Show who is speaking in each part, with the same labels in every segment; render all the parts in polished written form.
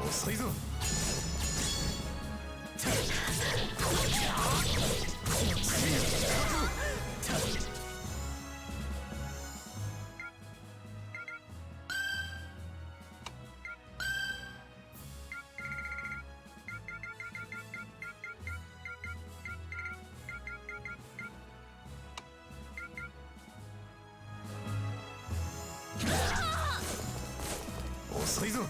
Speaker 1: 遅いぞ。遅いぞ。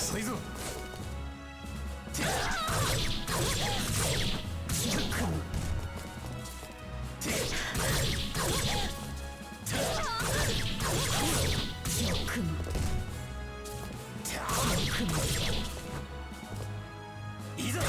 Speaker 1: 遅いぞ。いざ。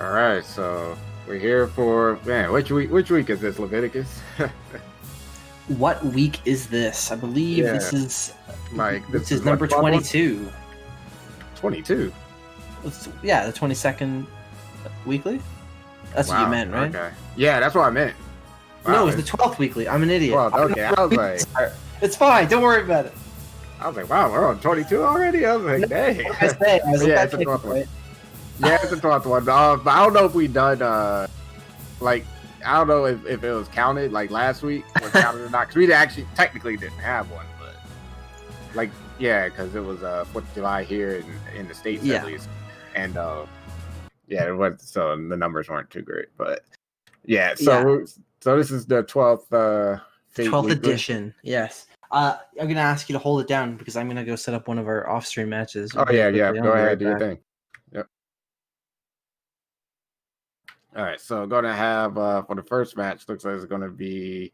Speaker 2: All right, so we're here for which week is this, Leviticus?
Speaker 3: What week is this? I believe this is
Speaker 2: this
Speaker 3: is number 22.
Speaker 2: 22.
Speaker 3: Yeah, the 22nd weekly. That's what you meant, right?
Speaker 2: Okay. Yeah, that's what I meant. Wow,
Speaker 3: no, it was the 12th weekly. I'm an idiot.
Speaker 2: 12th, okay, I was like,
Speaker 3: it's fine. Don't worry about it.
Speaker 2: I was like, wow, we're on 22 already. I was like, dang.
Speaker 3: I was
Speaker 2: yeah, it's the 12th one. Yeah, it's the 12th one. But I don't know if we done like, I don't know if it was counted like last week or counted or not, because we actually technically didn't have one, but like, yeah, because it was 4th of July here in the States at least, and yeah, it was, so the numbers weren't too great, but yeah, so this is the 12th
Speaker 3: 12th edition. Yes. I'm gonna ask you to hold it down because I'm gonna go set up one of our off-stream matches.
Speaker 2: Oh yeah, go ahead, do your thing. Yep. All right, so gonna have for the first match, looks like it's gonna be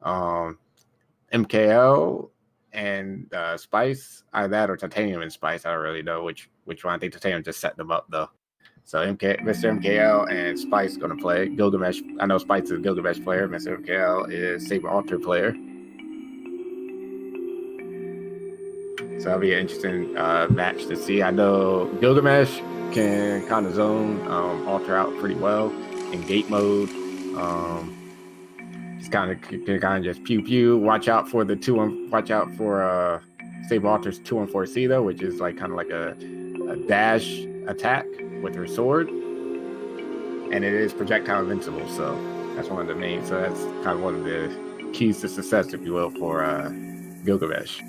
Speaker 2: MKO and Spice, either that or Titanium and Spice. I don't really know which one. I think Titanium just set them up though. So Mr. MKL and Spice gonna play. Gilgamesh, I know Spice is a Gilgamesh player. Mr. MKL is Saber Altar player. So that'll be an interesting match to see. I know Gilgamesh can kind of zone Altar out pretty well in gate mode. He's kind of just pew pew. Watch out for Saber Altar's 2-on-4C though, which is like kind of like a dash attack with her sword, and it is projectile invincible. So that's one of the main. So that's kind of one of the keys to success, if you will, for Gilgamesh.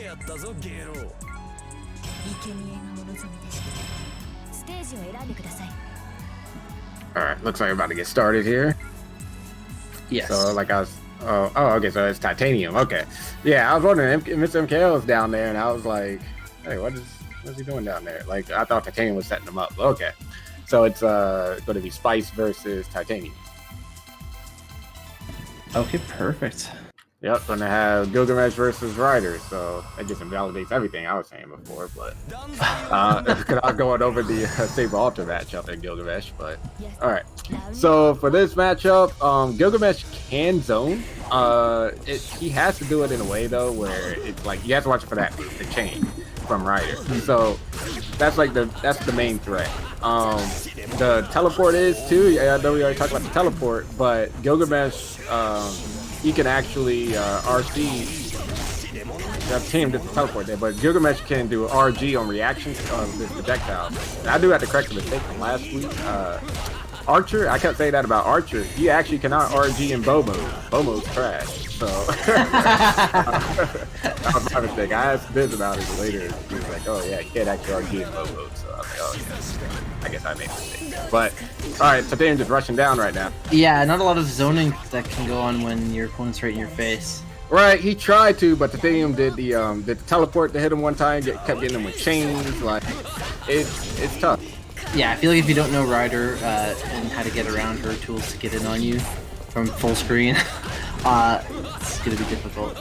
Speaker 1: やったぞゲロ。
Speaker 4: 生贄がお望みでステージを選んでください。
Speaker 2: All right, looks like we're about to get started here.
Speaker 3: Yes.
Speaker 2: So like I was, okay, so it's titanium. Okay, yeah, I was wondering, Mr. MKL is down there, and I was like, hey, what's he doing down there? Like I thought titanium was setting him up. Okay, so it's going to be Spice versus titanium.
Speaker 3: Okay, perfect.
Speaker 2: Yep, gonna have Gilgamesh versus Ryder, so that just invalidates everything I was saying before, but because I was going over the Saber Altar matchup in Gilgamesh, but alright. So for this matchup, Gilgamesh can zone. He has to do it in a way though where it's like you have to watch for the chain from Ryder. So that's the main threat. The teleport is too. Yeah, I know we already talked about the teleport, but Gilgamesh he can actually RC. That team did the teleport there, but Gilgamesh can do RG on reactions of this projectile. And I do have to correct the mistake from last week. Archer, I can't say that about Archer. He actually cannot RG in bow mode. Bow mode's trash. So that was my mistake. I asked Biz about it later. He was like, "Oh yeah, you can't actually RG in bow mode." So I was like, "Oh yeah, I guess I made a mistake." But all right, Titanium just rushing down right now.
Speaker 3: Yeah, not a lot of zoning that can go on when your opponent's right in your face.
Speaker 2: Right, he tried to, but Titanium did the teleport to hit him one time. Kept getting him with chains. Like it's tough.
Speaker 3: Yeah, I feel like if you don't know Ryder and how to get around her tools to get in on you from full screen, it's gonna be difficult.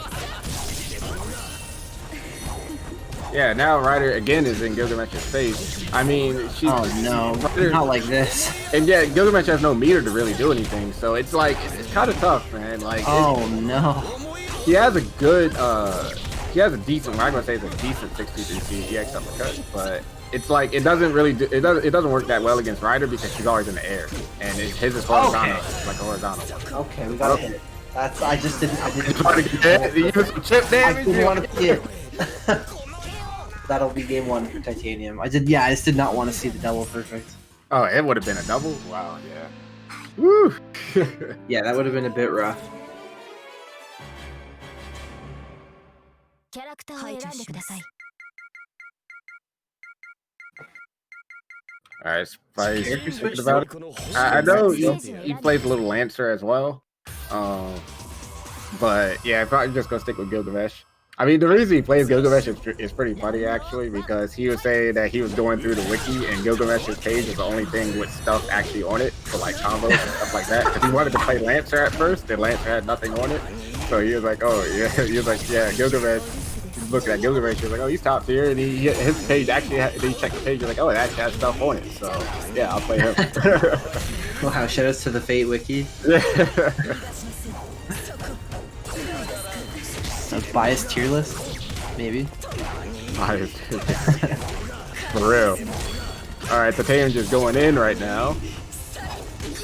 Speaker 2: Yeah, now Ryder again is in Gilgamesh's face. I mean, she.
Speaker 3: Oh no,
Speaker 2: Ryder,
Speaker 3: not like this.
Speaker 2: And yeah, Gilgamesh has no meter to really do anything, so it's like it's kind of tough, man. Like,
Speaker 3: oh no,
Speaker 2: he has a good, he has a decent. I'm gonna say it's a decent 63 EX uppercut, but it's like it doesn't really it doesn't work that well against Ryder because she's always in the air, and his is horizontal, like a horizontal one.
Speaker 3: Okay, we got it. That's I didn't
Speaker 2: You use some chip damage.
Speaker 3: I didn't want to see it. That'll be game one for Titanium. I just did not want to see the double perfect.
Speaker 2: Oh, it would have been a double? Wow, yeah. Woo!
Speaker 3: Yeah, that would have been a bit rough.
Speaker 4: キャラクターを選んでください。
Speaker 2: Alright, Spice. Thinking about it. I know he plays a little Lancer as well. But yeah, probably just gonna stick with Gilgamesh. I mean, the reason he plays Gilgamesh is pretty funny actually, because he was saying that he was going through the wiki and Gilgamesh's page is the only thing with stuff actually on it for like combos and stuff like that. Because he wanted to play Lancer at first, and Lancer had nothing on it. So he was like, oh yeah, he was like, yeah, Gilgamesh. He's looking at Gilgamesh, he was like, oh, he's top tier, and his page actually he checked the page, he's like, oh, it actually has stuff on it. So yeah, I'll play him.
Speaker 3: Wow, shoutouts to the Fate wiki. A biased tier list? Maybe.
Speaker 2: Biased tier list. For real. Alright, Titanium just going in right now.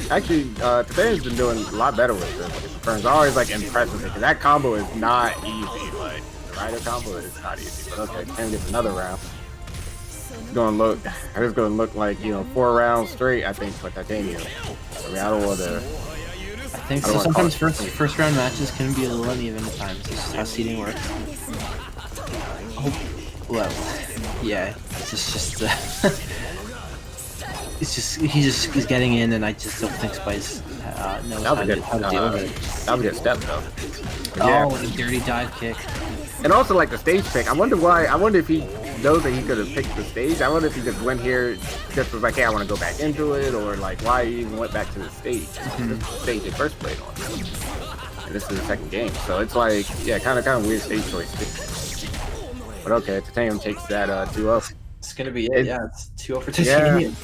Speaker 2: Actually, Titanium's been doing a lot better with this. It's always like impressive because that combo is not easy. Like the Ryder combo is not easy. But okay, Titanium gets another round. It's gonna look like, you know, 4 rounds straight, I think, for Titanium. I mean, I don't want to.
Speaker 3: I think so. Sometimes first round matches can be a little uneven at times. This is how seeding works. Oh, well, yeah. It's he's getting in, and I just don't think Spice knows how to deal with it.
Speaker 2: That was a good step though.
Speaker 3: Yeah. Oh, and a dirty dive kick.
Speaker 2: And also like the stage pick. I wonder if he knows that he could have picked the stage. I wonder if he just went here, just was like, hey, I want to go back into it, or like why he even went back to the stage. This is the stage they first played on. And this is the second game, so it's like, yeah, kind of weird stage choice. But okay, Titanium takes that 2-0.
Speaker 3: It's gonna be it. Yeah, it's 2-0 for Titanium.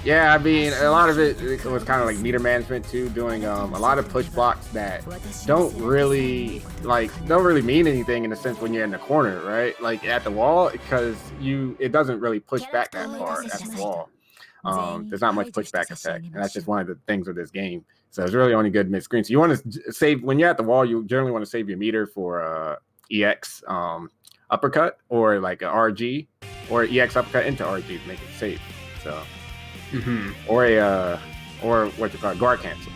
Speaker 2: Yeah, I mean, a lot of it was kind of like meter management too, doing a lot of push blocks that don't really mean anything in the sense when you're in the corner, right? Like at the wall, because it doesn't really push back that far at the wall. There's not much pushback effect, and that's just one of the things with this game. So it's really only good mid screen. So you want to save when you're at the wall. You generally want to save your meter for EX uppercut or like a RG or EX uppercut into RG to make it safe. So. Or what you call guard cancel.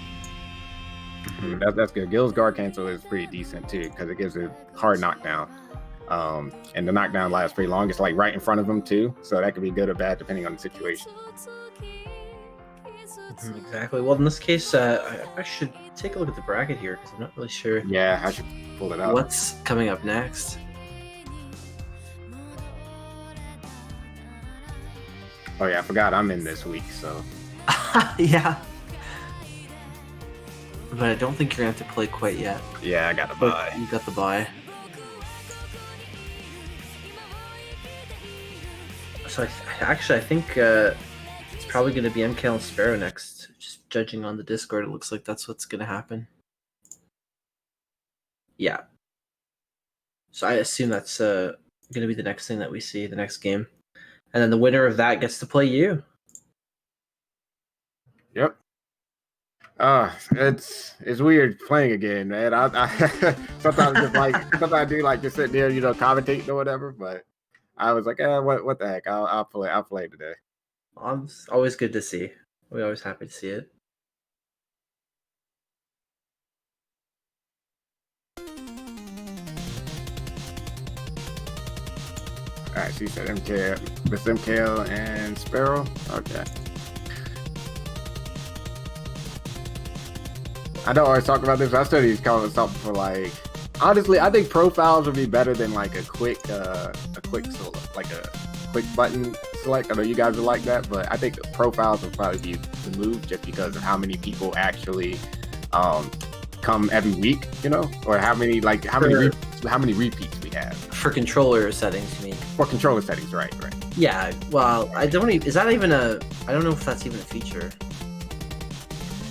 Speaker 2: That's good. Gil's guard cancel is pretty decent too because it gives a hard knockdown. And the knockdown lasts pretty long. It's like right in front of him too, so that could be good or bad depending on the situation.
Speaker 3: Exactly. Well, in this case, I should take a look at the bracket here because I'm not really sure.
Speaker 2: Yeah, I should pull it up.
Speaker 3: What's coming up next?
Speaker 2: Oh yeah, I forgot I'm in this week, so
Speaker 3: Yeah. But I don't think you're gonna have to play quite yet.
Speaker 2: yeah, I got to
Speaker 3: But
Speaker 2: buy.
Speaker 3: you got the bye. So I think it's probably going to be MKL and Sparrow next. Just judging on the Discord, it looks like that's what's going to happen. Yeah. So I assume that's going to be the next thing that we see, the next game. And then the winner of that gets to play you.
Speaker 2: Yep. It's weird playing again, man. I sometimes sometimes I do like just sit there, commentating or whatever. But I was like, what the heck? I'll play today.
Speaker 3: It's always good to see. We're always happy to see it.
Speaker 2: All right, so you said MKL and Sparrow. Okay. I don't always talk about this. I studied calling something for like. Honestly, I think profiles would be better than like a quick solo, like a quick button select. I know you guys are like that, but I think profiles would probably be the move just because of how many people actually come every week, or how many repeats we have.
Speaker 3: For controller settings, you mean?
Speaker 2: For controller settings, right.
Speaker 3: Yeah, well, I don't even... Is that even a... I don't know if that's even a feature.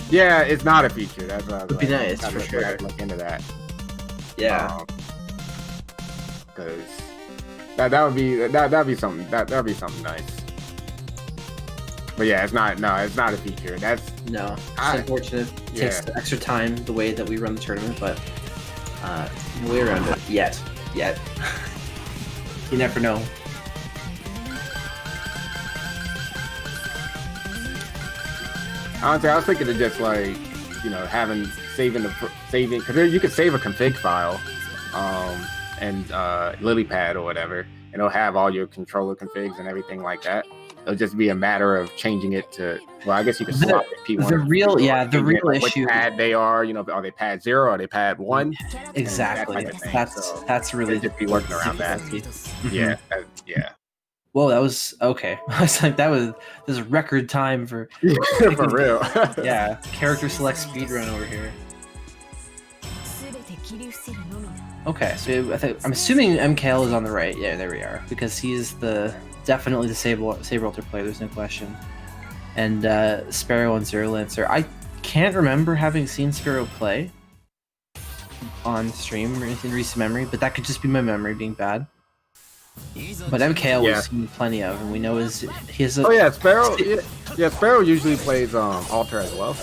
Speaker 2: Yeah, it's not a feature. That's what I was
Speaker 3: Would be nice, for sure.
Speaker 2: Look into that.
Speaker 3: Yeah.
Speaker 2: Because that'd be something nice. But yeah, it's not a feature. It's
Speaker 3: unfortunate. It takes extra time the way that we run the tournament, but no way around it yet. You never know.
Speaker 2: Honestly, I was thinking of just like, saving because you could save a config file, and LilyPad or whatever, and it'll have all your controller configs and everything like that. It'll just be a matter of changing it to. Well, I guess you can swap it. P1.
Speaker 3: The real issue.
Speaker 2: Which pad they are? Are they pad 0? Are they pad 1?
Speaker 3: Exactly. That's really
Speaker 2: just be working around that. Yeah. Yeah.
Speaker 3: Whoa, that was okay. I was like, this is record time for
Speaker 2: for real.
Speaker 3: Yeah, character select speedrun over here. Okay, so I'm assuming MKL is on the right. Yeah, there we are, because he's definitely the Saber Alter player. There's no question. And Sparrow and Zero Lancer. I can't remember having seen Sparrow play on stream in recent memory, but that could just be my memory being bad. But MKL we've seen plenty of, and we know he has a...
Speaker 2: Oh yeah, Sparrow. Yeah, Sparrow usually plays Alter as well.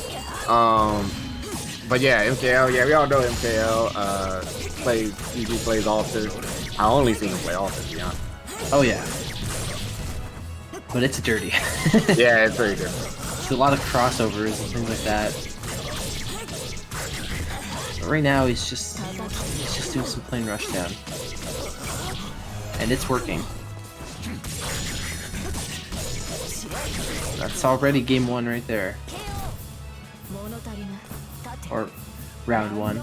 Speaker 2: But yeah, MKL. Yeah, we all know MKL usually plays Alter. I only seen him play Alter, to be honest.
Speaker 3: Oh yeah, but it's dirty.
Speaker 2: Yeah, it's very good.
Speaker 3: There's a lot of crossovers and things like that. But right now he's just doing some plain rushdown. And it's working. That's already game 1 right there. Or round 1.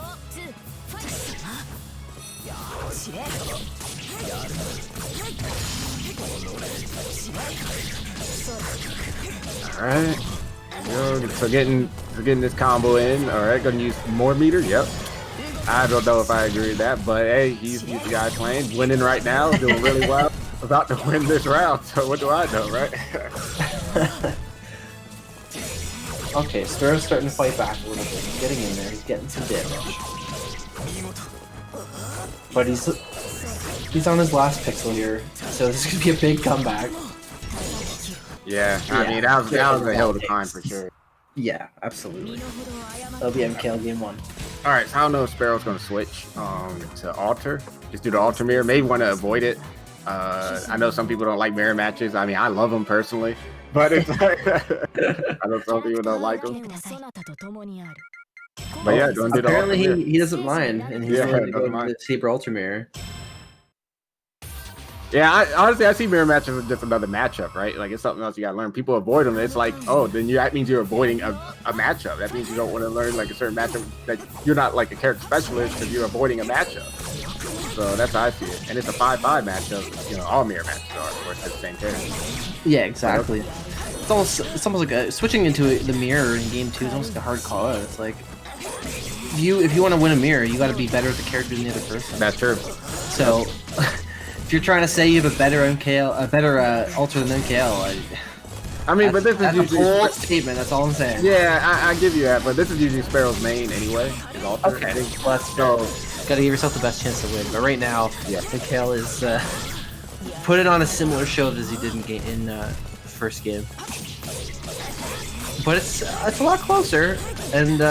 Speaker 2: Alright. So getting this combo in. Alright, gonna use more meter. Yep. I don't know if I agree with that, but hey, he's the guy playing, winning right now, doing really well, about to win this round. So what do I know, right?
Speaker 3: Okay, Sparrow's starting to fight back a little bit. He's getting in there. He's getting some damage, but he's on his last pixel here, so this is gonna be a big comeback.
Speaker 2: Yeah, I mean that was a hell of a time for sure.
Speaker 3: Yeah, absolutely. That'll be MKL game 1.
Speaker 2: All right, so I don't know if Sparrow's going to switch to Alter. Just do the Alter mirror. Maybe want to avoid it. I know some people don't like mirror matches. I mean, I love them personally, but it's like I know some people don't like them. But yeah, don't do the
Speaker 3: Apparently
Speaker 2: ultra mirror.
Speaker 3: he doesn't mind, and he's
Speaker 2: Yeah,
Speaker 3: willing to go
Speaker 2: doesn't
Speaker 3: to
Speaker 2: mind.
Speaker 3: the Saber Ultra Mirror.
Speaker 2: Yeah, honestly, I see mirror matches as just another matchup, right? Like, it's something else you gotta learn. People avoid them. It's like, oh, then that means you're avoiding a matchup. That means you don't want to learn like a certain matchup, that you're not like a character specialist because you're avoiding a matchup. So that's how I see it. And it's a 5-5 matchup. You know, all mirror matches are, of course, the same character.
Speaker 3: Yeah, exactly. It's almost like switching into the mirror in game 2 is almost like a hard call out. It's like if you want to win a mirror, you got to be better at the character than the other person.
Speaker 2: That's true.
Speaker 3: So if you're trying to say you have a better MKL, a better Ultra than MKL,
Speaker 2: I mean, but this is
Speaker 3: that's a
Speaker 2: usually
Speaker 3: bold statement. That's all I'm saying.
Speaker 2: yeah, I give you that, but this is usually Sparrow's main anyway. His ultra,
Speaker 3: Okay,
Speaker 2: I think.
Speaker 3: well, that's
Speaker 2: So
Speaker 3: got to give yourself the best chance to win. But right now,
Speaker 2: Yeah.
Speaker 3: MKL is put it on a similar show as he did in the first game. But it's a lot closer, and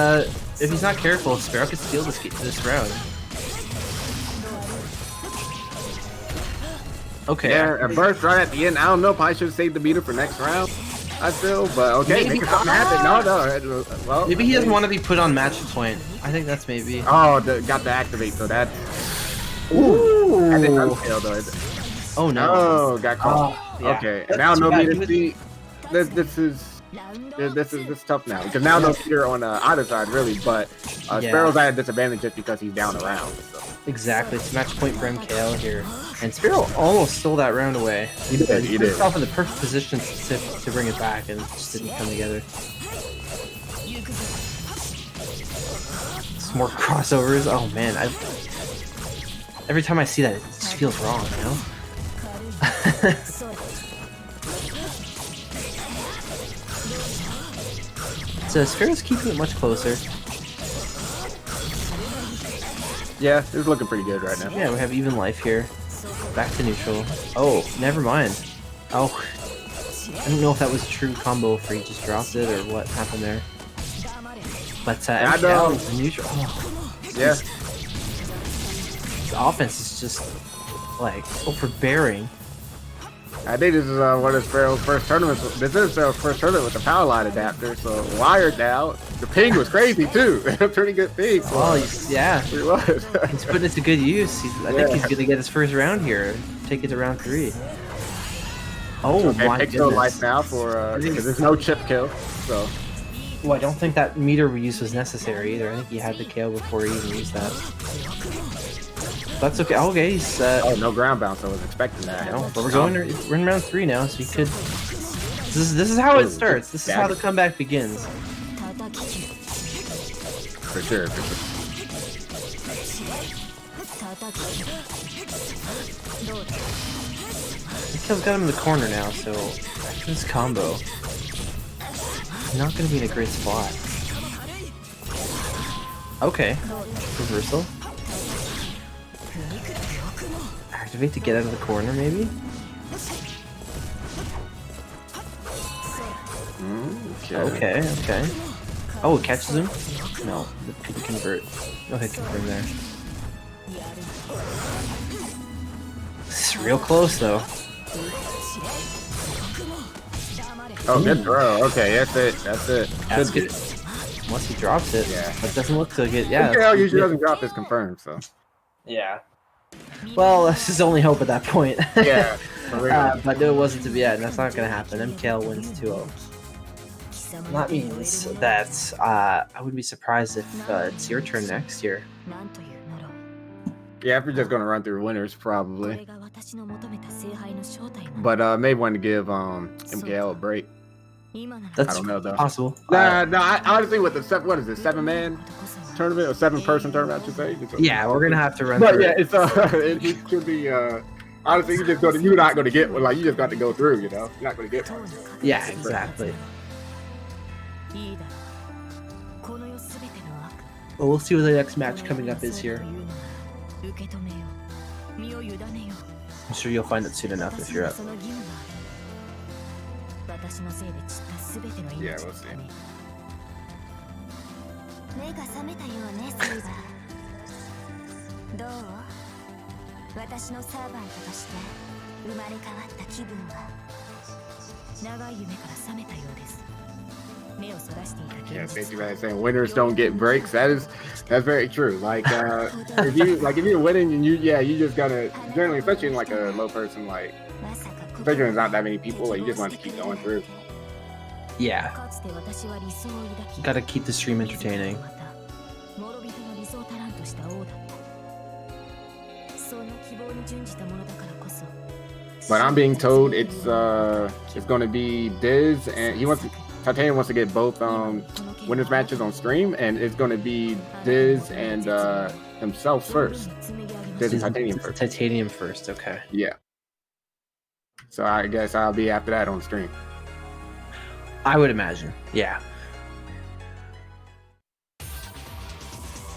Speaker 3: if he's not careful, Sparrow could steal this round. Okay.
Speaker 2: yeah, a burst right at the end. I don't know. Probably should have saved the meter for next round. I feel, but okay,
Speaker 3: Maybe-
Speaker 2: make something happen. No. Well,
Speaker 3: Maybe he doesn't want to be put on match point. I think that's maybe.
Speaker 2: Oh, got to activate, so that.
Speaker 3: Ooh.
Speaker 2: I think I'm failed though.
Speaker 3: Oh no.
Speaker 2: Oh, got caught.
Speaker 3: Yeah.
Speaker 2: Okay,
Speaker 3: That's
Speaker 2: now
Speaker 3: too
Speaker 2: no
Speaker 3: bad.
Speaker 2: meter speed. This is tough now because now no meter on either side really, but
Speaker 3: Yeah.
Speaker 2: Sparrow's at a disadvantage just because he's down around. So.
Speaker 3: Exactly. It's match point for MKL here, and Sparrow almost stole that round away.
Speaker 2: He did.
Speaker 3: Put himself in the perfect position to bring it back, and it just didn't come together. Some more crossovers. Oh man, every time I see that, it just feels wrong, you know? So Sparrow's keeping it much closer.
Speaker 2: Yeah, it's looking pretty good right now.
Speaker 3: Yeah, we have even life here. Back to neutral. Oh, never mind. Oh, I don't know if that was a true combo if he just dropped it or what happened there. But
Speaker 2: I
Speaker 3: MKL
Speaker 2: know.
Speaker 3: is neutral. Oh,
Speaker 2: Yeah.
Speaker 3: the offense is just like overbearing.
Speaker 2: I think this is one of Sparrow's first tournaments. This is Sparrow's first tournament with the power line adapter, so wired now. The ping was crazy too. Pretty good ping.
Speaker 3: Oh, yeah.
Speaker 2: It was.
Speaker 3: He's putting it to good use. I think he's going to get his first round here. Take it to round 3. Oh
Speaker 2: Okay,
Speaker 3: my
Speaker 2: takes no life
Speaker 3: goodness.
Speaker 2: now for because there's no chip kill. So
Speaker 3: Well, I don't think that meter reuse was necessary either. I think he had the KO before he even used that. That's okay. Okay, he's
Speaker 2: oh, no ground bounce. I was expecting that.
Speaker 3: no, but we're in round 3 now, so he could. This is how it starts. This is how the comeback begins.
Speaker 2: For sure.
Speaker 3: Mikhail's got him in the corner now, so after this combo, he's not going to be in a great spot. Okay, reversal. Activate to get out of the corner, maybe? Okay. Oh, it catches him? No, it couldn't convert. No hit confirm there. This is real close, though.
Speaker 2: Oh, good throw. Okay, that's it. That's it.
Speaker 3: That's
Speaker 2: Should be.
Speaker 3: good. Unless he drops it.
Speaker 2: Yeah.
Speaker 3: But it doesn't look so good. Yeah.
Speaker 2: Yeah, usually doesn't drop this confirmed. So
Speaker 3: Yeah. Well, that's his only hope at that point.
Speaker 2: yeah. For real.
Speaker 3: But no, it wasn't to be. Yeah, that's not going to happen. MKL wins 2-0. That means that I wouldn't be surprised if it's your turn next year.
Speaker 2: Yeah, if we're just gonna run through winners, probably. But may want to give MKL a break.
Speaker 3: That's
Speaker 2: I don't know though.
Speaker 3: possible.
Speaker 2: Nah, I honestly with the what is it, 7-man tournament or 7-person tournament? I should say.
Speaker 3: Yeah, we're gonna have to run.
Speaker 2: But
Speaker 3: through
Speaker 2: yeah,
Speaker 3: it.
Speaker 2: it's it should be honestly you're not gonna get one. Like you just got to go through. You know, you're not gonna get one.
Speaker 3: Yeah, exactly. Well, we'll see what the next match coming up is here. I'm sure you'll find it soon enough if you're up.
Speaker 2: Yeah, we'll see.
Speaker 4: 目が覚めたようね、セイバー。どう？私のサーバントとして生まれ変わった気分は長い夢から覚めたようです。
Speaker 2: Yeah, basically like saying winners don't get breaks. That's very true. Like if you're winning and you just gotta generally, especially in like a low person, like especially when there's not that many people, like you just want to keep going through.
Speaker 3: Yeah. Gotta keep the stream entertaining.
Speaker 2: But I'm being told it's going to be Diz, and Titanium wants to get both winners matches on stream, and it's going to be Diz and himself first. Diz and Titanium first.
Speaker 3: Titanium first, okay.
Speaker 2: Yeah. So I guess I'll be after that on stream.
Speaker 3: I would imagine, yeah.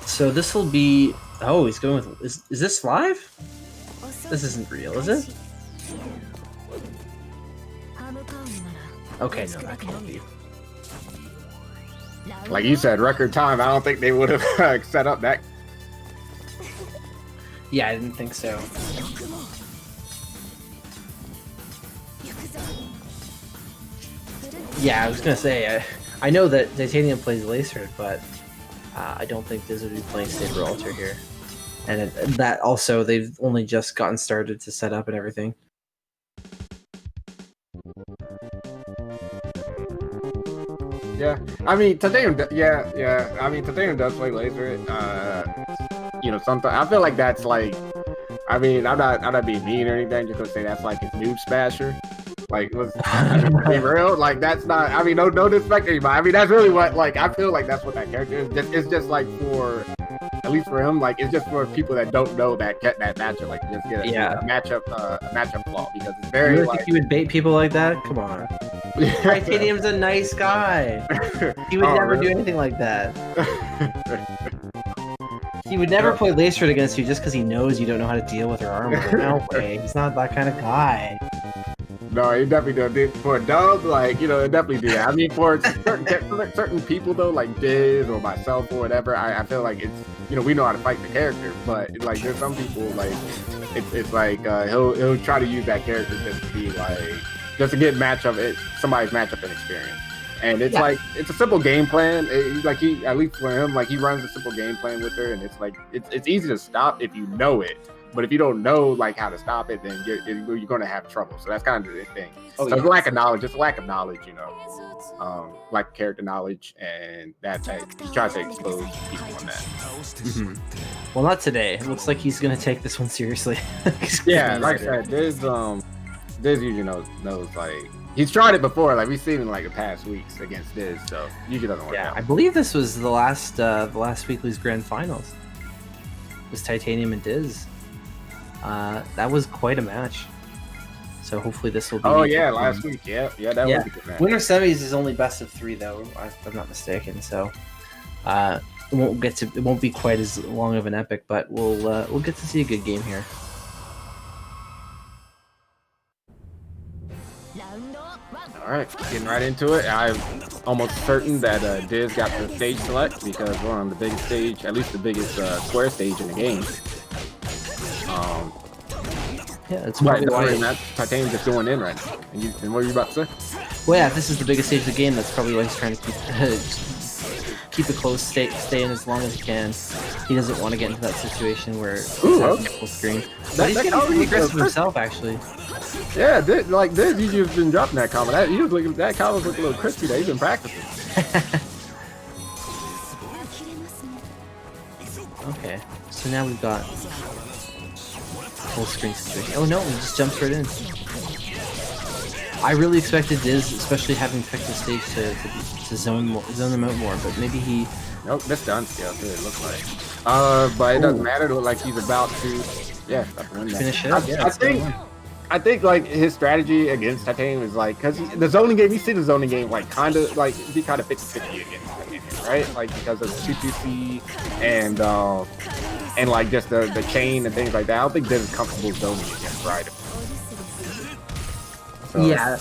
Speaker 3: So this will be. Oh, he's going with. Is this live? This isn't real, is it? Okay, no, that can't be.
Speaker 2: Like you said, record time. I don't think they would have set up that.
Speaker 3: Yeah, I didn't think so. Yeah, I was gonna say, I know that Titanium plays Lacer, but I don't think Diz would be playing Saber Alter here. And that also, they've only just gotten started to set up and everything.
Speaker 2: Yeah, I mean Titanium. Yeah. I mean Titanium does play Laser. You know, sometimes I feel like that's like. I mean, I'm not being mean or anything. Just gonna say that's like his noob smasher. Like, let's be real. Like, that's not. I mean, no disrespect to anybody. I mean, that's really what. Like, I feel like that's what that character is. It's just like for, at least for him. Like, it's just for people that don't know that matchup. Like, just get a matchup flaw because it's very.
Speaker 3: You really think you would bait people like that? Come on. Titanium's a nice guy. He would never do anything like that. He would never play Lacer against you just because he knows you don't know how to deal with her armor. No way. He's not that kind of guy.
Speaker 2: No, he definitely do. For a dub, like, you know, it definitely do that. I mean, for certain people, though, like Diz or myself or whatever, I feel like it's, you know, we know how to fight the character. But, like, there's some people, like, it's like, he'll try to use that character just to be, like, just to get somebody's matchup and experience. And it's like, it's a simple game plan. At least for him, like, he runs a simple game plan with her, and it's like, it's easy to stop if you know it. But if you don't know, like, how to stop it, then you're going to have trouble. So that's kind of the thing. So it's lack of knowledge, you know, lack of character knowledge, and that he tries to expose people on that.
Speaker 3: Mm-hmm. Well, not today. It looks like he's going to take this one seriously.
Speaker 2: Yeah, like I said, Diz usually knows, like, he's tried it before. Like, we've seen it in, like, the past weeks against Diz, so usually doesn't work out.
Speaker 3: I believe this was the last weekly's grand finals. It was Titanium and Diz. That was quite a match. So hopefully this will be. Oh yeah,
Speaker 2: last week. Yeah, that was a good match.
Speaker 3: Winter semis is only best of 3 though, if I'm not mistaken. So it won't be quite as long of an epic, but we'll get to see a good game here.
Speaker 2: All right, getting right into it. I'm almost certain that Diz got the stage select because we're on the biggest stage, at least the biggest square stage in the game.
Speaker 3: Yeah, it's probably
Speaker 2: why Titanium just going in right now. And what are you about to say?
Speaker 3: Well, yeah, if this is the biggest stage of the game, that's probably why he's trying to keep it close, stay in as long as he can. He doesn't want to get into that situation where he's full screen. But he's getting pretty aggressive himself, actually.
Speaker 2: Yeah, this, he's just been dropping that combo. That combo's looking a little crispy there. He's been practicing.
Speaker 3: Okay, so now we've got full screen situation. Oh no, he just jumps right in. I really expected Diz, especially having picked the stage to zone them out more, but maybe he.
Speaker 2: Nope, that's done. Yeah, it looks like. But it doesn't matter. It looks like he's about to. Yeah,
Speaker 3: finish it up.
Speaker 2: I think like his strategy against Titanium is like, because the zoning game, you see the zoning game like kind of 50-50 against Titanium, right? Like because of 2-2-C and like just the chain and things like that. I don't think Diz is comfortable zoning against Ryder. So,
Speaker 3: yeah,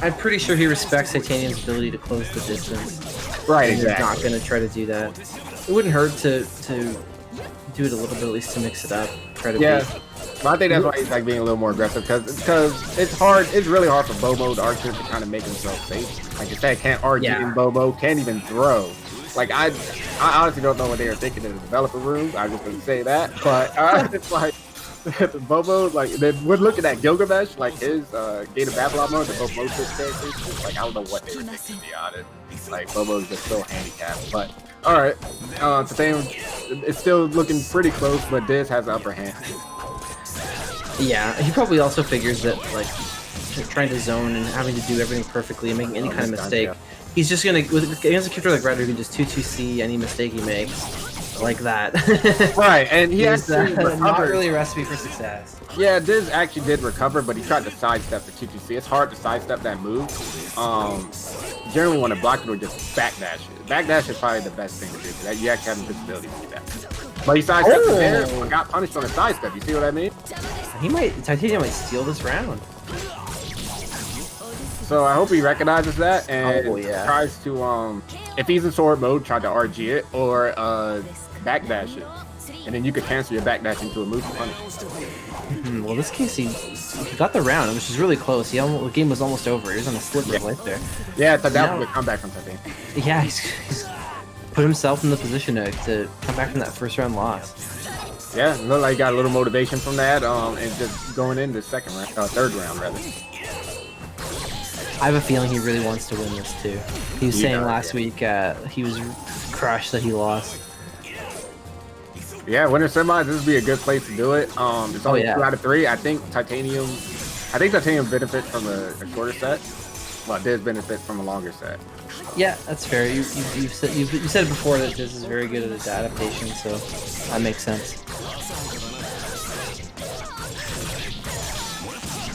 Speaker 3: I'm pretty sure he respects Titanium's ability to close the distance.
Speaker 2: Right,
Speaker 3: and
Speaker 2: exactly.
Speaker 3: He's not going to try to do that. It wouldn't hurt to do it a little bit, at least to mix it up. Try to
Speaker 2: But I think that's why he's like being a little more aggressive because it's hard. It's really hard for Bobo the archer to kind of make himself safe. Like I said, can't RG in Bobo, can't even throw. Like I honestly don't know what they were thinking in the developer room. I just gonna say that, but it's like Bobo, like then we're looking at Gilgamesh, like his Gate of Babylon mode, the Bobo characters. It's like I don't know what they were thinking, to be honest. Like Bobo's just so handicapped. But all right, Titanium, it's still looking pretty close, but Diz has the upper hand.
Speaker 3: Yeah, he probably also figures that like trying to zone and having to do everything perfectly and making any kind of mistake, he's just gonna against a character like Red, who can just 2-2C any mistake he makes. Like that.
Speaker 2: Right, and he actually
Speaker 3: not really a recipe for success.
Speaker 2: Yeah, Diz actually did recover, but he tried to sidestep the 2-2C. It's hard to sidestep that move. Generally want to block it or just backdash it. Backdash is probably the best thing to do, because you actually have invisibility to do that. But he sidestepped it there and got punished on a sidestep. You see what I mean?
Speaker 3: Titanium might steal this round.
Speaker 2: So I hope he recognizes that and tries to, if he's in sword mode, try to RG it or backdash it. And then you could cancel your backdash into a move to punish.
Speaker 3: Well, in this case, he got the round, which is really close. The game was almost over. He was on a sliver of life there.
Speaker 2: Yeah, I thought that was a comeback from Titanium.
Speaker 3: Yeah, he's put himself in the position to come back from that first round loss.
Speaker 2: Yeah, looked like he got a little motivation from that, and just going into second round, third round rather.
Speaker 3: I have a feeling he really wants to win this too. He was saying last week he was crushed that he lost.
Speaker 2: Yeah, winter semis, this would be a good place to do it. It's only 2 out of 3. I think Titanium benefits from a shorter set. Well, Diz benefits from a longer set.
Speaker 3: Yeah, that's fair. You said before that Diz is very good at its adaptation, so that makes sense.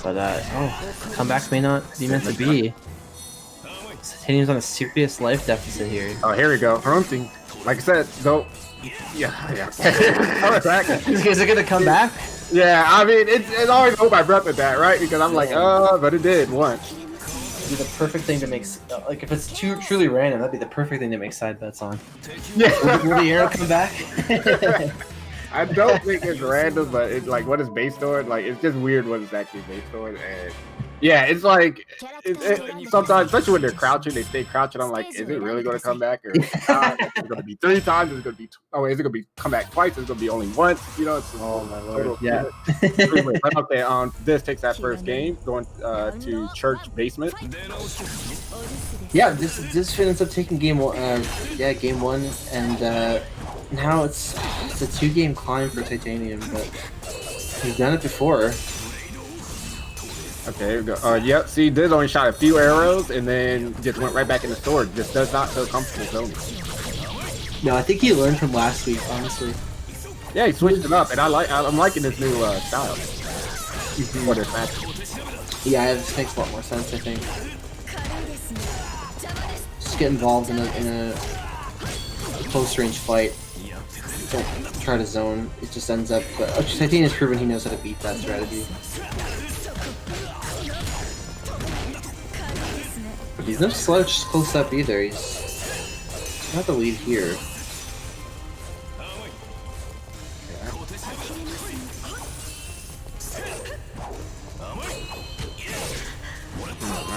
Speaker 3: But comeback may not be meant to be. Titanium's on a serious life deficit here.
Speaker 2: Oh, here we go. Hunting. Like I said, go. Yeah.
Speaker 3: Is it gonna come back?
Speaker 2: Yeah, I mean, it's always hold my breath at that, right? Because I'm like, but it did once.
Speaker 3: It'd be the perfect thing to make, like, if it's truly random, that'd be the perfect thing to make side bets on.
Speaker 2: Yeah.
Speaker 3: Will the arrow come back?
Speaker 2: I don't think it's random, but it's like what it's based on. Like, it's just weird what it's actually based on. And yeah, it's like sometimes, especially when they're crouching, they stay crouching. I'm like, is it really going to come back? Or is it going to be 3 times? Is it going to be? Is it going to be come back twice? Is it going to be only once? You know? It's
Speaker 3: oh my lord! Yeah.
Speaker 2: But okay, this takes that first game, going to church basement.
Speaker 3: Yeah, this ends up taking game one. Game one, and now it's a 2-game climb for Titanium, but he's done it before.
Speaker 2: Okay, here we go. Yep, see, Diz only shot a few arrows and then just went right back in the sword. Just does not feel comfortable zoning.
Speaker 3: No, I think he learned from last week, honestly.
Speaker 2: Yeah, he switched it up, and I'm liking this new style. For this match.
Speaker 3: Yeah, this makes a lot more sense, I think. Just get involved in a close range fight. Don't try to zone. It just ends up. But Titanium has proven he knows how to beat that strategy. He's no slouch close up either. He's not the lead here.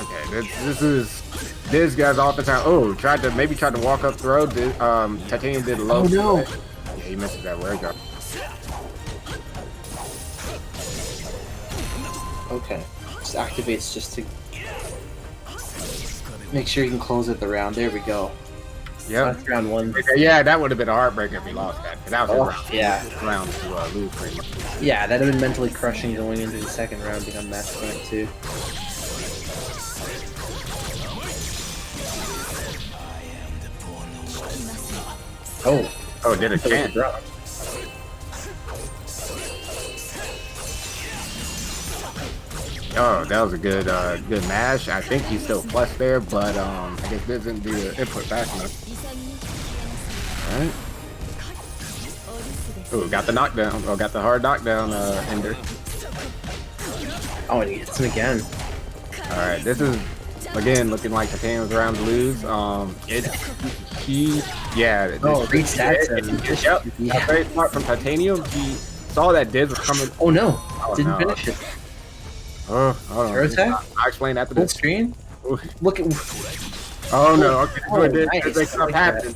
Speaker 2: Okay, this guy's off the time. Oh, tried to walk up throw. Titanium did a low.
Speaker 3: Oh no!
Speaker 2: Yeah, he misses that word drop.
Speaker 3: Okay, just activates just to make sure you can close it the round. There we go.
Speaker 2: Yeah,
Speaker 3: that's round 1.
Speaker 2: Yeah, that would have been a heartbreaker if we lost that. That was round to lose pretty much.
Speaker 3: Yeah, that'd have been mentally crushing going into the second round, being on match point too.
Speaker 2: Oh, did a chance. Oh, that was a good mash. I think he's still flush there, but I guess this didn't do the input fast enough. Alright. Oh, got the knockdown. Oh, got the hard knockdown, Ender.
Speaker 3: Oh, and he hits him again.
Speaker 2: Alright, this is again looking like Titanium's around to lose. Great stats. Yep. Very smart from Titanium. saw that Diz was coming.
Speaker 3: Oh no,
Speaker 2: Oh,
Speaker 3: didn't
Speaker 2: no.
Speaker 3: finish it.
Speaker 2: Oh, hold on.
Speaker 3: Zero attack?
Speaker 2: I'll explain after
Speaker 3: Full
Speaker 2: this.
Speaker 3: screen.
Speaker 2: Ooh.
Speaker 3: Look at.
Speaker 2: Oh no, okay.
Speaker 3: Oh,
Speaker 2: Good. Diz,
Speaker 3: nice.
Speaker 2: Diz makes stuff
Speaker 3: Like
Speaker 2: happen.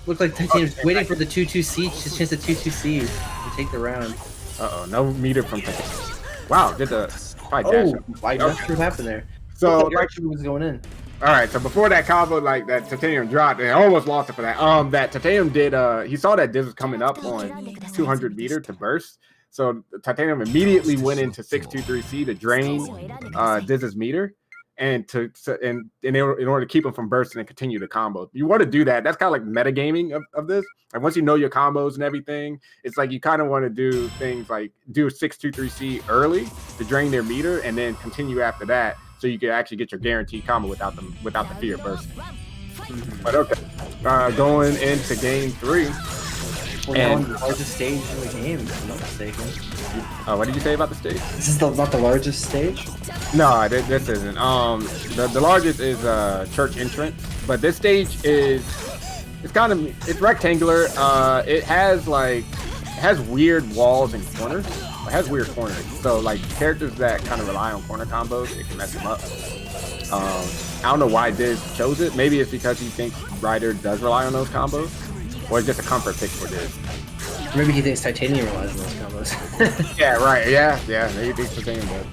Speaker 3: Looked like Titanium's waiting for the 2-2 siege to chance the 2-2 siege to take the round.
Speaker 2: Uh-oh, no meter from Titanium. Wow, did the probably dash up.
Speaker 3: I'm not sure what happened there.
Speaker 2: So
Speaker 3: Looked like
Speaker 2: like,
Speaker 3: Archer was going in.
Speaker 2: all right, so before that combo, like that Titanium dropped, and I almost lost it for that. That Titanium did. He saw that Diz was coming up on 200 meter to burst, so Titanium immediately went into 623C to drain Diz's meter, and in order to keep him from bursting and continue the combo. You want to do that. That's kind of like metagaming of this. And once you know your combos and everything, it's like you kind of want to do things like do 623C early to drain their meter, and then continue after that, so you can actually get your guaranteed combo without the fear of bursting. But okay, going into game 3.
Speaker 3: We're on the largest stage in the game, if I'm not mistaken.
Speaker 2: What did you say about the stage?
Speaker 3: This is not the largest stage?
Speaker 2: No, this isn't. The largest is church entrance, but this stage is it's rectangular. It has weird walls and corners. It has weird corners. So like characters that kind of rely on corner combos, it can mess them up. I don't know why Diz chose it. Maybe it's because he thinks Ryder does rely on those combos, or it's just a comfort pick for Diz.
Speaker 3: Maybe he thinks Titanium relies on those combos.
Speaker 2: Yeah, right. Yeah. Maybe he thinks Titanium does.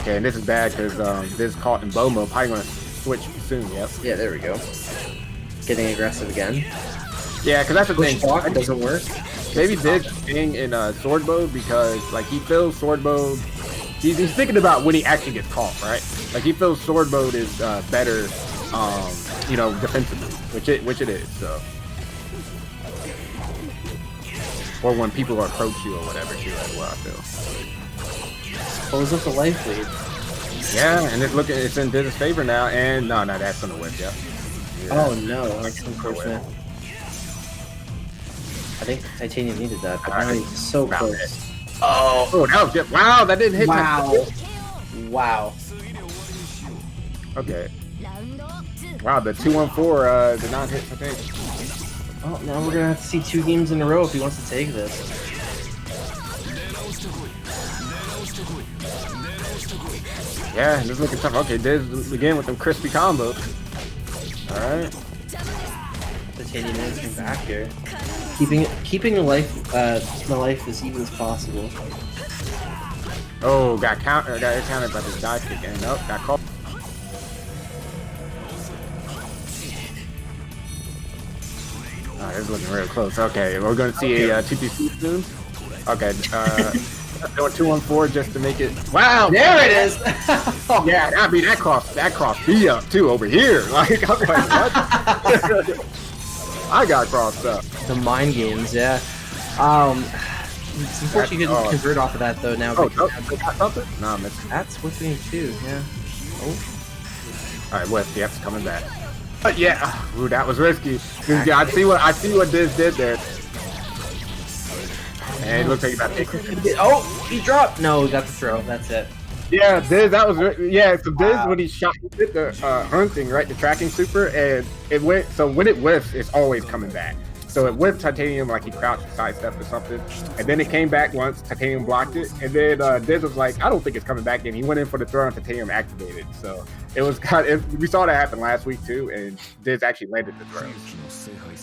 Speaker 2: Okay, and this is bad because Diz caught in bow mode. Probably gonna switch soon. Yep.
Speaker 3: Yeah, there we go. Getting aggressive again.
Speaker 2: Yeah, because that's the thing.
Speaker 3: Block, it doesn't work.
Speaker 2: Maybe Diz being in sword mode because like he feels sword mode. He's thinking about when he actually gets caught, right? Like he feels sword mode is better, defensively, which it is. So, or when people approach you or whatever too, as well. I feel.
Speaker 3: Close up the life lead.
Speaker 2: Yeah, and it's in Diz's favor now, and no, that's gonna whip. Yeah.
Speaker 3: Oh no, that's unfortunate. I think Titanium needed that, but now he's so close.
Speaker 2: Oh, that was good. Wow, that didn't hit.
Speaker 3: Wow.
Speaker 2: Okay. Wow, the 214 did not hit Titanium.
Speaker 3: Oh, now we're gonna have to see 2 games in a row if he wants to take this.
Speaker 2: Yeah, this is looking tough. Okay, Diz again with them crispy combos. Alright.
Speaker 3: Titanium is coming back here. Keeping the life as even as possible.
Speaker 2: Oh, got countered by this dive kick, and nope, got caught. This is looking real close. Okay, we're gonna see a 2-2 soon. Okay, doing 2-1-4 just to make it. Wow,
Speaker 3: there it is.
Speaker 2: Yeah, I mean that crossed me up too over here. Like I was like, what? I got crossed up.
Speaker 3: The mind games, yeah. It's unfortunate you couldn't convert off of that though now.
Speaker 2: Oh, got something? No,
Speaker 3: that's whipping too, yeah. Oh.
Speaker 2: Alright, Yep's coming back. But yeah, ooh, that was risky. I see what Diz did there. And it looks like he about to take.
Speaker 3: Oh, he dropped. No, he got the throw. That's it.
Speaker 2: Yeah, Diz, that was So Diz, when he shot, he did the hunting, right, the tracking super, and it went. So when it whiffs, it's always coming back. So it whiffed Titanium like he crouched, sidestepped or something, and then it came back once. Titanium blocked it, and then Diz was like, "I don't think it's coming back." And he went in for the throw, and Titanium activated. So it was we saw that happen last week too, and Diz actually landed the throw.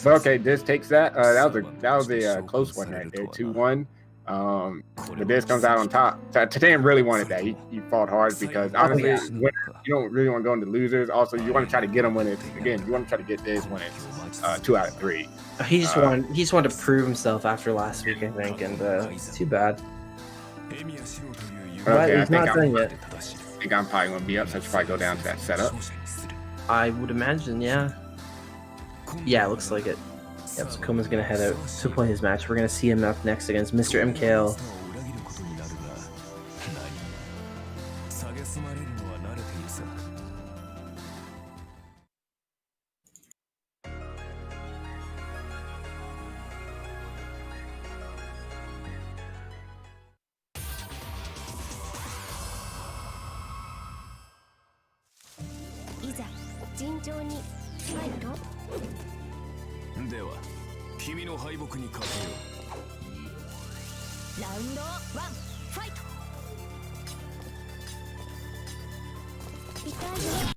Speaker 2: But okay, Diz takes that. That was a close one right there, 2-1. But Diz comes out on top. Titanium really wanted that. He fought hard because honestly, you don't really want to go into losers. Also, you want to try to get him when you want to try to get Diz when it's 2 out of 3.
Speaker 3: He just wanted to prove himself after last week, I think, and too bad.
Speaker 2: Okay,
Speaker 3: he's not done yet.
Speaker 2: I think I'm probably gonna be up, so I should probably go down to that setup.
Speaker 3: I would imagine, yeah. Yeah, it looks like it. Yep, so Koma's gonna head out to play his match. We're gonna see him up next against Mr. MKL.
Speaker 4: ラウンド1ファイト。痛いよ。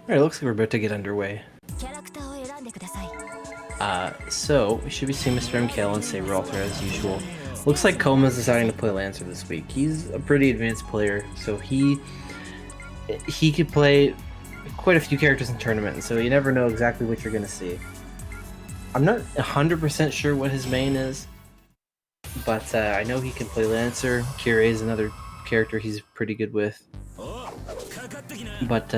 Speaker 3: Alright, looks like we're about to get underway.
Speaker 4: キャラクターを選んでください。
Speaker 3: So, we should be seeing Mr. MKL and Saber Alter as usual. Looks like Koma's deciding to play Lancer this week. He's a pretty advanced player, so he could play quite a few characters in tournament, so you never know exactly what you're going to see. I'm not 100% sure what his main is, but I know he can play Lancer. Kirei is another character he's pretty good with. But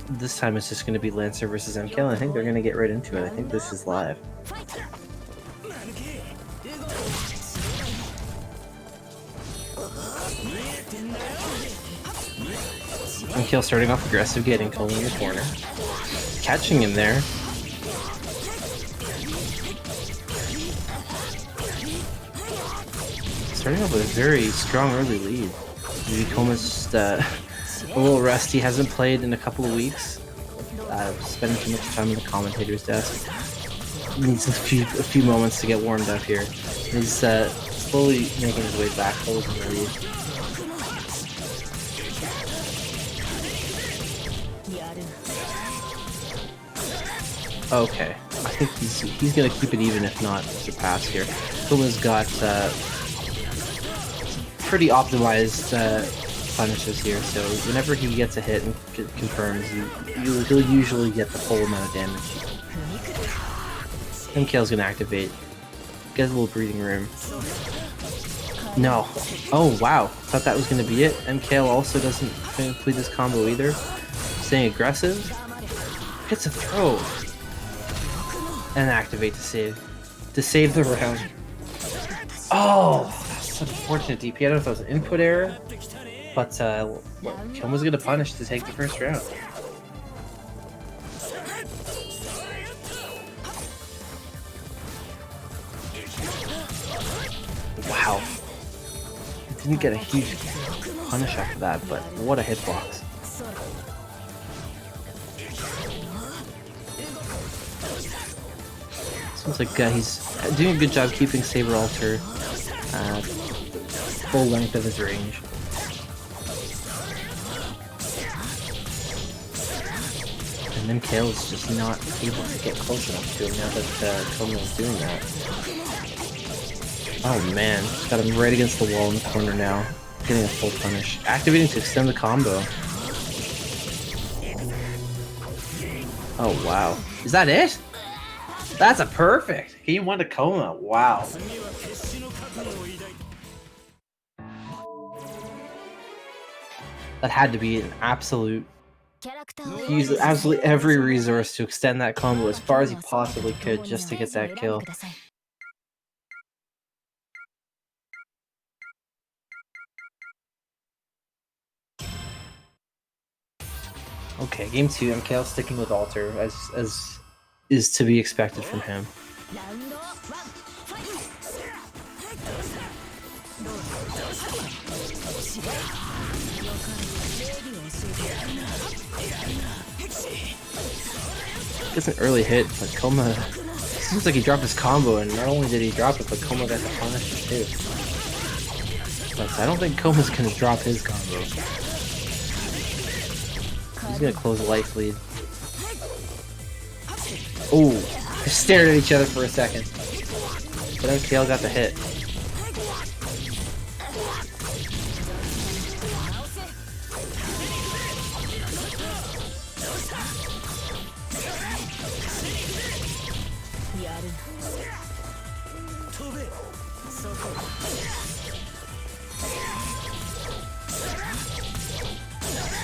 Speaker 3: this time it's just going to be Lancer versus MKL, and I think they're going to get right into it. I think this is live. MKL starting off aggressive, getting Koma in the corner. Catching him there. Starting off with a very strong early lead. Maybe Koma's just a little rusty, hasn't played in a couple of weeks. Spending too much time on the commentator's desk. Needs a few moments to get warmed up here. He's slowly making his way back, holding the lead. Okay, I think he's gonna keep it even, if not surpass here. Koma's got pretty optimized punishes here, so whenever he gets a hit and confirms, he'll usually get the full amount of damage. MKL's gonna activate. Get a little breathing room. No. Oh wow, thought that was gonna be it. MKL also doesn't complete this combo either. Staying aggressive. Gets a throw. And activate to save the round. Oh, that's unfortunate DP. I don't know if that was an input error, but Koma's gonna punish to take the first round. Wow. Didn't get a huge punish after that, but what a hitbox. Seems like he's doing a good job keeping Saber Alter full length of his range. And then MKL is just not able to get close enough to him now that Koma is doing that. Oh man, got him right against the wall in the corner now. Getting a full punish. Activating to extend the combo. Oh wow. Is that it? That's a perfect! Game 1 to Koma. Wow. That had to be an absolute.
Speaker 4: キャラクターを
Speaker 3: He used absolutely every resource to extend that combo as far as he possibly could just to get that kill. Okay, game 2, MKL sticking with Alter as is to be expected from him.
Speaker 4: ラウンド1ファイト
Speaker 3: Gets an early hit, but Koma seems like he dropped his combo, and not only did he drop it, but Koma got the punish too. But I don't think Koma's gonna drop his combo. He's gonna close a life lead. Oh, they stared at each other for a second. But MKL got the hit.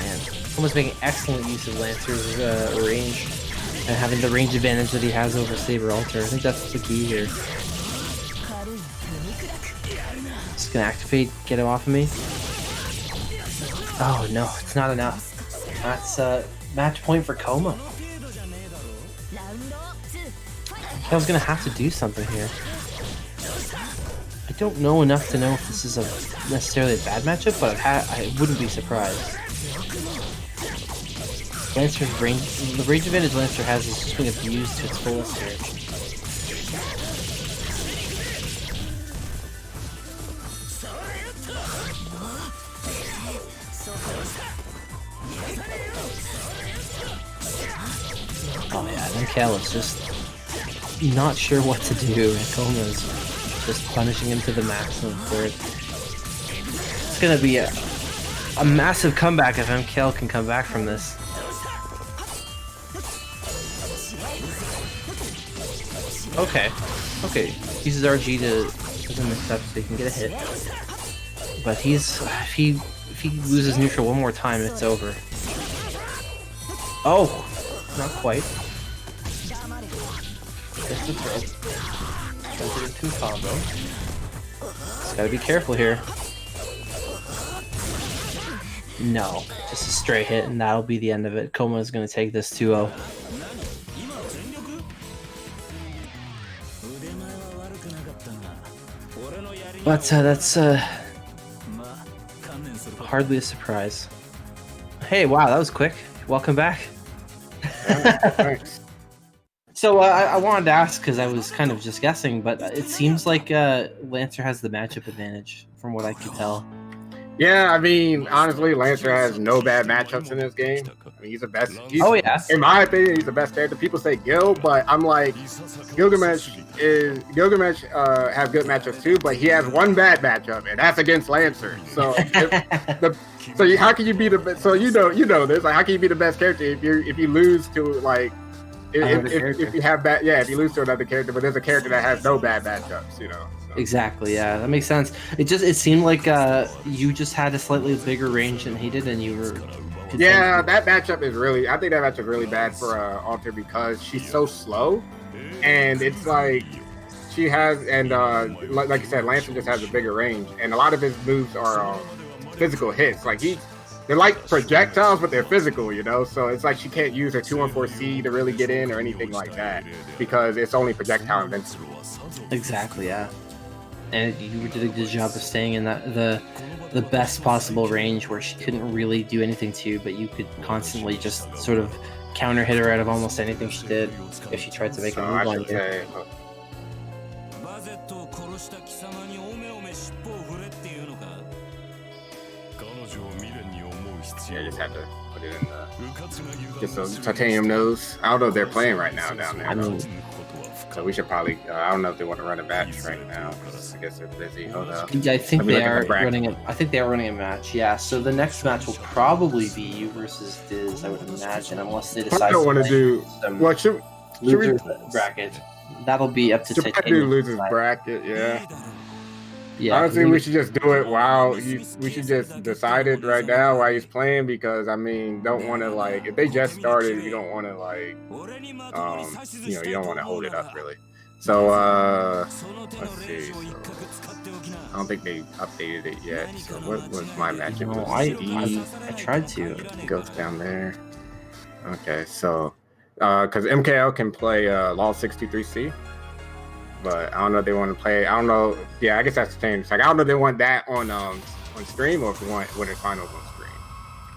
Speaker 3: Man, Koma's making excellent use of Lancer's range and having the range advantage that he has over Saber Alter. I think that's the key here. Just gonna activate, get him off of me. Oh no, it's not enough. That's match point for Koma. I was gonna have to do something here. I don't know enough to know if this is necessarily a bad matchup, but I wouldn't be surprised. Lancer's range, the range advantage Lancer has is just being abused to its fullest here. Oh yeah, and MKL is just not sure what to do, and Koma's just punishing him to the maximum for it. It's gonna be a massive comeback if MKL can come back from this. Okay, uses RG to mix up so he can get a hit. But if he loses neutral one more time, it's over. Oh, not quite. Just the throw. Turns it into a combo. Just gotta be careful here. No, just a straight hit, and that'll be the end of it. Koma is gonna take this 2-0. But that's hardly a surprise. Hey, wow, that was quick. Welcome back.
Speaker 2: Thanks.
Speaker 3: So I wanted to ask because I was kind of just guessing, but it seems like Lancer has the matchup advantage from what I can tell.
Speaker 2: Yeah, I mean, honestly, Lancer has no bad matchups in this game. I mean, he's the best.
Speaker 3: Oh yeah.
Speaker 2: In my opinion, he's the best character. People say Gil, but I'm like, Gilgamesh has good matchups too, but he has one bad matchup, and that's against Lancer. So, how can you be the best? So you know this. Like, how can you be the best character if you lose to like if you have bad? Yeah, if you lose to another character, but there's a character that has no bad matchups, you know. So.
Speaker 3: Exactly. Yeah, that makes sense. It seemed like you just had a slightly bigger range than he did, and you were.
Speaker 2: Yeah, that matchup is really. I think that matchup is really bad for Alter because she's so slow, and it's like she has, and like you said, Lancer just has a bigger range, and a lot of his moves are physical hits. Like they're like projectiles, but they're physical, you know. So it's like she can't use her 214C to really get in or anything like that because it's only projectile invincible.
Speaker 3: Exactly. Yeah. And you did a good job of staying in that the best possible range where she couldn't really do anything to you, but you could constantly just sort of counter hit her out of almost anything she did if she tried to make a move on you.
Speaker 2: Yeah, I just had to put it in just a titanium nose. I don't know if they're playing right now down there.
Speaker 3: I mean,
Speaker 2: so we should probably. I don't know if they want to run a match right now. I guess they're busy. Hold up.
Speaker 3: Yeah, I think they are running a. I think they are running a match. Yeah. So the next match will probably be you versus Diz. I would imagine, unless they decide.
Speaker 2: I don't want to do. What should we
Speaker 3: bracket? That'll be up to
Speaker 2: Should
Speaker 3: titanium.
Speaker 2: do losers bracket? Yeah.
Speaker 3: Yeah, 'cause
Speaker 2: Honestly, we should just do it while we should just decide it right now while he's playing because I mean, don't want to like if they just started, we don't want to like you don't want to hold it up really. So let's see. So, I don't think they updated it yet. So what was my match? It
Speaker 3: No,
Speaker 2: was
Speaker 3: I tried to.
Speaker 2: It goes down there. Okay, so because MKL can play Law 63C. But I don't know if they want to play. I don't know. Yeah, I guess that's the thing. It's like I don't know if they want that on stream or if they want winter finals on stream,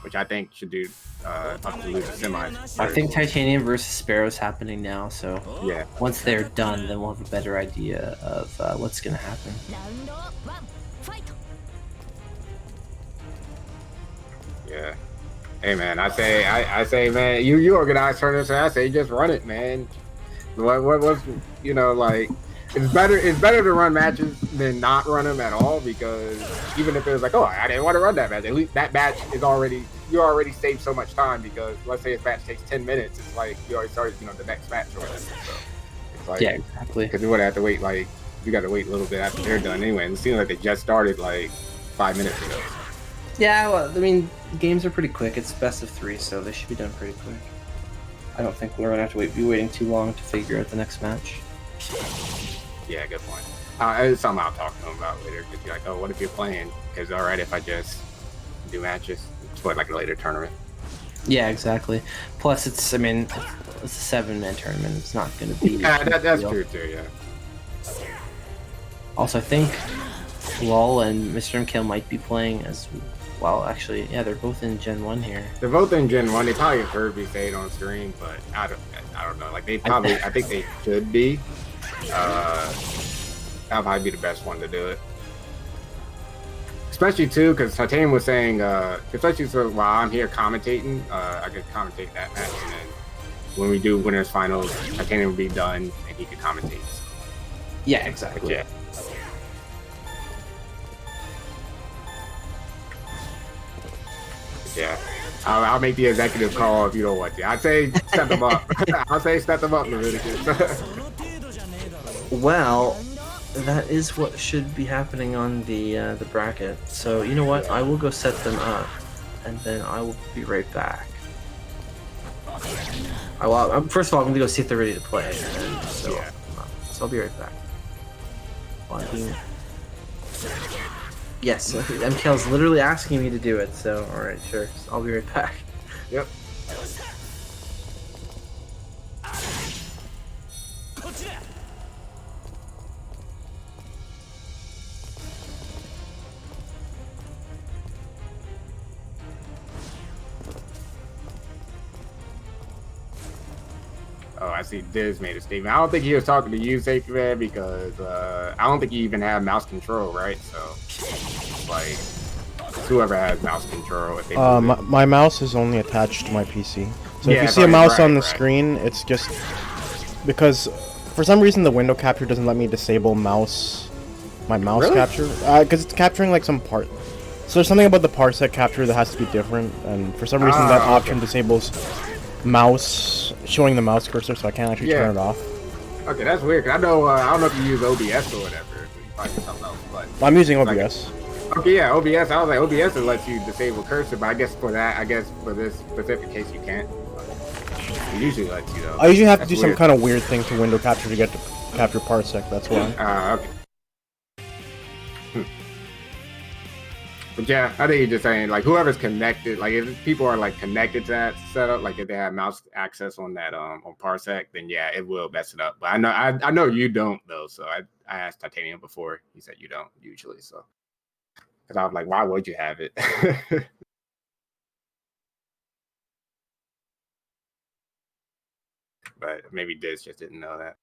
Speaker 2: which I think should do up to lose the semis.
Speaker 3: I think Titanium versus Sparrow is happening now. So
Speaker 2: Yeah.
Speaker 3: once they're done, then we'll have a better idea of what's gonna happen.
Speaker 2: Yeah. Hey man, I say man, you organize tournaments. I say just run it, man. What's like. It's better to run matches than not run them at all because even if it was like, oh, I didn't want to run that match, at least that match is you already saved so much time because let's say this match takes 10 minutes, it's like you already started, the next match or whatever. So it's like,
Speaker 3: yeah, exactly.
Speaker 2: Because we would have to wait we got to wait a little bit after they're done anyway. And it seems like they just started like 5 minutes ago.
Speaker 3: Yeah, well, I mean, games are pretty quick. It's best of 3, so they should be done pretty quick. I don't think we're gonna have to be waiting too long to figure out the next match.
Speaker 2: Yeah, good point. It's something I'll talk to him about later. Because you're like, oh, what if you're playing? Because all right, if I just do matches, it's for like a later tournament.
Speaker 3: Yeah, exactly. Plus, it's a 7-man tournament. It's not going to be.
Speaker 2: Yeah, that's true too. Yeah.
Speaker 3: Also, I think Lol and Mr. MKL might be playing as well. Actually, yeah, they're both in Gen 1 here.
Speaker 2: They're both in Gen 1. They probably have heard me say it on stream, but I don't know. Like they probably, I think they should be. That'll probably be the best one to do it. Especially too, because Titanium was saying, especially so while I'm here commentating, I could commentate that match, and then when we do winners finals, Titanium will be done, and he could commentate.
Speaker 3: Yeah, exactly.
Speaker 2: Yeah. Yeah. I'll make the executive call if you don't want to. I'd say step them up. I'll say step them up, Leviticus.
Speaker 3: Well, that is what should be happening on the bracket. So you know what? I will go set them up, and then I will be right back. First of all, I'm gonna go see if they're ready to play, and so I'll be right back. Yes, MKL's literally asking me to do it. So all right, sure. I'll be right back.
Speaker 2: Yep. Oh, I see Diz made a statement. I don't think he was talking to you, Safety Man, because I don't think you even have mouse control, right? So, like, whoever has mouse control. If they
Speaker 5: my mouse is only attached to my PC. So
Speaker 2: Yeah,
Speaker 5: if you see a mouse on the
Speaker 2: right.
Speaker 5: screen, it's just because for some reason the window capture doesn't let me disable my mouse
Speaker 2: Really?
Speaker 5: capture because it's capturing like some part. So there's something about the parsec capture that has to be different, and for some reason that option disables mouse showing the mouse cursor, so I can't actually turn it off.
Speaker 2: Okay, that's weird. 'Cause I know I don't know if you use OBS or whatever. You probably use something else, but
Speaker 5: I'm using OBS.
Speaker 2: okay, yeah, OBS. I was like, OBS will let you disable cursor, but I guess for this specific case, you can't. It usually lets you though.
Speaker 5: I usually have to
Speaker 2: That's
Speaker 5: do some
Speaker 2: weird.
Speaker 5: kind of weird thing to window capture to get to capture parsec. That's why.
Speaker 2: Okay. But yeah, I think you're just saying like whoever's connected, like if people are like connected to that setup, like if they have mouse access on that on Parsec, then yeah, it will mess it up. But I know you don't though, so I asked Titanium before. He said you don't usually, so because I was like, why would you have it? But maybe Diz just didn't know that.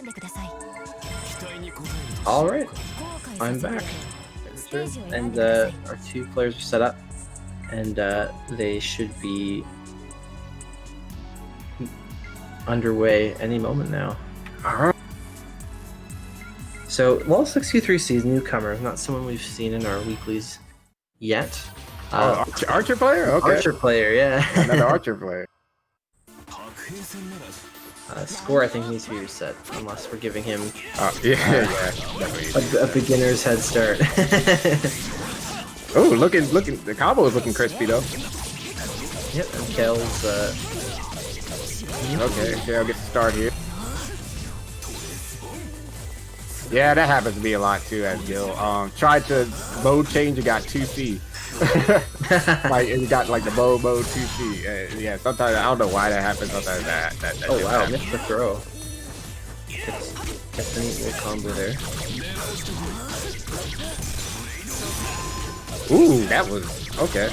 Speaker 4: んでください。
Speaker 3: All right,
Speaker 4: 後悔
Speaker 3: I'm
Speaker 4: させない
Speaker 3: back.
Speaker 4: ステージを選んで
Speaker 3: And
Speaker 4: ください。
Speaker 3: our 2 players are set up, and they should be underway any moment now. So, Wall 623C is a newcomer, not someone we've seen in our weeklies yet.
Speaker 2: Archer player? Okay.
Speaker 3: Archer player, yeah.
Speaker 2: Another Archer player.
Speaker 3: Score, I think, needs to be reset, unless we're giving him
Speaker 2: Yeah, definitely.
Speaker 3: a beginner's head start.
Speaker 2: Oh, looking, the combo is looking crispy though.
Speaker 3: Yep, and Kel's,
Speaker 2: Okay, I'll get the start here. Yeah, that happens to me a lot too, as Gil. Tried to mode change and got 2C. Like, it got like the mode 2C. Yeah, sometimes I don't know why that happens. Sometimes that
Speaker 3: oh
Speaker 2: just
Speaker 3: wow,
Speaker 2: happens.
Speaker 3: missed the throw. Gets a neat little combo there.
Speaker 2: Ooh, that was okay.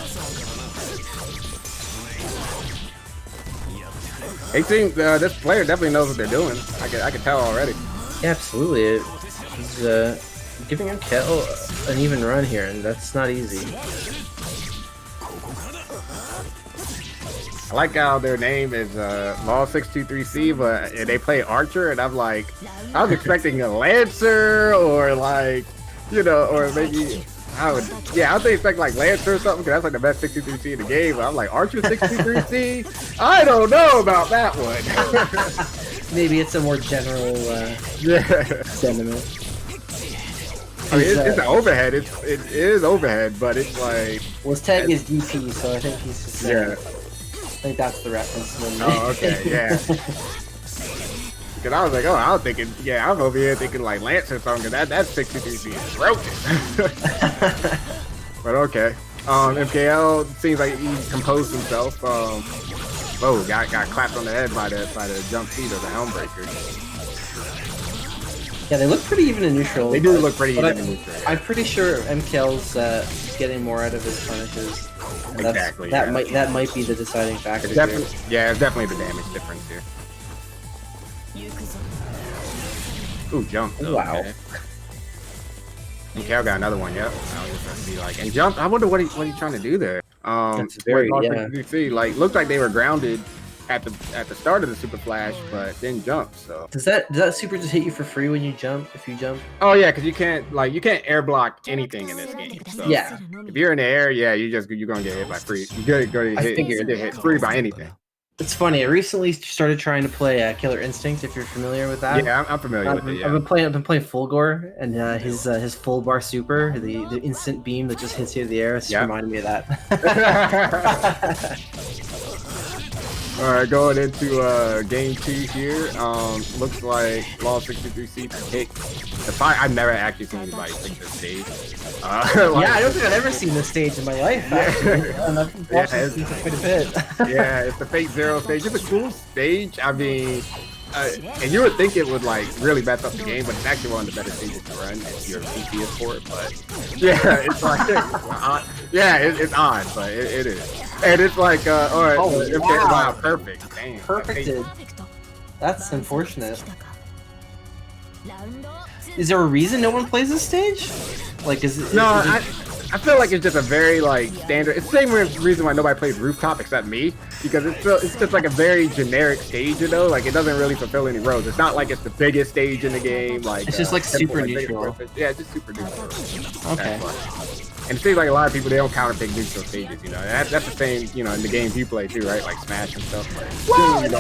Speaker 2: This player definitely knows what they're doing. I can tell already.
Speaker 3: Yeah, absolutely. He's giving him Kel an even run here, and that's not easy.
Speaker 2: I like how their name is Law 623C, but they play Archer, and I'm like, I was expecting a Lancer or like, or maybe I was expecting like Lancer or something, because that's like the best 623C in the game. But I'm like, Archer 623C? I don't know about that one.
Speaker 3: Maybe it's a more general sentiment.
Speaker 2: I mean, it's an overhead. It is overhead, but it's like.
Speaker 3: Well, his tag is DP, so I think he's just.
Speaker 2: Yeah.
Speaker 3: I think that's the reference.
Speaker 2: Oh, okay, yeah. Because I was like, I was thinking, I'm over here thinking like Lance or something. That 63C is broken. But okay. MKL seems like he composed himself. Whoa, got clapped on the head by the jump feed of the Helmbreaker.
Speaker 3: Yeah, they look pretty even in neutral.
Speaker 2: They do look pretty even in neutral. Yeah.
Speaker 3: I'm pretty sure MKL's getting more out of his punishes.
Speaker 2: Exactly.
Speaker 3: That might be the deciding factor.
Speaker 2: It's definitely the damage difference here. Ooh, jump.
Speaker 3: Ooh, wow.
Speaker 2: Okay. MKL got another one. Yep. I was just gonna be like, and jump. I wonder what he's trying to do there.
Speaker 3: That's very,
Speaker 2: like looked like they were grounded at the start of the super flash, but then jump. So
Speaker 3: does that super just hit you for free when you jump? If you jump?
Speaker 2: Oh yeah, because you can't air block anything in this game. So
Speaker 3: yeah.
Speaker 2: If you're in the air, you're gonna get hit by free. You're gonna get hit free by anything.
Speaker 3: It's funny. I recently started trying to play Killer Instinct. If you're familiar with that.
Speaker 2: Yeah, I'm familiar with it. Yeah.
Speaker 3: I've been playing Fulgore, and his full bar super, the instant beam that just hits you in the air, it's reminding me of that.
Speaker 2: All right, going into game 2 here. Looks like Law 63C picked the fight. I've never actually seen anybody pick this stage.
Speaker 3: I don't think I've ever seen this stage in my life. And I've watched this quite a bit.
Speaker 2: Yeah, it's the Fate Zero stage. It's a cool stage. I mean, and you would think it would like really mess up the game, but it's actually one of the better stages to run if you're PC for it. But yeah, it's like it's odd, but it is. And it's like, all right, wow, perfect. Damn,
Speaker 3: perfected. That's unfortunate. Is there a reason no one plays this stage? Like,
Speaker 2: I feel like it's just a very like standard. It's the same reason why nobody plays Rooftop except me, because it's just like a very generic stage, Like it doesn't really fulfill any roles. It's not like it's the biggest stage in the game. Like
Speaker 3: it's just like super neutral.
Speaker 2: Yeah, it's just super neutral.
Speaker 3: Okay.
Speaker 2: And it seems like a lot of people, they don't counter pick neutral stages, That's the same, in the games you play too, right? Like Smash and stuff.
Speaker 3: Well,
Speaker 2: it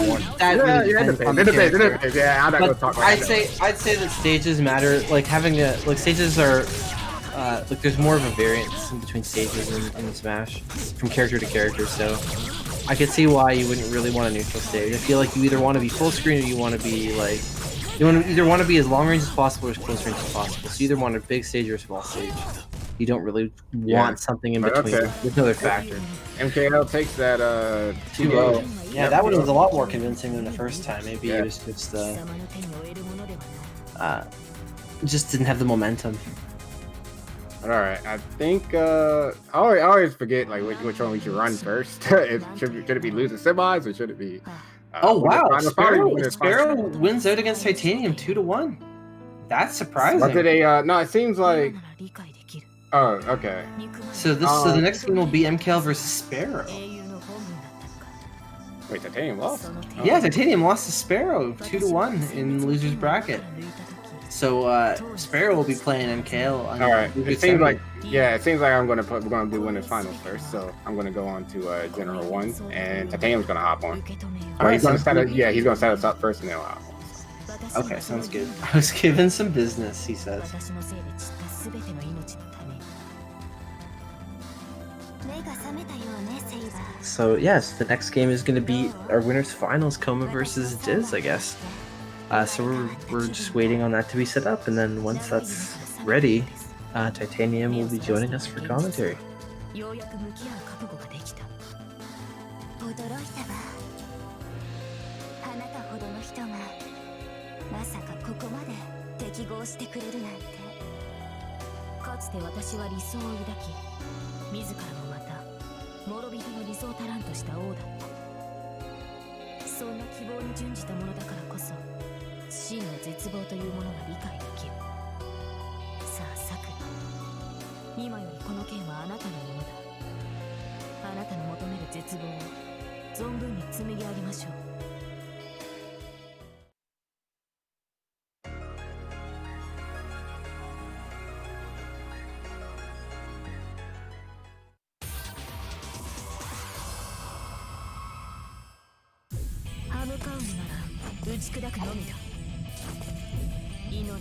Speaker 2: depends. Yeah, I'm not gonna talk about
Speaker 3: I'd say that stages matter. Like stages are like there's more of a variance in between stages in Smash from character to character. So I could see why you wouldn't really want a neutral stage. I feel like you either want to be full screen or you want to be like either want to be as long range as possible or as close range as possible. So you either want a big stage or a small stage. You don't really want something in between. Okay. There's another factor.
Speaker 2: MKL takes that 2-0.
Speaker 3: Yeah, that one was a lot more convincing than the first time. Maybe it was just didn't have the momentum.
Speaker 2: All right, I think I always forget like which one we should run first. Should it be losing semis or should it be
Speaker 3: Oh
Speaker 2: for the
Speaker 3: wow,
Speaker 2: final
Speaker 3: Sparrow,
Speaker 2: final.
Speaker 3: Sparrow wins out against Titanium 2-1. That's surprising.
Speaker 2: Was it a? No, it seems like.
Speaker 4: なら理解できる
Speaker 2: Oh, okay.
Speaker 3: So the next game will be MKL versus Sparrow.
Speaker 4: 英雄の本分だったのか
Speaker 2: Wait, Titanium lost.
Speaker 4: その手
Speaker 3: Yeah, Titanium lost to Sparrow 2-1 in the losers bracket. So Sparrow will be playing MKL. On
Speaker 2: All right.
Speaker 3: Losers
Speaker 2: It seems
Speaker 3: semi.
Speaker 2: like it seems like we're gonna do winners finals first. So I'm gonna go on to General 1, and Titanium's gonna hop on.
Speaker 4: 受け止めよう
Speaker 3: Alright,
Speaker 2: He's gonna
Speaker 3: sounds
Speaker 2: set
Speaker 3: good.
Speaker 2: us. Yeah, he's gonna set us up first, and then we'll hop on.
Speaker 3: Okay, sounds good. I was given some business, he says.
Speaker 4: 私のせいで散った全ての命のために目が覚めたようねセイバー
Speaker 3: So yes, the next game is going to be our winners finals, Coma versus Diz, I guess. So we're just waiting on that to be set up, and then once that's ready, Titanium will be joining us for commentary.
Speaker 4: ようやく向き合う覚悟ができた驚いたわあなたほどの人がまさかここまで適合してくれるなんてかつて私は理想を抱き自らもまた諸人の理想を足らんとした王だったそんな希望に準じたものだからこそ真の絶望というものが理解できるさあさくら今よりこの剣はあなたのものだあなたの求める絶望を存分に紡ぎ上げましょう歯向かうのなら打ち砕くのみだ祈れ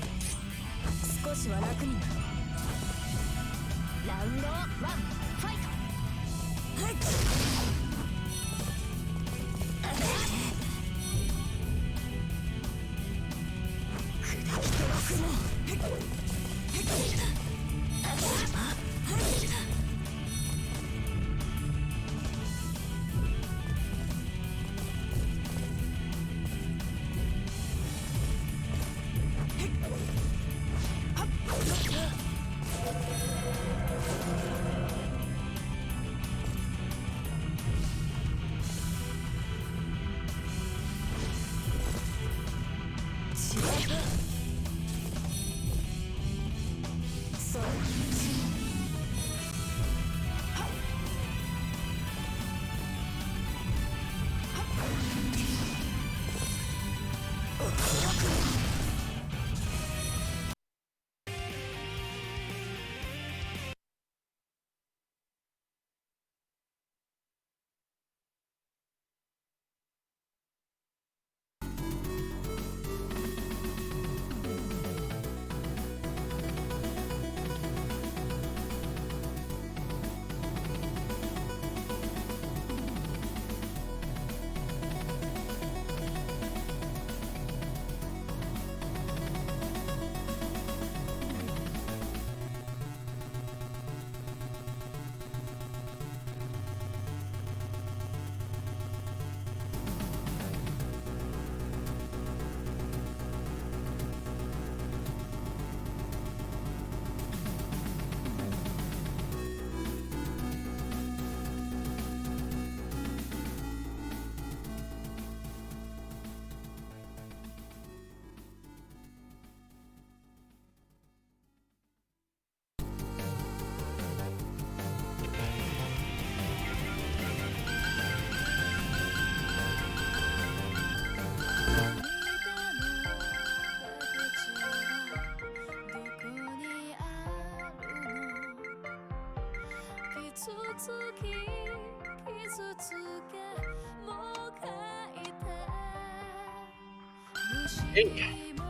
Speaker 4: 少しは楽になるラウンドワンファイト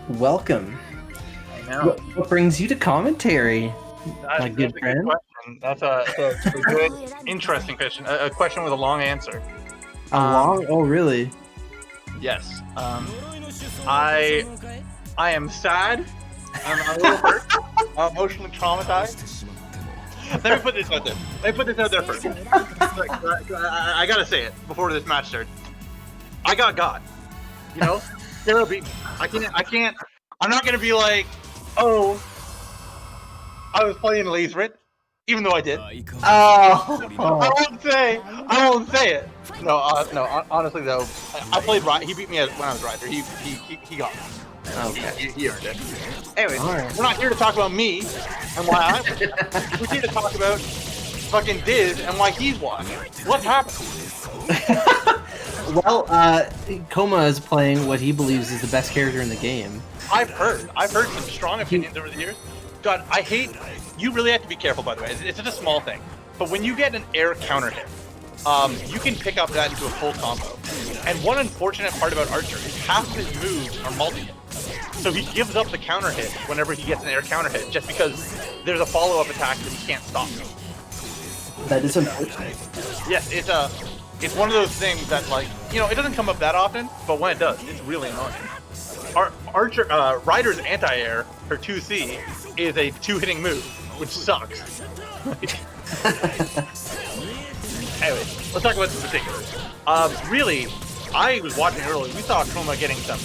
Speaker 3: Welcome.
Speaker 6: I know.
Speaker 3: What brings you to commentary, my good
Speaker 6: That's a
Speaker 3: friend?
Speaker 6: question. That's a good, interesting question. A question with a long answer.
Speaker 3: Oh, really?
Speaker 6: Yes. I am sad. I'm a little hurt. I'm emotionally traumatized. Let me put this out there. First. I gotta say it before this match starts. I got God. You know, Sarah beat me. I can't. I'm not gonna be like, oh, I was playing Lazerit. even though I did.
Speaker 3: Oh.
Speaker 6: I won't say it. No, honestly though, I played Ryder. He beat me when I was Ryder. He got me.
Speaker 3: Okay.
Speaker 6: He earned it. Anyway,
Speaker 3: Alright.
Speaker 6: we're not here to talk about me and why I'm. We're here to talk about fucking Diz and why he's won. What happened?
Speaker 3: Well, Koma is playing what he believes is the best character in the game.
Speaker 6: I've heard some strong opinions over the years. God, I hate. You really have to be careful, by the way. It's just a small thing, but when you get an air counter hit, you can pick up that into a full combo. And one unfortunate part about Archer is half of his moves are multi-hit. So he gives up the counter hit whenever he gets an air counter hit, just because there's a follow-up attack that he can't stop.
Speaker 3: That is unfortunate.
Speaker 6: Yes, it's one of those things that, like, you know, it doesn't come up that often, but when it does, it's really annoying. Archer, Ryder's anti-air, her 2C, is a 2-hitting move, which sucks. Anyway, let's talk about some particulars. Really, I was watching earlier. We saw Koma getting some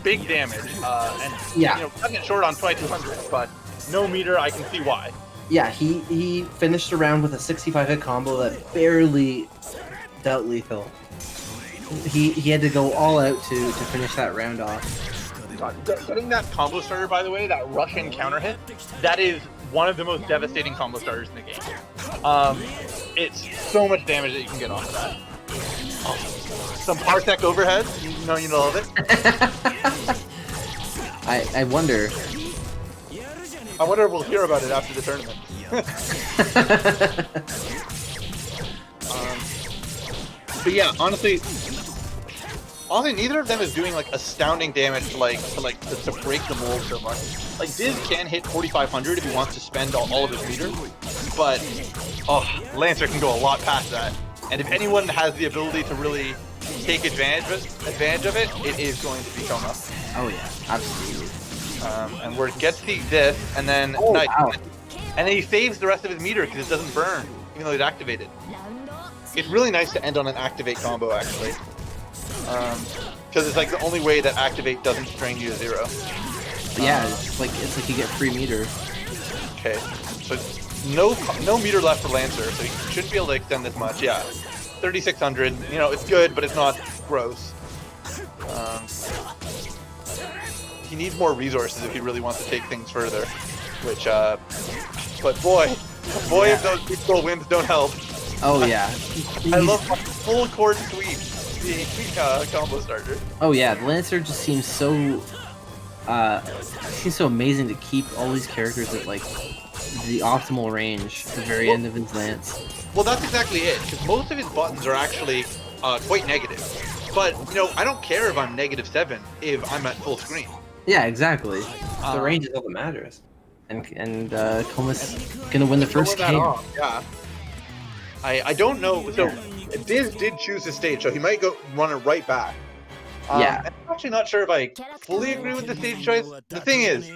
Speaker 6: big damage, and
Speaker 3: Yeah.
Speaker 6: you know, cutting it short on 2200, but no meter. I can see why.
Speaker 3: Yeah, he finished the round with a 65 hit combo that barely dealt lethal. He had to go all out to finish that round off.
Speaker 6: God, getting that combo starter, by the way, that Russian counter hit, that is one of the most devastating combo starters in the game. It's so much damage that you can get off of that. Oh, some Parsec overhead, you know love it.
Speaker 3: I wonder.
Speaker 6: I wonder if we'll hear about it after the tournament. But yeah, honestly, neither of them is doing like astounding damage to break the mold so much. Like Diz can hit 4500 if he wants to spend all of his meter, but Lancer can go a lot past that. And if anyone has the ability to really take advantage of it, it is going to be Koma.
Speaker 3: Oh yeah, absolutely.
Speaker 6: And where it gets this, and then
Speaker 3: wow.
Speaker 6: and then he saves the rest of his meter because it doesn't burn, even though he's activated. It's really nice to end on an activate combo, actually, because it's like the only way that activate doesn't strain you to 0.
Speaker 3: Yeah, it's like you get free meter.
Speaker 6: Okay, so no meter left for Lancer, so he shouldn't be able to extend this much. Yeah, 3600. You know, it's good, but it's not gross. He needs more resources if he really wants to take things further. Which, but boy,
Speaker 3: Yeah.
Speaker 6: if those big gold wins don't help.
Speaker 3: Oh yeah.
Speaker 6: I love my full court sweep being combo starter.
Speaker 3: Oh yeah, the Lancer just seems so amazing to keep all these characters at like the optimal range at the very end of his lance.
Speaker 6: Well, that's exactly it, because most of his buttons are actually quite negative. But, you know, I don't care if I'm -7 if I'm at full screen.
Speaker 3: Yeah, exactly. The range is all that matters. And Koma's gonna win the first game.
Speaker 6: Yeah. I don't know. So Diz did choose the stage, so he might go run it right back.
Speaker 3: Yeah.
Speaker 6: I'm actually not sure if I fully agree with the stage choice. The thing is,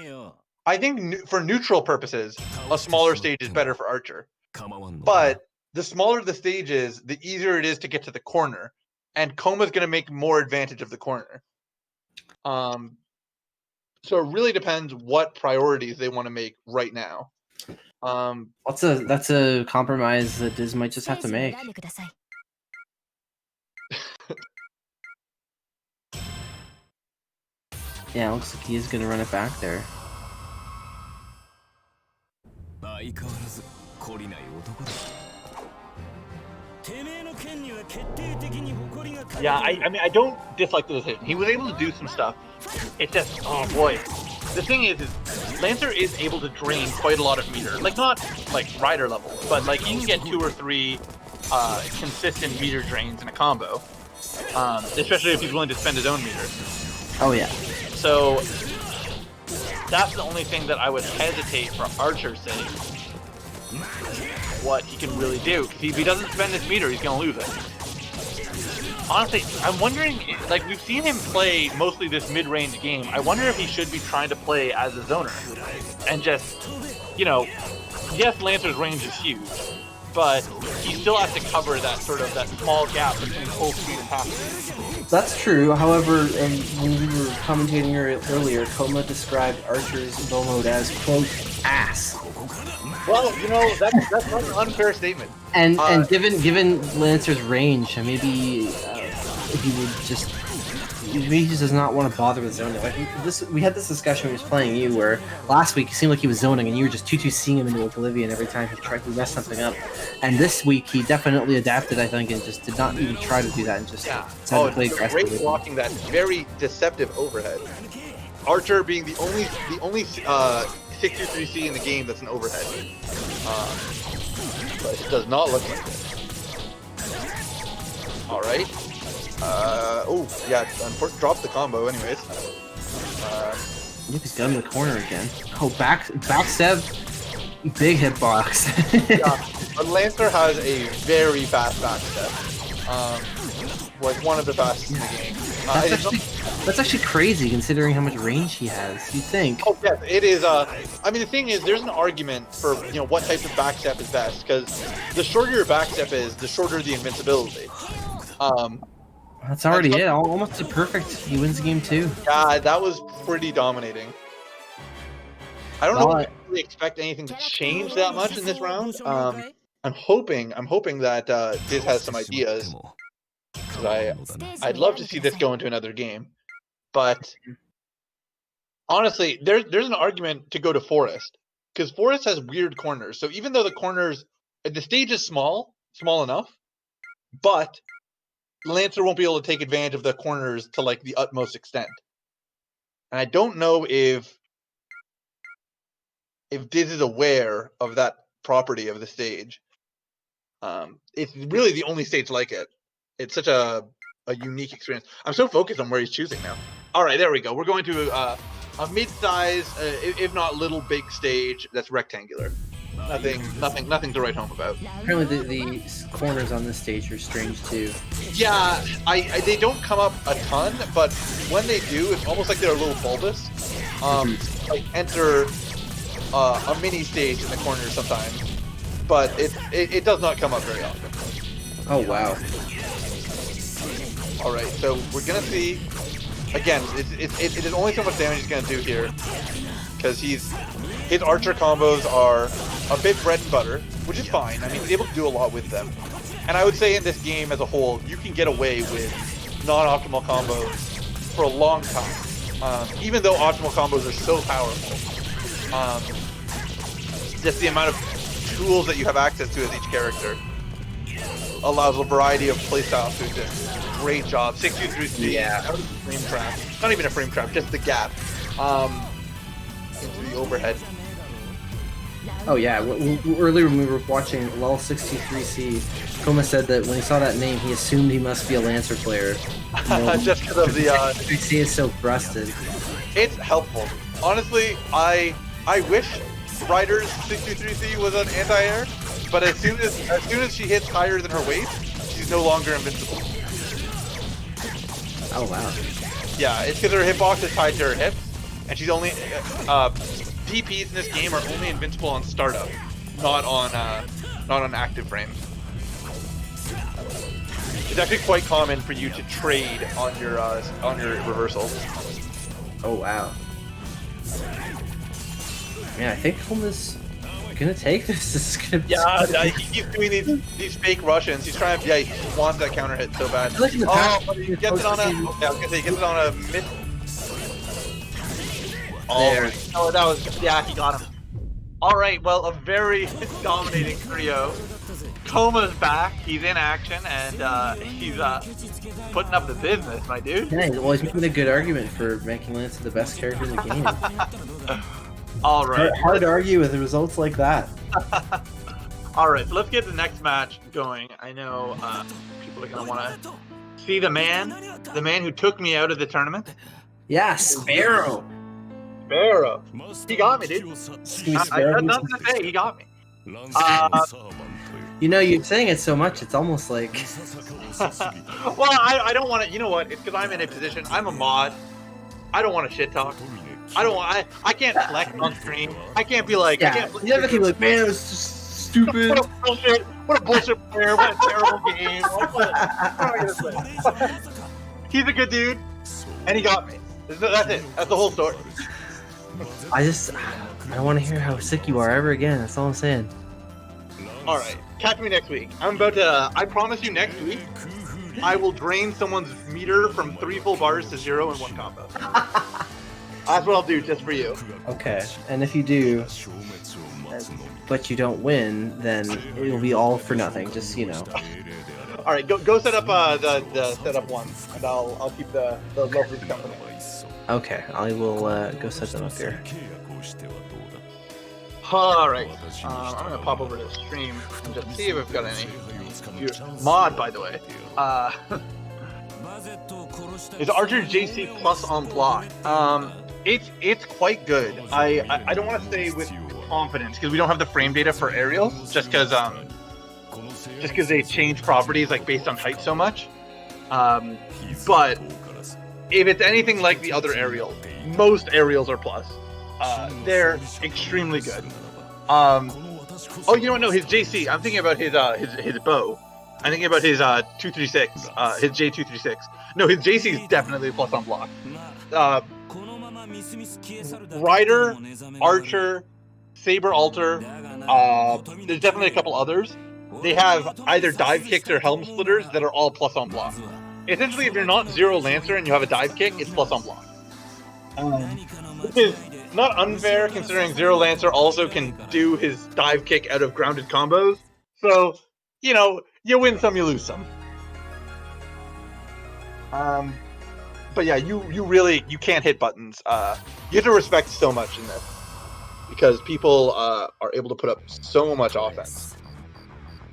Speaker 6: I think for neutral purposes, a smaller stage is better for Archer. But the smaller the stage is, the easier it is to get to the corner, and Koma's going to make more advantage of the corner. So it really depends what priorities they want to make right now.
Speaker 3: That's a compromise that Diz might just have to make. Yeah, it looks like he is gonna run it back there.
Speaker 6: Yeah, I mean, I don't dislike the decision. He was able to do some stuff. It's just, oh boy. The thing is Lancer is able to drain quite a lot of meter. Like, not like Ryder level, but like you can get 2 or 3 consistent meter drains in a combo. Especially if he's willing to spend his own meter.
Speaker 3: Oh yeah.
Speaker 6: So that's the only thing that I would hesitate for Archer's sake. What he can really do. Because if he doesn't spend his meter, he's gonna lose it. Honestly, I'm wondering, like, we've seen him play mostly this mid-range game. I wonder if he should be trying to play as a zoner. And just, you know, yes, Lancer's range is huge, but he still has to cover that sort of, that small gap between full speed and half speed.
Speaker 3: That's true. However, when we were commentating earlier, Koma described Archer's bow mode as quote ass.
Speaker 6: Well, you know that's not an unfair statement.
Speaker 3: And given Lancer's range, maybe if he would just maybe he just does not want to bother with zoning. Like we had this discussion when he was playing you, where last week it seemed like he was zoning, and you were just 2-2 seeing him into Oblivion every time he tried to mess something up. And this week he definitely adapted, I think, and just did not even try to do that, and just decided to play aggressively.
Speaker 6: Great blocking that very deceptive overhead. Archer being the only 6-2-3C in the game that's an overhead. But it does not look like it. All right. Oh, yeah, dropped the combo anyways.
Speaker 3: Look, he's got in the corner again. Oh, back step, big hitbox.
Speaker 6: Yeah, but Lancer has a very fast back step. Like one of the fastest in the game.
Speaker 3: That's actually crazy considering how much range he has. You think?
Speaker 6: Oh yes, it is. I mean, the thing is, there's an argument for what type of back step is best, because the shorter your back step is, the shorter the invincibility.
Speaker 3: That's already it. Almost a perfect. He wins game 2.
Speaker 6: Yeah, that was pretty dominating. I don't know if I really expect anything to change that much in this round. I'm hoping that Diz has some ideas. Because I'd love to see this go into another game. But honestly, there's an argument to go to Forest. Because Forest has weird corners. So even though the stage is small enough, but Lancer won't be able to take advantage of the corners to like the utmost extent. And I don't know if Diz is aware of that property of the stage. It's really the only stage like it. It's such a unique experience. I'm so focused on where he's choosing now. All right, there we go. We're going to a mid-size, if not little big stage that's rectangular. Nothing to write home about.
Speaker 3: Apparently, the corners on this stage are strange too.
Speaker 6: Yeah, they don't come up a ton, but when they do, it's almost like they're a little bulbous. Like enter a mini stage in the corner sometimes, but it does not come up very often.
Speaker 3: Oh wow.
Speaker 6: All right, so we're gonna see. Again, it is only so much damage he's gonna do here, because his Archer combos are a bit bread and butter, which is fine. I mean, he's able to do a lot with them. And I would say in this game as a whole, you can get away with non-optimal combos for a long time. Even though optimal combos are so powerful. Just the amount of tools that you have access to as each character allows a variety of playstyles to exist. Great job. 6-2-3-C.
Speaker 3: Yeah.
Speaker 6: Out of the frame trap. Not even a frame trap, just the gap. Into the overhead.
Speaker 3: Oh yeah, earlier when we were watching LOL 63C, Koma said that when he saw that name, he assumed he must be a Lancer player.
Speaker 6: Just because of the...
Speaker 3: 63C is so thrusted.
Speaker 6: It's helpful. Honestly, I wish Ryder's 623C was an anti-air, but as soon as she hits higher than her waist, she's no longer invincible.
Speaker 3: Oh wow.
Speaker 6: Yeah, it's because her hitbox is tied to her hips, and she's only DPs in this game are only invincible on startup, not on active frames. It's actually quite common for you to trade on your reversal.
Speaker 3: Oh wow. Man, I think Koma's gonna take this. This is gonna be
Speaker 6: he keeps doing these fake Russians. He's trying to, he wants that counter hit so bad.
Speaker 3: Like in the past,
Speaker 6: But he gets it on a, I was gonna say, he gets it on a mid.
Speaker 3: There.
Speaker 6: Oh, that was, he got him. All right, well, a very dominating trio. Koma's back. He's in action, and he's putting up the business, my dude.
Speaker 3: Yeah, well, he's making a good argument for making Lancer the best character in the game.
Speaker 6: All right.
Speaker 3: Hard to argue with results like that.
Speaker 6: All right, so let's get the next match going. I know people are gonna want to see the man who took me out of the tournament.
Speaker 3: Yeah, Sparrow.
Speaker 6: Sparrow. He got me, dude. I got nothing to say. He got me.
Speaker 3: You know, you're saying it so much, it's almost like...
Speaker 6: Well, I don't want to... You know what? It's because I'm in a position... I'm a mod. I don't want to shit talk. I can't flex on stream. I can't be like...
Speaker 3: Yeah, you never can be like, man, it was just stupid.
Speaker 6: What a bullshit player. What a terrible game. What am I going to say? He's a good dude, and he got me. That's it. That's the whole story.
Speaker 3: I don't want to hear how sick you are ever again. That's all I'm saying.
Speaker 6: All right, catch me next week. I'm about to. I promise you, next week, I will drain someone's meter from 3 full bars to 0 in 1 combo. That's what I'll do just for you.
Speaker 3: Okay, and if you do, but you don't win, then it will be all for nothing. Just so you know.
Speaker 6: All right, go set up the setup one, and I'll keep the low group company.
Speaker 3: Okay, I will go set them up here.
Speaker 6: All right, I'm gonna pop over to the stream and just see if we've got any. Mod, by the way. Is Archer JC plus on block? It's quite good. I don't want to say with confidence because we don't have the frame data for aerials, just because they change properties like based on height so much. But if it's anything like the other aerials, most aerials are plus. They're extremely good. Oh, you know what? No, his JC. I'm thinking about his bow. I'm thinking about his 236, his J236. No, his JC is definitely a plus on block. Rider, Archer, Saber Alter. There's definitely a couple others. They have either dive kicks or helm splitters that are all plus on block. Essentially, if you're not 0 Lancer and you have a dive kick, it's plus on block. Which is not unfair considering 0 Lancer also can do his dive kick out of grounded combos. So, you know, you win some, you lose some. But yeah, you can't hit buttons. You have to respect so much in this because people are able to put up so much offense.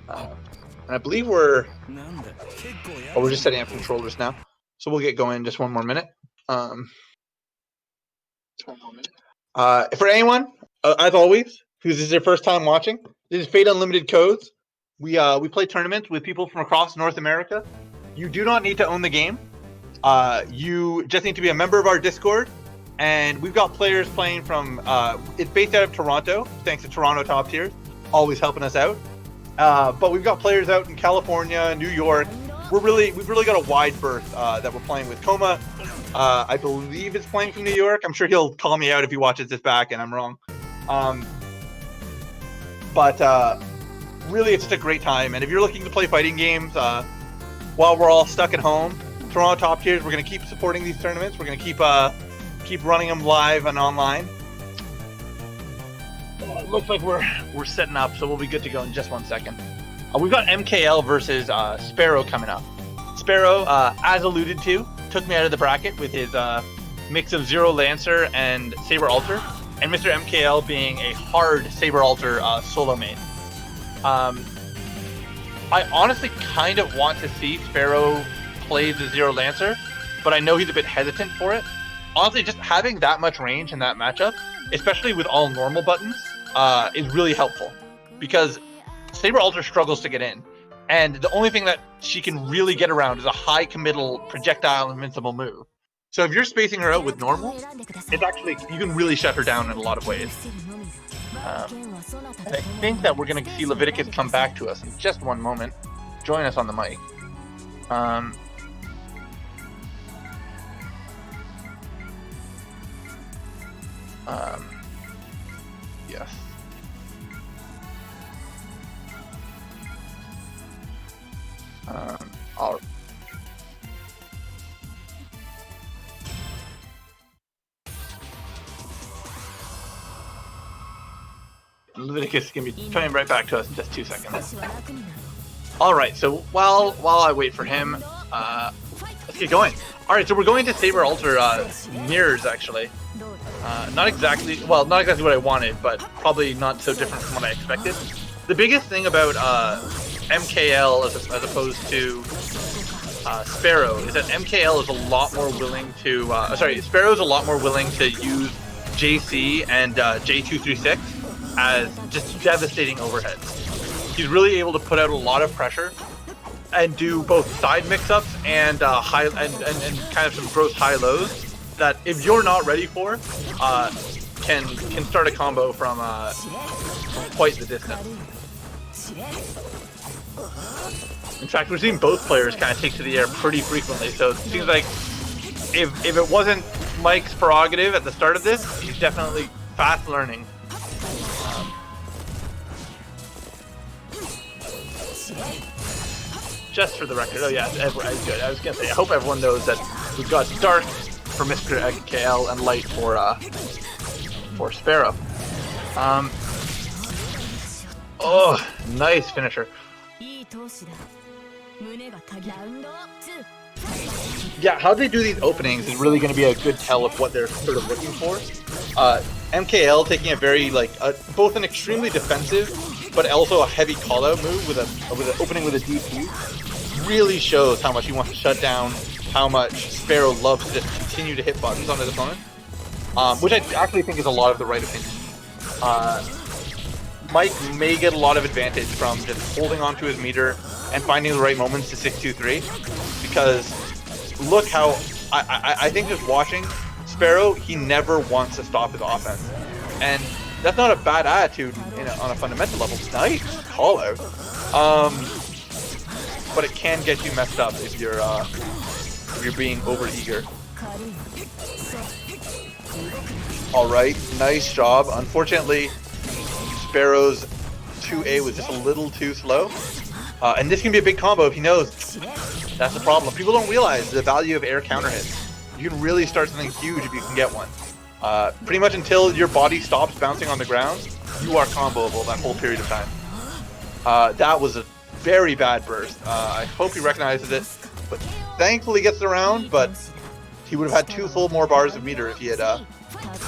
Speaker 6: And I believe we're just setting up controllers now, so we'll get going in just 1 more minute. For anyone, as always, who's this is their first time watching, this is Fate Unlimited Codes. We play tournaments with people from across North America. You do not need to own the game. You just need to be a member of our Discord, and we've got players playing from. It's based out of Toronto, thanks to Toronto Top Tiers, always helping us out. But we've got players out in California, New York. We've really got a wide berth that we're playing with. Coma, I believe, is playing from New York. I'm sure he'll call me out if he watches this back and I'm wrong. But really, it's just a great time. And if you're looking to play fighting games while we're all stuck at home, Toronto Top Tiers, we're going to keep supporting these tournaments. We're going to keep running them live and online. It looks like we're setting up, so we'll be good to go in just 1 second. We've got MKL versus Sparrow coming up. Sparrow, as alluded to, took me out of the bracket with his mix of 0 Lancer and Saber Alter, and Mr. MKL being a hard Saber Alter solo main. I honestly kind of want to see Sparrow play the 0 Lancer, but I know he's a bit hesitant for it. Honestly, just having that much range in that matchup, especially with all normal buttons, is really helpful because Saber Alter struggles to get in, and the only thing that she can really get around is a high committal projectile invincible move. So if you're spacing her out with normal, it's actually, you can really shut her down in a lot of ways. And I think that we're going to see Leviticus come back to us in just 1 moment. Join us on the mic. Yes. All right. Leviticus is going to be coming right back to us in just 2 seconds. All right, so while I wait for him, let's get going. All right, so we're going to Saber Alter mirrors, actually. Not exactly what I wanted, but probably not so different from what I expected. The biggest thing about MKL as opposed to Sparrow is that MKL is a lot more willing to. Sparrow is a lot more willing to use JC and J236 as just devastating overheads. He's really able to put out a lot of pressure and do both side mix-ups and high and kind of some gross high lows that if you're not ready for, can start a combo from quite the distance. In fact, we're seeing both players kind of take to the air pretty frequently, so it seems like if it wasn't Mike's prerogative at the start of this, he's definitely fast learning. Just for the record, oh yeah, good. I was gonna say, I hope everyone knows that we've got Dark for Mr. KL and Light for Sparrow. Oh, nice finisher.
Speaker 4: いい投手だ胸が鍵ラウンド2
Speaker 6: Yeah, how they do these openings is really going to be a good tell of what they're sort of looking for. MKL taking a very both an extremely defensive, but also a heavy call-out move with an opening with a DP really shows how much he wants to shut down, how much Sparrow loves to just continue to hit buttons on his opponent, which I actually think is a lot of the right opinion. Mike may get a lot of advantage from just holding onto his meter and finding the right moments to 6-2-3, because look how I think just watching Sparrow, he never wants to stop his offense, and that's not a bad attitude on a fundamental level. Nice call out, but it can get you messed up if you're being over eager. All right, nice job. Unfortunately, Sparrow's 2A was just a little too slow. And this can be a big combo if he knows. That's the problem. People don't realize the value of air counter hits. You can really start something huge if you can get one. Pretty much until your body stops bouncing on the ground, you are comboable that whole period of time. That was a very bad burst. I hope he recognizes it, but thankfully gets it around, but he would have had 2 full more bars of meter if he had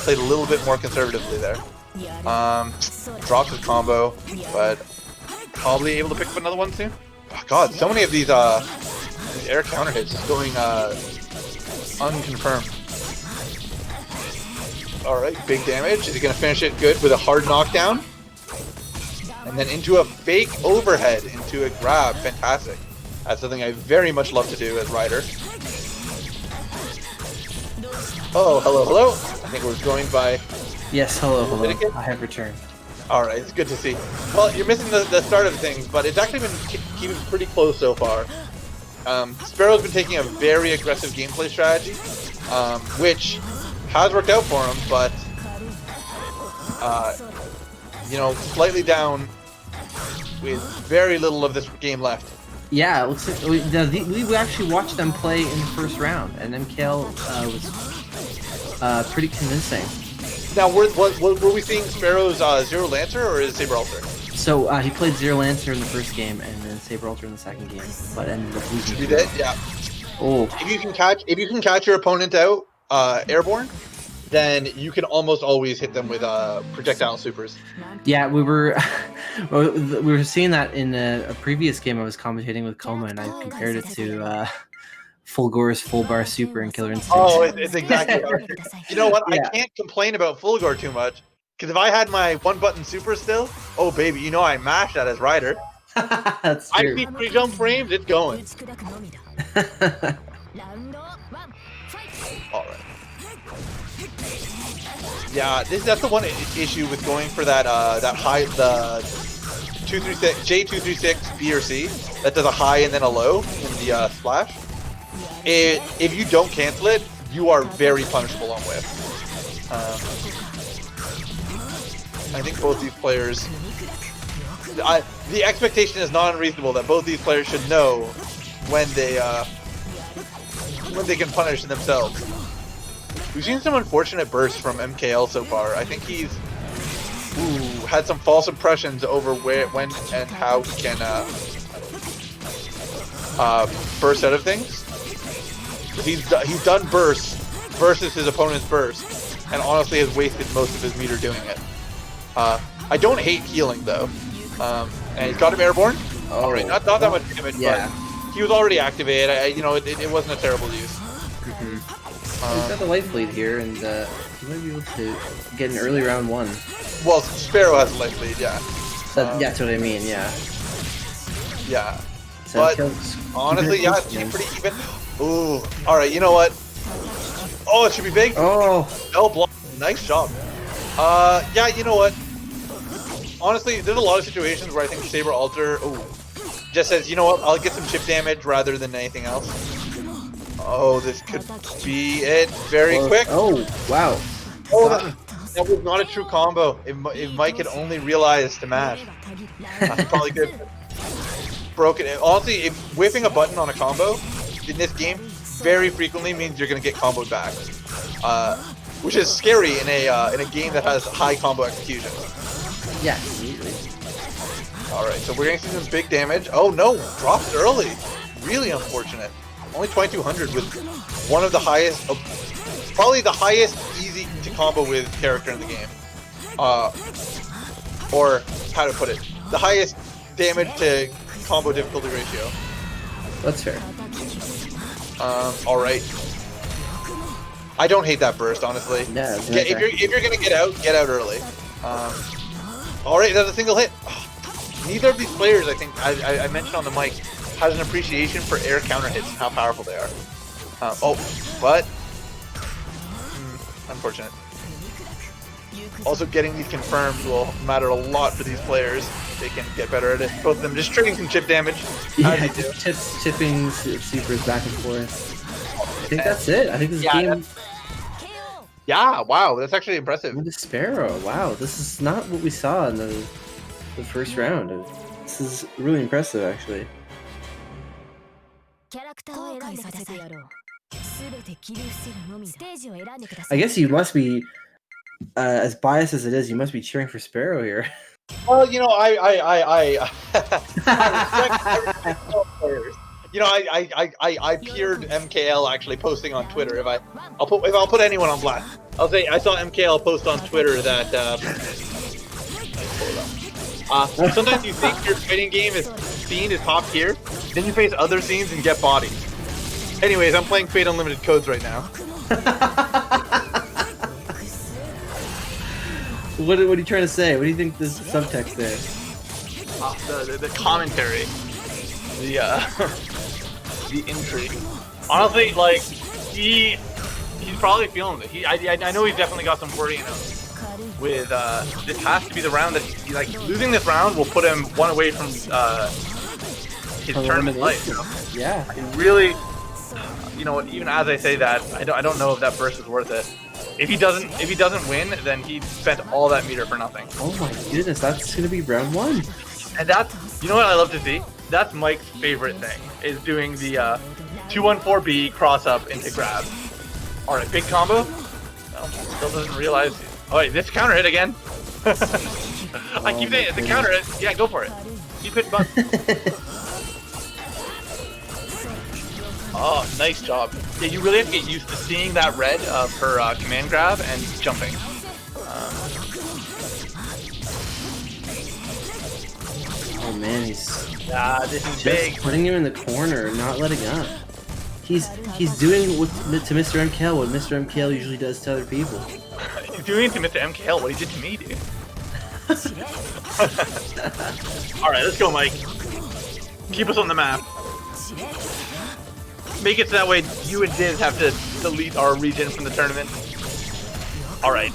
Speaker 6: played a little bit more conservatively there. Drops his combo, but probably able to pick up another one soon. Oh god, so many of these air counter hits just going unconfirmed. Alright, big damage. Is he gonna finish it good with a hard knockdown? And then into a fake overhead, into a grab. Fantastic. That's something I very much love to do as Ryder. Oh, hello, hello. I think we're going by...
Speaker 3: Yes, hello. I have returned.
Speaker 6: Alright, it's good to see. Well, you're missing the start of things, but it's actually been keeping pretty close so far. Sparrow's been taking a very aggressive gameplay strategy, which has worked out for him, but, slightly down with very little of this game left.
Speaker 3: Yeah, it looks like we actually watched them play in the first round, and MKL was pretty convincing.
Speaker 6: Now, were we seeing Sparrow's Zero Lancer or is Saber Alter?
Speaker 3: So he played Zero Lancer in the first game and then Saber Alter in the second game, but ended up losing.
Speaker 6: You did, yeah.
Speaker 3: Oh.
Speaker 6: If you can catch your opponent out airborne, then you can almost always hit them with projectile supers.
Speaker 3: Yeah, we were seeing that in a previous game I was commentating with Koma, and I compared it to Fulgor's full bar super and Killer Instinct.
Speaker 6: Oh, it's exactly how it is. You know what?
Speaker 3: Yeah.
Speaker 6: I can't complain about Fulgor too much, because if I had my 1-button super still, oh baby, I mashed that as Ryder.
Speaker 3: That's
Speaker 6: I
Speaker 3: true.
Speaker 6: see 3 jump frames, it's going. Alright. Yeah, that's the one issue with going for that high, the 236 J236 B or C that does a high and then a low in the splash. If you don't cancel it, you are very punishable on whiff. I think both these players, the expectation is not unreasonable that both these players should know when they can punish themselves. We've seen some unfortunate bursts from MKL so far. I think he's had some false impressions over when, and how he can burst out of things. He's done bursts versus his opponent's burst, and honestly has wasted most of his meter doing it. I don't hate healing though, and he's got him airborne.
Speaker 3: Oh,
Speaker 6: Alright, not that much damage,
Speaker 3: yeah.
Speaker 6: but he was already activated. It wasn't a terrible use.
Speaker 3: He's got the life lead here, and he might be able to get an early round 1.
Speaker 6: Well, Sparrow has a life lead, yeah.
Speaker 3: So that's what I mean, yeah.
Speaker 6: Yeah.
Speaker 3: So
Speaker 6: But
Speaker 3: kills-
Speaker 6: honestly,
Speaker 3: keep it
Speaker 6: yeah,
Speaker 3: close,
Speaker 6: it's
Speaker 3: man.
Speaker 6: pretty even. Ooh, alright, you know what? Oh, it should be big.
Speaker 3: Oh,
Speaker 6: L block. Nice job. Yeah, you know what? Honestly, there's a lot of situations where I think Saber Alter just says, you know what, I'll get some chip damage rather than anything else. Oh, this could be it very quick.
Speaker 3: Oh, wow.
Speaker 6: Oh, that was not a true combo. If Mike had only realized to mash, that's probably good. Broken. Honestly, if whipping a button on a combo in this game very frequently means you're gonna get comboed back, which is scary in a game that has high combo execution.
Speaker 3: Yeah, absolutely.
Speaker 6: All right, so we're gonna see some big damage. Oh no, dropped early. Really unfortunate. Only 2200 with one of the highest, probably the highest easy to combo with character in the game. Or how to put it, the highest damage to combo difficulty ratio.
Speaker 3: That's fair.
Speaker 6: All right. I don't hate that burst, honestly.
Speaker 3: Yeah,
Speaker 6: If you're gonna get out early. All right, that's a single hit. Neither of these players, I think, I mentioned on the mic, has an appreciation for air counter hits and how powerful they are. But unfortunate. Also, getting these confirmed will matter a lot for these players. They can get better at it. Both of them just trading some chip damage.
Speaker 3: Yeah, just chipping supers back and forth. I think that's it. I think this game.
Speaker 6: Yeah, wow, that's actually impressive.
Speaker 3: With the Sparrow, wow, this is not what we saw in the first round. This is really impressive, actually. I guess you must be, as biased as it is, you must be cheering for Sparrow here.
Speaker 6: Well, you know, I respect all players. You know, I peered MKL actually posting on Twitter. If I'll put anyone on blast, I'll say I saw MKL post on Twitter that sometimes you think your fighting game scene is top tier, then you face other scenes and get bodied. Anyways, I'm playing Fate Unlimited Codes right now.
Speaker 3: What are you trying to say? What do you think this subtext there?
Speaker 6: The commentary, the intrigue. Honestly, like he's probably feeling it. I know he's definitely got some worry in him. With this has to be the round that losing this round will put him one away from his tournament life. You know?
Speaker 3: Yeah.
Speaker 6: It really, you know, even as I say that, I don't know if that burst is worth it. If he doesn't win, then he spent all that meter for nothing.
Speaker 3: Oh my goodness, that's gonna be round one.
Speaker 6: And that's, you know what I love to see? That's Mike's favorite thing, is doing the 214B cross up into grab. All right, big combo. No, still doesn't realize. Oh wait, this counter hit again. I keep saying it's a counter hit. Yeah, go for it. Keep hitting buttons. Oh, nice job. Yeah, you really have to get used to seeing that red for command grab and jumping.
Speaker 3: Oh man, this is
Speaker 6: just
Speaker 3: big. Putting him in the corner, not letting up. He's doing to Mr. MKL what Mr. MKL usually does to other people.
Speaker 6: He's doing it to Mr. MKL what he did to me, dude. Alright, let's go, Mike. Keep us on the map. Make it so that way you and Diz have to delete our region from the tournament. Alright.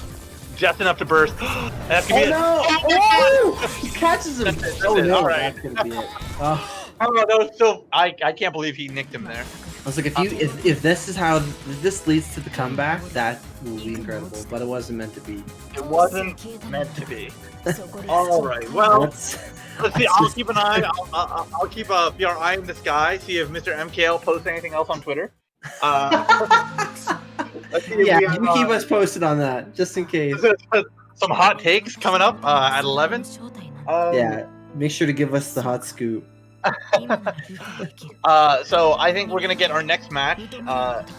Speaker 6: Just enough to burst. That's gonna be it.
Speaker 3: No! Oh! He catches him!
Speaker 6: Oh no, alright.
Speaker 3: That's gonna be it. Oh,
Speaker 6: that was so... I can't believe he nicked him there.
Speaker 3: I was like, if this is how this leads to the comeback, that will be incredible. But it wasn't meant to be.
Speaker 6: It wasn't meant to be. Alright, well... Let's see, I'll keep an eye. I'll keep your eye in the sky. See if Mr. MKL posts anything else on Twitter. Let's see if
Speaker 3: yeah,
Speaker 6: we
Speaker 3: you keep us posted on that, just in case.
Speaker 6: Some hot takes coming up at 11.
Speaker 3: Yeah, make sure to give us the hot scoop.
Speaker 6: So I think we're gonna get our next match.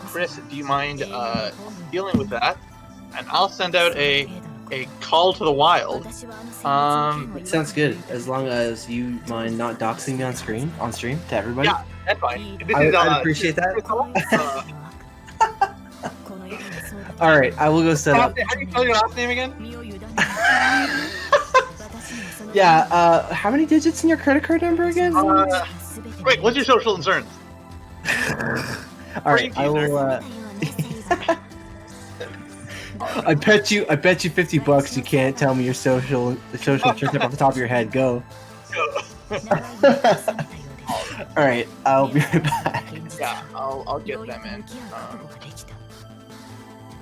Speaker 6: Chris, do you mind dealing with that? And I'll send out a call to the wild.
Speaker 3: It sounds good, as long as you mind not doxing me on stream to everybody.
Speaker 6: Yeah, that's fine.
Speaker 3: I appreciate that. All right, I will go set up.
Speaker 6: How do you spell your last name again?
Speaker 3: Yeah. How many digits in your credit card number again?
Speaker 6: Wait, what's your social insurance?
Speaker 3: All right, I will. I bet you $50 you can't tell me your social insurance off the top of your head. Go. All right, I'll be right back.
Speaker 6: Yeah, I'll get them in.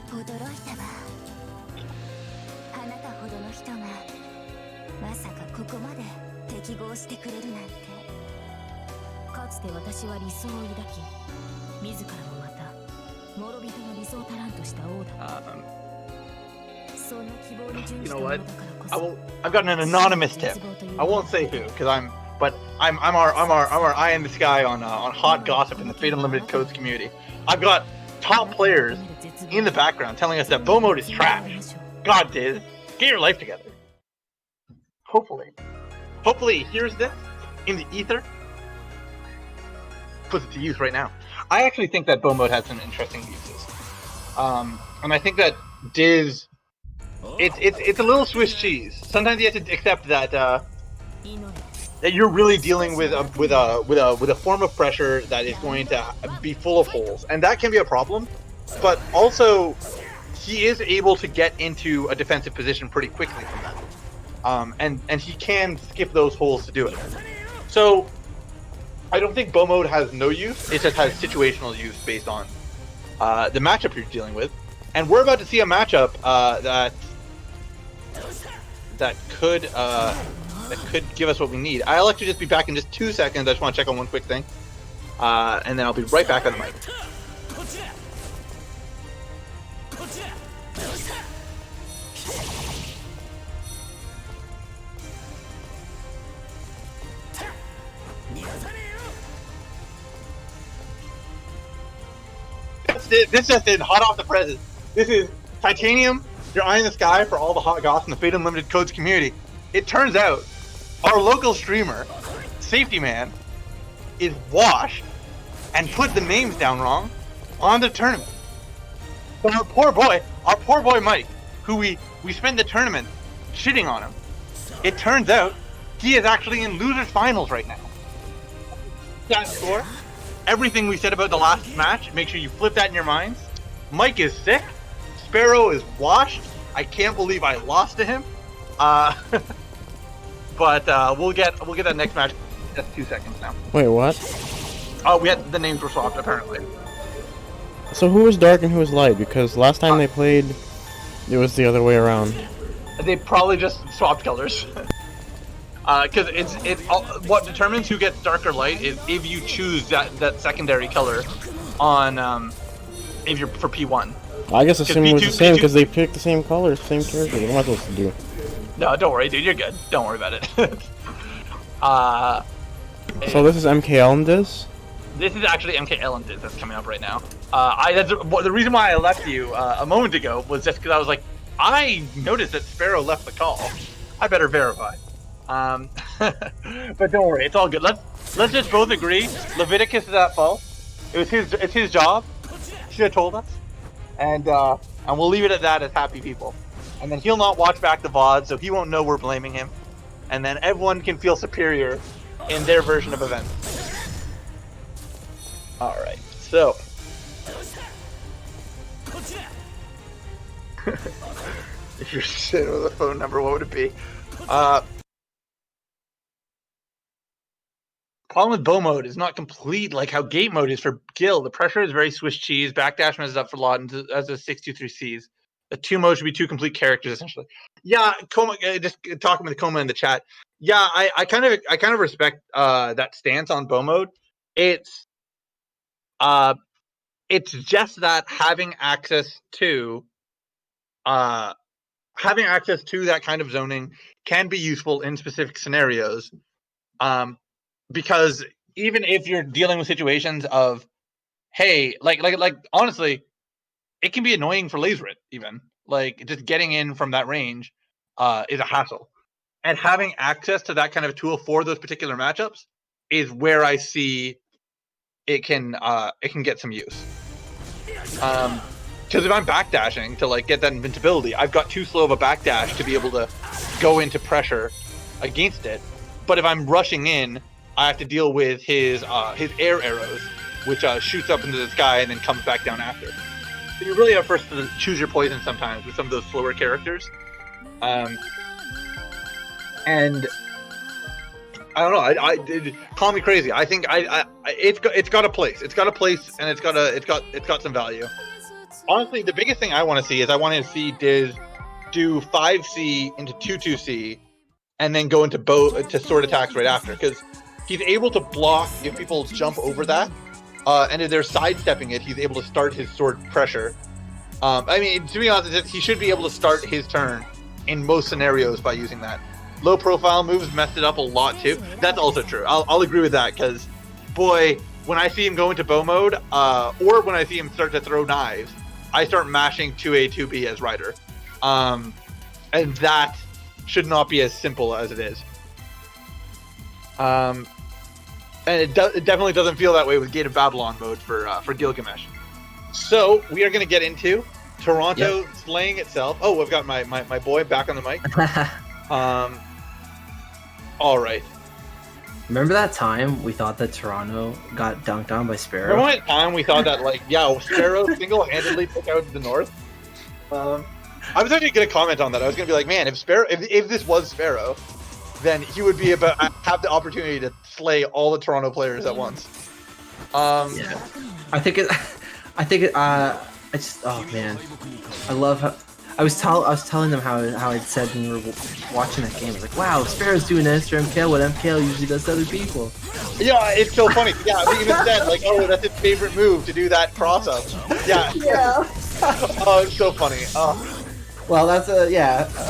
Speaker 4: 驚いたわ。あなたほどの人がまさかここまで適合してくれるなんて。かつて私は理想を抱き、自らもまた諸人の理想足らんとした王だ。その希望に準じたものだからこそ。
Speaker 6: I've got an anonymous tip. I won't say who, because I'm our eye in the sky on hot gossip in the Fate Unlimited Codes community. I've got top players in the background telling us that Bow mode is trash. God, Diz, get your life together. Hopefully he hears this in the ether, puts it to use right now. I actually think that Bow mode has some interesting uses, and I think that Diz, it's a little Swiss cheese. Sometimes you have to accept that that you're really dealing with a form of pressure that is going to be full of holes, and that can be a problem. But also, he is able to get into a defensive position pretty quickly from that, and he can skip those holes to do it. So, I don't think Bow mode has no use. It just has situational use based on the matchup you're dealing with, and we're about to see a matchup that could give us what we need. I'll actually just be back in just 2 seconds. I just want to check on one quick thing, and then I'll be right back on the mic. This just in, hot off the presses. This is Titanium, your eye in the sky for all the hot goss in the Fate Unlimited Codes community. It turns out our local streamer, Safety Man, is washed and put the names down wrong on the tournament. So our poor boy Mike, who we spent the tournament shitting on him, it turns out he is actually in losers finals right now. That score, everything we said about the last match, make sure you flip that in your minds. Mike is sick. Sparrow is washed. I can't believe I lost to him. But we'll get that next match. Just 2 seconds now.
Speaker 5: Wait, what?
Speaker 6: Oh, the names were swapped apparently.
Speaker 5: So who was dark and who was light? Because last time they played, it was the other way around.
Speaker 6: They probably just swapped colors. Because it's what determines who gets dark or light is if you choose that secondary color on if you're for P1.
Speaker 5: I guess assuming it was the same because they picked the same colors, same character. What am I supposed to do?
Speaker 6: No, don't worry, dude. You're good. Don't worry about it.
Speaker 5: So this is MKL in this?
Speaker 6: This is actually MKL and Diz that's coming up right now. The reason why I left you a moment ago was just because I was like, I noticed that Sparrow left the call. I better verify. But don't worry, it's all good. Let's just both agree. Leviticus is at fault. It's his job. Should have told us. And we'll leave it at that as happy people. And then he'll not watch back the VOD, so he won't know we're blaming him. And then everyone can feel superior in their version of events. Alright, so. If you're sitting with a phone number, what would it be? Problem with Bow mode is not complete like how Gate mode is for Gil. The pressure is very Swiss cheese. Backdash messes up for a lot as a 623Cs. The 2 modes should be 2 complete characters essentially. Yeah, Coma, just talking with Coma in the chat. Yeah, I kind of respect that stance on Bow mode. It's just that having access to that kind of zoning can be useful in specific scenarios. Because even if you're dealing with situations of, hey, like honestly, it can be annoying for Laserit even. Like just getting in from that range is a hassle. And having access to that kind of tool for those particular matchups is where I see it can get some use. Because if I'm backdashing to like get that invincibility, I've got too slow of a backdash to be able to go into pressure against it. But if I'm rushing in, I have to deal with his air arrows, which shoots up into the sky and then comes back down after. So you really have first to choose your poison sometimes with some of those slower characters. And I don't know. I did call me crazy. I think it's got a place. It's got a place, and it's got some value. Honestly, the biggest thing I want to see is I want to see Diz do 5C into 2-2C, and then go into to sword attacks right after, because he's able to block if people jump over that, and if they're sidestepping it, he's able to start his sword pressure. I mean, to be honest, he should be able to start his turn in most scenarios by using that. Low profile moves messed it up a lot too. That's also true. I'll agree with that, because boy, when I see him go into bow mode, or when I see him start to throw knives, I start mashing 2A, 2B as Rider. And that should not be as simple as it is. And it definitely doesn't feel that way with Gate of Babylon mode for Gilgamesh. So we are going to get into Toronto slaying itself. Oh, I've got my boy back on the mic. All right.
Speaker 3: Remember that time we thought that Toronto got dunked on by Sparrow?
Speaker 6: Remember that time we thought that, like, yeah, Sparrow single-handedly took out the North? I was actually going to comment on that. I was going to be like, man, if this was Sparrow, then he would be have the opportunity to slay all the Toronto players at once.
Speaker 3: Yeah. I think oh man, I love how I was telling them how I'd said when we were watching that game. I was like, wow, Sparrow's doing this to MKL what MKL usually does to other people.
Speaker 6: Yeah, it's so funny. Yeah, we even said, like, oh, that's his favorite move, to do that cross-up. Yeah.
Speaker 3: Yeah.
Speaker 6: Oh, it's so funny.
Speaker 3: Well, that's at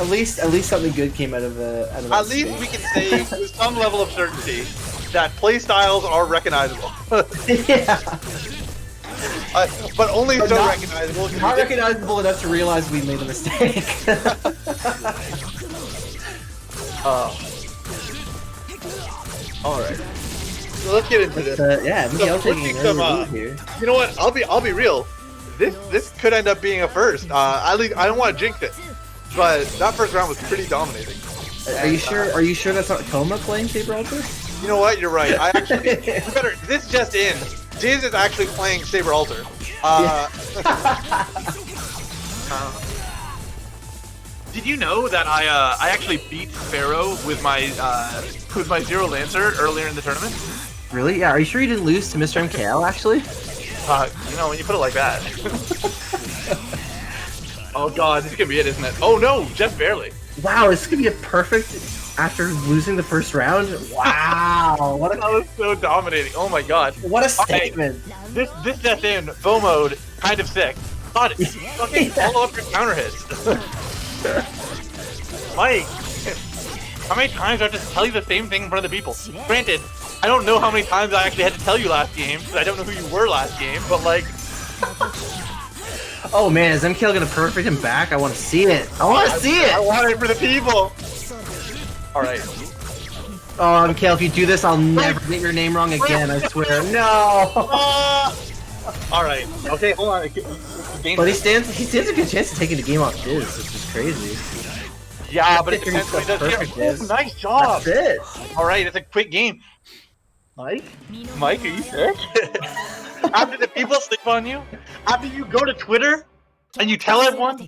Speaker 3: least something good came out of that.
Speaker 6: At least we can say with some level of certainty that play styles are recognizable.
Speaker 3: Yeah.
Speaker 6: But only
Speaker 3: But
Speaker 6: so
Speaker 3: not,
Speaker 6: recognizable.
Speaker 3: Not recognizable enough to realize we made a mistake.
Speaker 6: All right. So let's get into this.
Speaker 3: Miguel taking an early lead here.
Speaker 6: You know what? I'll be real. This could end up being a first. At least I don't want to jinx it, but that first round was pretty dominating.
Speaker 3: Are you sure? Are you sure that's not Coma playing Saber Alter?
Speaker 6: You know what? You're right. I actually this just in. Diz is actually playing Saber Alter. Did you know that I actually beat Pharaoh with my Zero Lancer earlier in the tournament?
Speaker 3: Really? Yeah. Are you sure you didn't lose to Mr. MKL actually?
Speaker 6: You know, when you put it like that. Oh god, this is gonna be it, isn't it? Oh no, just barely.
Speaker 3: Wow, this could be a perfect after losing the first round. Wow, what
Speaker 6: That was so dominating. Oh my god.
Speaker 3: what a statement!
Speaker 6: This just in, bow mode, kind of sick. God, fucking follow up your counter hits. Mike, how many times do I have to tell you the same thing in front of the people? Granted, I don't know how many times I actually had to tell you last game, because I don't know who you were last game, but like...
Speaker 3: Oh man, is MKL gonna perfect him back? I want to see it. I want to see it.
Speaker 6: I want it for the people. All right.
Speaker 3: Oh, MKL, if you do this, I'll never get your name wrong again. I swear. No.
Speaker 6: All right. Okay, hold on.
Speaker 3: But he stands a good chance of taking the game off Diz, which is crazy.
Speaker 6: Yeah, but it depends what he does.
Speaker 3: Perfect,
Speaker 6: Yeah.
Speaker 3: Diz.
Speaker 6: Oh, nice job.
Speaker 3: That's it.
Speaker 6: All right, it's a quick game.
Speaker 3: Mike,
Speaker 6: are you sick? After the people sleep on you, after you go to Twitter and you tell everyone,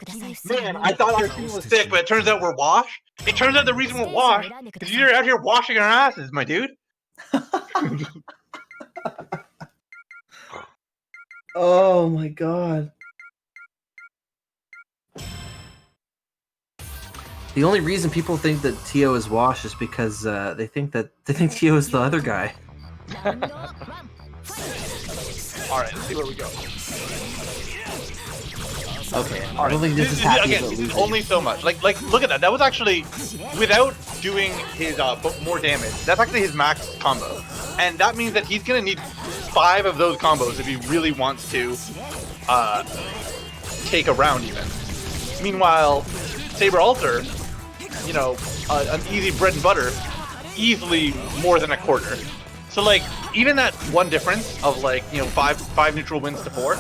Speaker 6: man, I thought our team was sick, but it turns out we're washed. It turns out the reason we're washed is you're out here washing our asses, my dude.
Speaker 3: Oh my god. The only reason people think that Tio is washed is because they think Tio is the other guy.
Speaker 6: Alright, let's see where we go.
Speaker 3: Okay, I don't think this is happy about losing.
Speaker 6: Only so much. Like, look at that. That was actually, without doing his more damage, that's actually his max combo. And that means that he's gonna need 5 of those combos if he really wants to take a round even. Meanwhile, Saber Alter, you know, an easy bread and butter, easily more than a quarter. So like, even that one difference of like, you know, 5 neutral wins to 4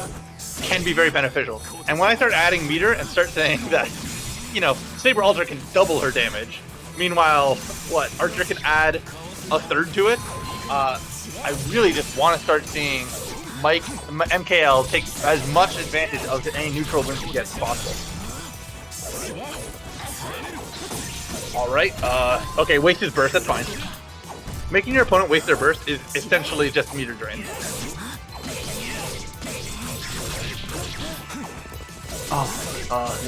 Speaker 6: can be very beneficial. And when I start adding meter and start saying that, you know, Saber Alter can double her damage, meanwhile, Archer can add a third to it, I really just want to start seeing MKL take as much advantage of any neutral wins he gets as possible. Alright, okay, waste his burst, that's fine. Making your opponent waste their burst is essentially just meter drain.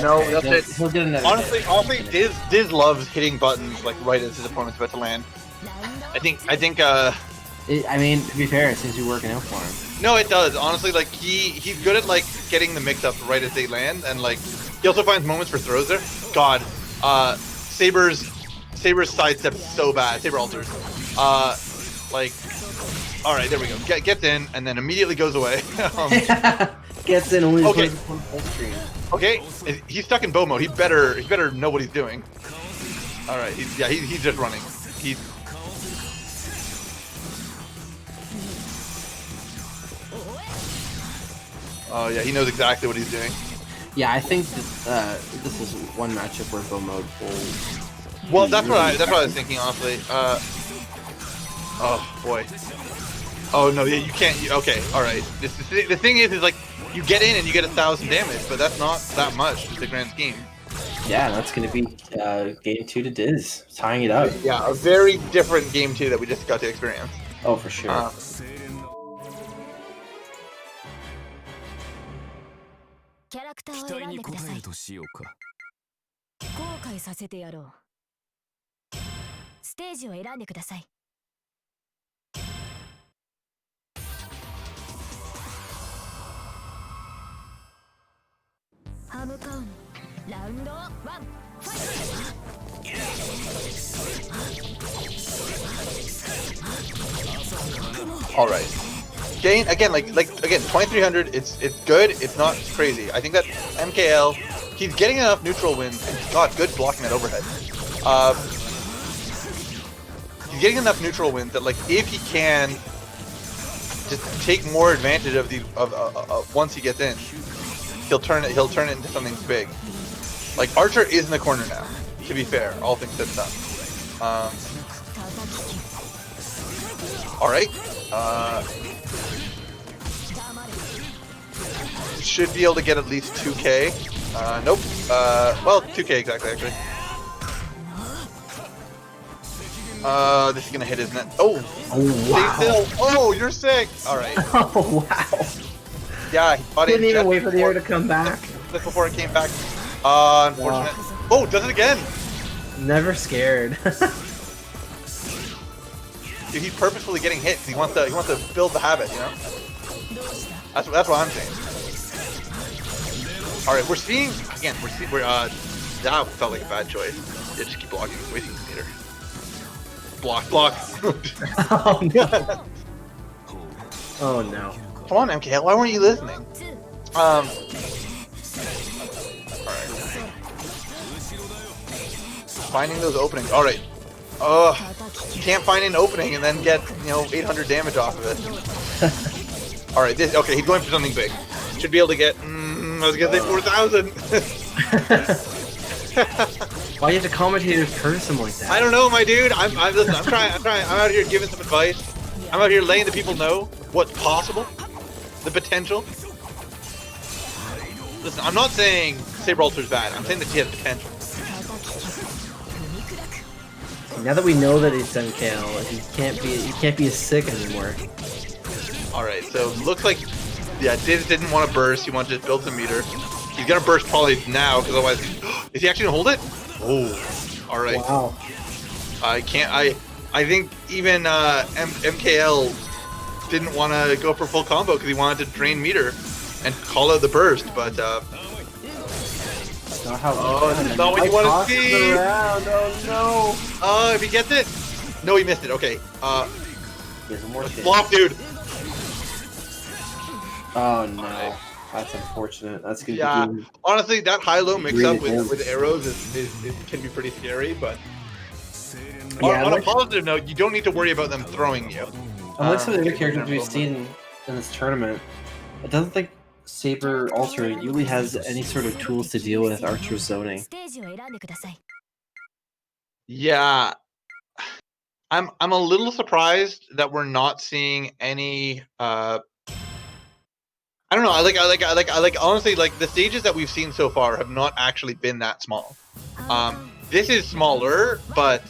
Speaker 6: No, that's it.
Speaker 3: He'll get another.
Speaker 6: Honestly, Diz loves hitting buttons like right as his opponent's about to land. I think.
Speaker 3: I mean, to be fair, it seems to be working out for him.
Speaker 6: No, it does. Honestly, like he's good at like getting the mix-up right as they land, and like he also finds moments for throws there. God, Saber's sidestep is so bad. Saber alters. Like, all right, there we go. Gets in and then immediately goes away.
Speaker 3: Gets in only.
Speaker 6: Okay. Okay, he's stuck in bow mode. He better know what he's doing. All right, he's just running. Oh yeah, he knows exactly what he's doing.
Speaker 3: Yeah, I think that this is one matchup where bow mode pulls.
Speaker 6: Well, that's what I was thinking, honestly. Oh boy. Oh no, yeah, you can't. Okay, all right. The thing is like you get in and you get 1,000 damage, but that's not that much in the grand scheme.
Speaker 3: Yeah, that's gonna be game 2 to Diz, tying it up.
Speaker 6: Yeah, a very different game 2 that we just got to experience.
Speaker 3: Oh, for sure.
Speaker 4: キャラクターを選んでください。後悔させてやろう。ステージを選んでください。ハムカウンラウンド1ファイト。
Speaker 6: All right. Gain again, like again, 2300. It's good. It's not crazy. I think that MKL, he's getting enough neutral wins. And God, good blocking that overhead. He's getting enough neutral wins that like if he can just take more advantage of the once he gets in, he'll turn it into something big. Like Archer is in the corner now. To be fair, all things said and done. All right. Should be able to get at least 2k. Nope. Well, 2k exactly, actually. This is gonna hit, isn't it? Oh!
Speaker 3: Wow.
Speaker 6: Stay still! Oh, you're sick! Alright.
Speaker 3: Oh, wow.
Speaker 6: Yeah, he bought
Speaker 3: Didn't
Speaker 6: it
Speaker 3: even
Speaker 6: just
Speaker 3: wait for the air to come back.
Speaker 6: Just before it came back. Unfortunate.
Speaker 3: Wow.
Speaker 6: Oh, does it again!
Speaker 3: Never scared.
Speaker 6: Dude, he's purposefully getting hit because he wants to build the habit, you know? That's what I'm saying. All right, we're seeing that felt like a bad choice. Yeah, just keep blocking, wasting the meter. Block.
Speaker 3: Oh no. Oh no.
Speaker 6: Come on, MKL, why weren't you listening? All right. Finding those openings. All right. Can't find an opening and then get 800 damage off of it. All right, okay. He's going for something big. Should be able to get. I was gonna say 4,000.
Speaker 3: Why do you have to commentators curse him like that?
Speaker 6: I don't know, my dude. I'm trying. I'm out here giving some advice. I'm out here letting the people know what's possible, the potential. Listen, I'm not saying Saber Alter's bad. I'm saying that he has potential.
Speaker 3: Now that we know that he's done KL, he can't be as sick anymore.
Speaker 6: All right, so looks like Diz didn't want to burst. He wanted to just build some meter. He's gonna burst probably now because otherwise, is he actually gonna hold it? Oh, all right.
Speaker 3: Wow.
Speaker 6: I think even MKL didn't want to go for full combo because he wanted to drain meter and call out the burst, but
Speaker 3: Not how
Speaker 6: that's not what you want to see.
Speaker 3: Around. Oh
Speaker 6: If he gets it, no, he missed it. Okay.
Speaker 3: There's more shit.
Speaker 6: Flop, dude.
Speaker 3: Oh no, that's unfortunate. That's gonna
Speaker 6: Yeah,
Speaker 3: be
Speaker 6: honestly, that high-low mix-up
Speaker 3: Really
Speaker 6: with arrows is can be pretty scary. But
Speaker 3: Yeah,
Speaker 6: on a
Speaker 3: like-
Speaker 6: positive note, you don't need to worry about them throwing you.
Speaker 3: unlike some of the other characters we've seen in this tournament. It doesn't think Saber Ultra usually has any sort of tools to deal with Archer's zoning.
Speaker 4: ステージを選んでください。
Speaker 6: Yeah, I'm a little surprised that we're not seeing any. I don't know. I like honestly, like the stages that we've seen so far have not actually been that small. This is smaller, but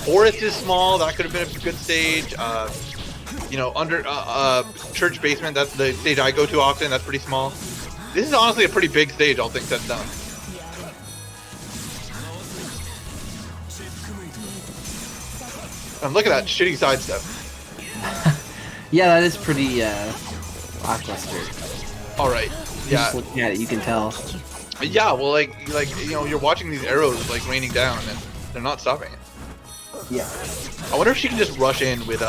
Speaker 6: Forest is small. That could have been a good stage. You know, under church basement. That's the stage I go to often. That's pretty small. This is honestly a pretty big stage. All things said and done. And look at that shitty sidestep.
Speaker 3: Yeah, that is pretty lackluster.
Speaker 6: All right. Yeah.
Speaker 3: Just looking at it, you can tell.
Speaker 6: Yeah. Well, like you know, you're watching these arrows like raining down, and they're not stopping it.
Speaker 3: Yeah.
Speaker 6: I wonder if she can just rush in with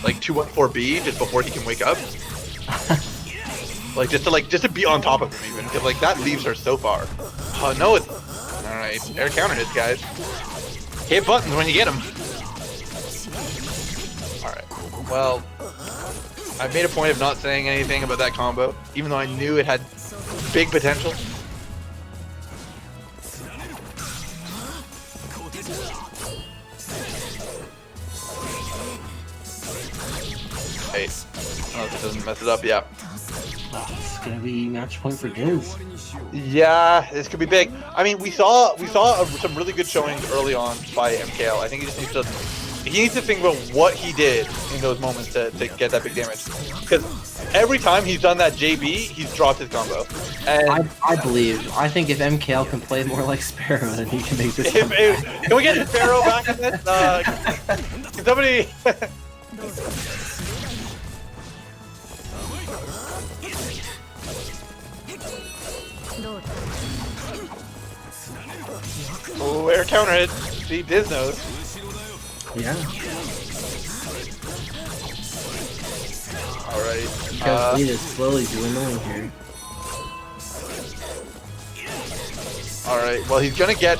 Speaker 6: like 214B just before he can wake up. Like just to be on top of him even, because like that leaves her so far. Oh no! It's all right. Air counter hits, guys. Hit buttons when you get them. All right. Well, I made a point of not saying anything about that combo, even though I knew it had big potential. Hey, oh, if it doesn't mess it up, yeah.
Speaker 3: It's gonna be match point for Diz.
Speaker 6: Yeah, this could be big. I mean, we saw some really good showings early on by MKL. I think he needs to think about what he did in those moments to get that big damage. Because every time he's done that JB, he's dropped his combo. And
Speaker 3: I think if MKL can play more like Sparrow, then he can make this.
Speaker 6: Can we get Sparrow back in this? Can somebody? Oh, air counter hit. See, Diz knows.
Speaker 3: Yeah.
Speaker 6: Alright.
Speaker 3: Because Lead is slowly dwindling here.
Speaker 6: Alright, well he's gonna get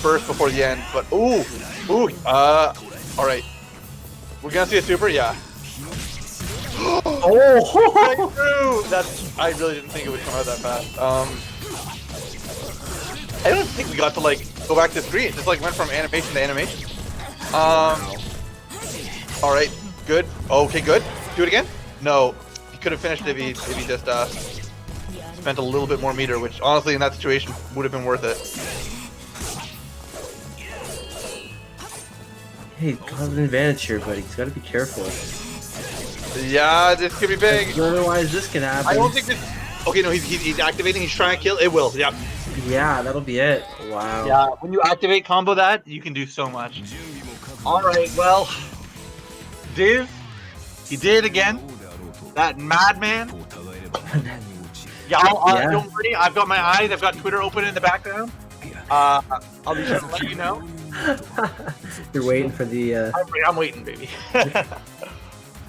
Speaker 6: burst before the end, but alright. We're gonna see a super, yeah. Oh, that's I really didn't think it would come out that fast. I don't think we got to like go back to the screen. It just like went from animation to animation. Alright, good. Okay, good. Do it again? No. He could have finished if he just spent a little bit more meter, which honestly in that situation would have been worth it.
Speaker 3: Hey, got an advantage here, buddy. He's gotta be careful.
Speaker 6: Yeah, this could be big.
Speaker 3: Otherwise, this can happen.
Speaker 6: I don't think this. Okay, no, he's activating. He's trying to kill. It will. Yeah.
Speaker 3: Yeah, that'll be it. Wow.
Speaker 6: Yeah, when you activate combo that, you can do so much. All right, well, Div, he did it again. That madman. Yeah, don't worry. I've got my eyes. I've got Twitter open in the background. I'll be sure to let you know.
Speaker 3: You're waiting for the.
Speaker 6: I'm waiting, baby.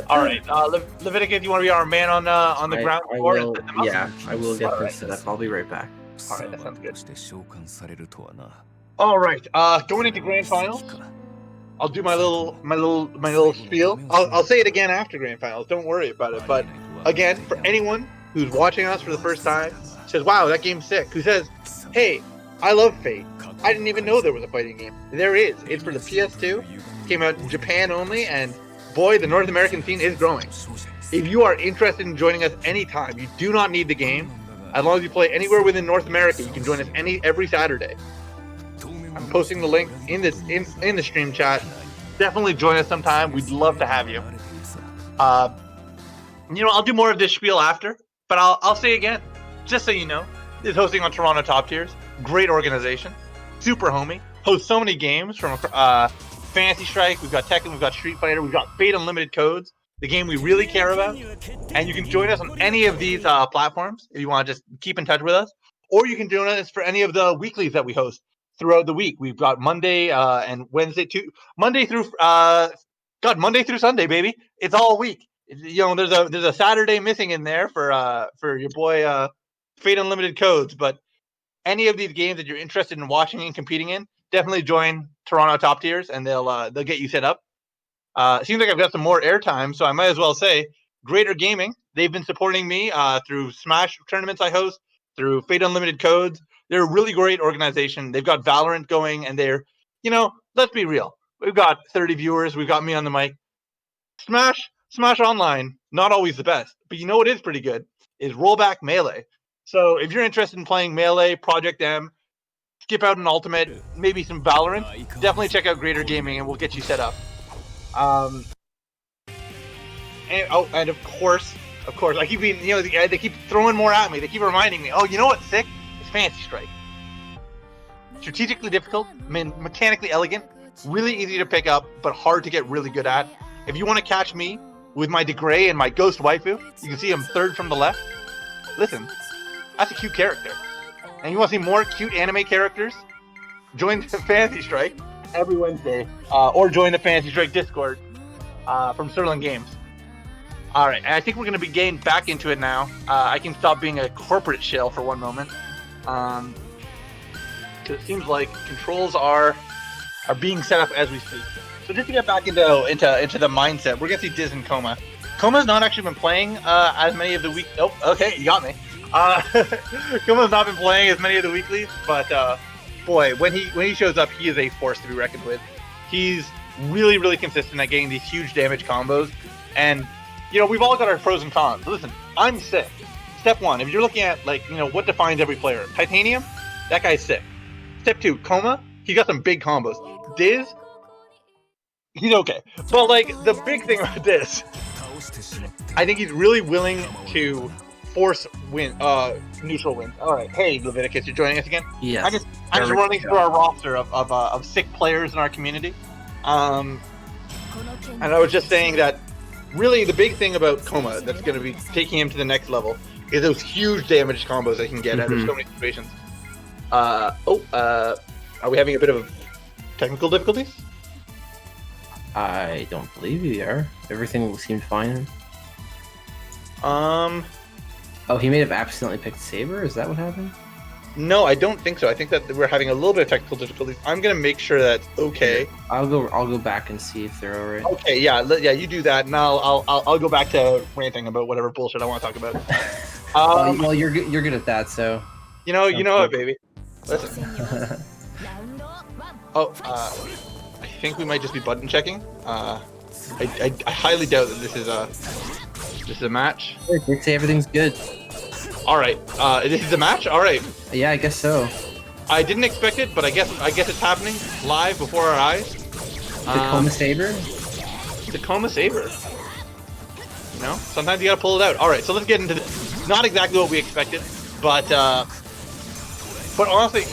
Speaker 6: All right, Leviticus, you want to be our man on the ground floor?
Speaker 3: Yeah, I will get this set up. I'll be right back.
Speaker 6: All right, that sounds good. All right, going into grand finals, I'll do my little spiel. I'll say it again after grand finals. Don't worry about it. But again, for anyone who's watching us for the first time, says, "Wow, that game's sick." Who says, "Hey, I love Fate. I didn't even know there was a fighting game." There is. It's for the PS2. Came out in Japan only, and boy, the North American scene is growing. If you are interested in joining us anytime, you do not need the game. As long as you play anywhere within North America, you can join us every Saturday. I'm posting the link in the stream chat. Definitely join us sometime. We'd love to have you. I'll do more of this spiel after, but I'll say again, just so you know, this is hosting on Toronto Top Tiers. Great organization, super homie. Hosts so many games from Fantasy Strike. We've got Tekken. We've got Street Fighter. We've got Fate Unlimited Codes, the game we really care about. And you can join us on any of these platforms if you want to just keep in touch with us, or you can join us for any of the weeklies that we host throughout the week. We've got Monday and Wednesday Monday through Sunday, baby. It's all week. There's a Saturday missing in there for your boy Fate Unlimited Codes, but any of these games that you're interested in watching and competing in, definitely join Toronto Top Tiers, and they'll get you set up. It seems like I've got some more airtime, so I might as well say Greater Gaming. They've been supporting me through Smash tournaments I host, through Fate Unlimited Codes. They're a really great organization. They've got Valorant going, and they're, let's be real. We've got 30 viewers. We've got me on the mic. Smash Online, not always the best, but you know what is pretty good is Rollback Melee. So if you're interested in playing Melee, Project M, skip out an Ultimate, maybe some Valorant, definitely check out Greater Gaming and we'll get you set up. And of course, I keep being, they keep throwing more at me. They keep reminding me, oh, you know what's sick? It's Fantasy Strike. Strategically difficult, mechanically elegant, really easy to pick up, but hard to get really good at. If you want to catch me with my DeGray and my Ghost Waifu, you can see him third from the left. Listen, that's a cute character. And you want to see more cute anime characters? Join the Fantasy Strike every Wednesday, or join the Fantasy Strike Discord from Sterling Games. Alright, and I think we're going to be getting back into it now. I can stop being a corporate shill for one moment. Because it seems like controls are being set up as we speak. So just to get back into the mindset, we're going to see Diz and Coma. Coma's not actually been playing as many of the week. Oh, okay, you got me. Coma's not been playing as many of the weeklies, but boy, when he shows up, he is a force to be reckoned with. He's really, really consistent at getting these huge damage combos, and we've all got our pros and cons. So listen, I'm sick. Step 1, if you're looking at what defines every player, Titanium, that guy's sick. Step 2, Coma, he's got some big combos. Diz, he's okay. But the big thing about this, I think he's really willing to force neutral wins. All right, hey Leviticus, you're joining us again.
Speaker 3: Yes.
Speaker 6: I'm just running through our roster of sick players in our community. And I was just saying that really the big thing about Coma that's going to be taking him to the next level is those huge damage combos that he can get out of so many situations. Are we having a bit of technical difficulties?
Speaker 3: I don't believe you are. Everything seemed fine. Oh, he may have accidentally picked Saber? Is that what happened?
Speaker 6: No, I don't think so. I think that we're having a little bit of technical difficulties. I'm gonna make sure that's okay.
Speaker 3: I'll go back and see if they're alright.
Speaker 6: Okay, yeah, you do that, and I'll go back to ranting about whatever bullshit I want to talk about.
Speaker 3: Well, you're good at that, so.
Speaker 6: You know it, baby. Listen. I think we might just be button checking. I highly doubt that this is a match.
Speaker 3: They say everything's good.
Speaker 6: All right, this is a match. All right.
Speaker 3: Yeah, I guess so.
Speaker 6: I didn't expect it, but I guess it's happening live before our eyes.
Speaker 3: The Coma Saber.
Speaker 6: The Coma Saber. Sometimes you gotta pull it out. All right, so let's get into this. Not exactly what we expected, but honestly,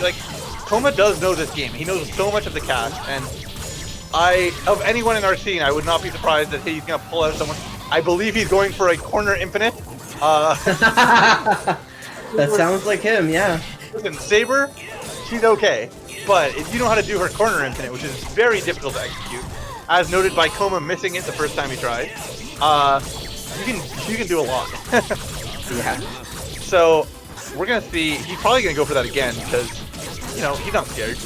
Speaker 6: Coma does know this game. He knows so much of the cast, and of anyone in our scene, I would not be surprised that he's gonna pull out someone. I believe he's going for a corner infinite.
Speaker 3: That sounds like him, yeah.
Speaker 6: Listen, Saber, she's okay, but if you know how to do her corner infinite, which is very difficult to execute, as noted by Coma missing it the first time he tried, you can do a lot.
Speaker 3: Yeah.
Speaker 6: So we're gonna see. He's probably gonna go for that again because he's not scared.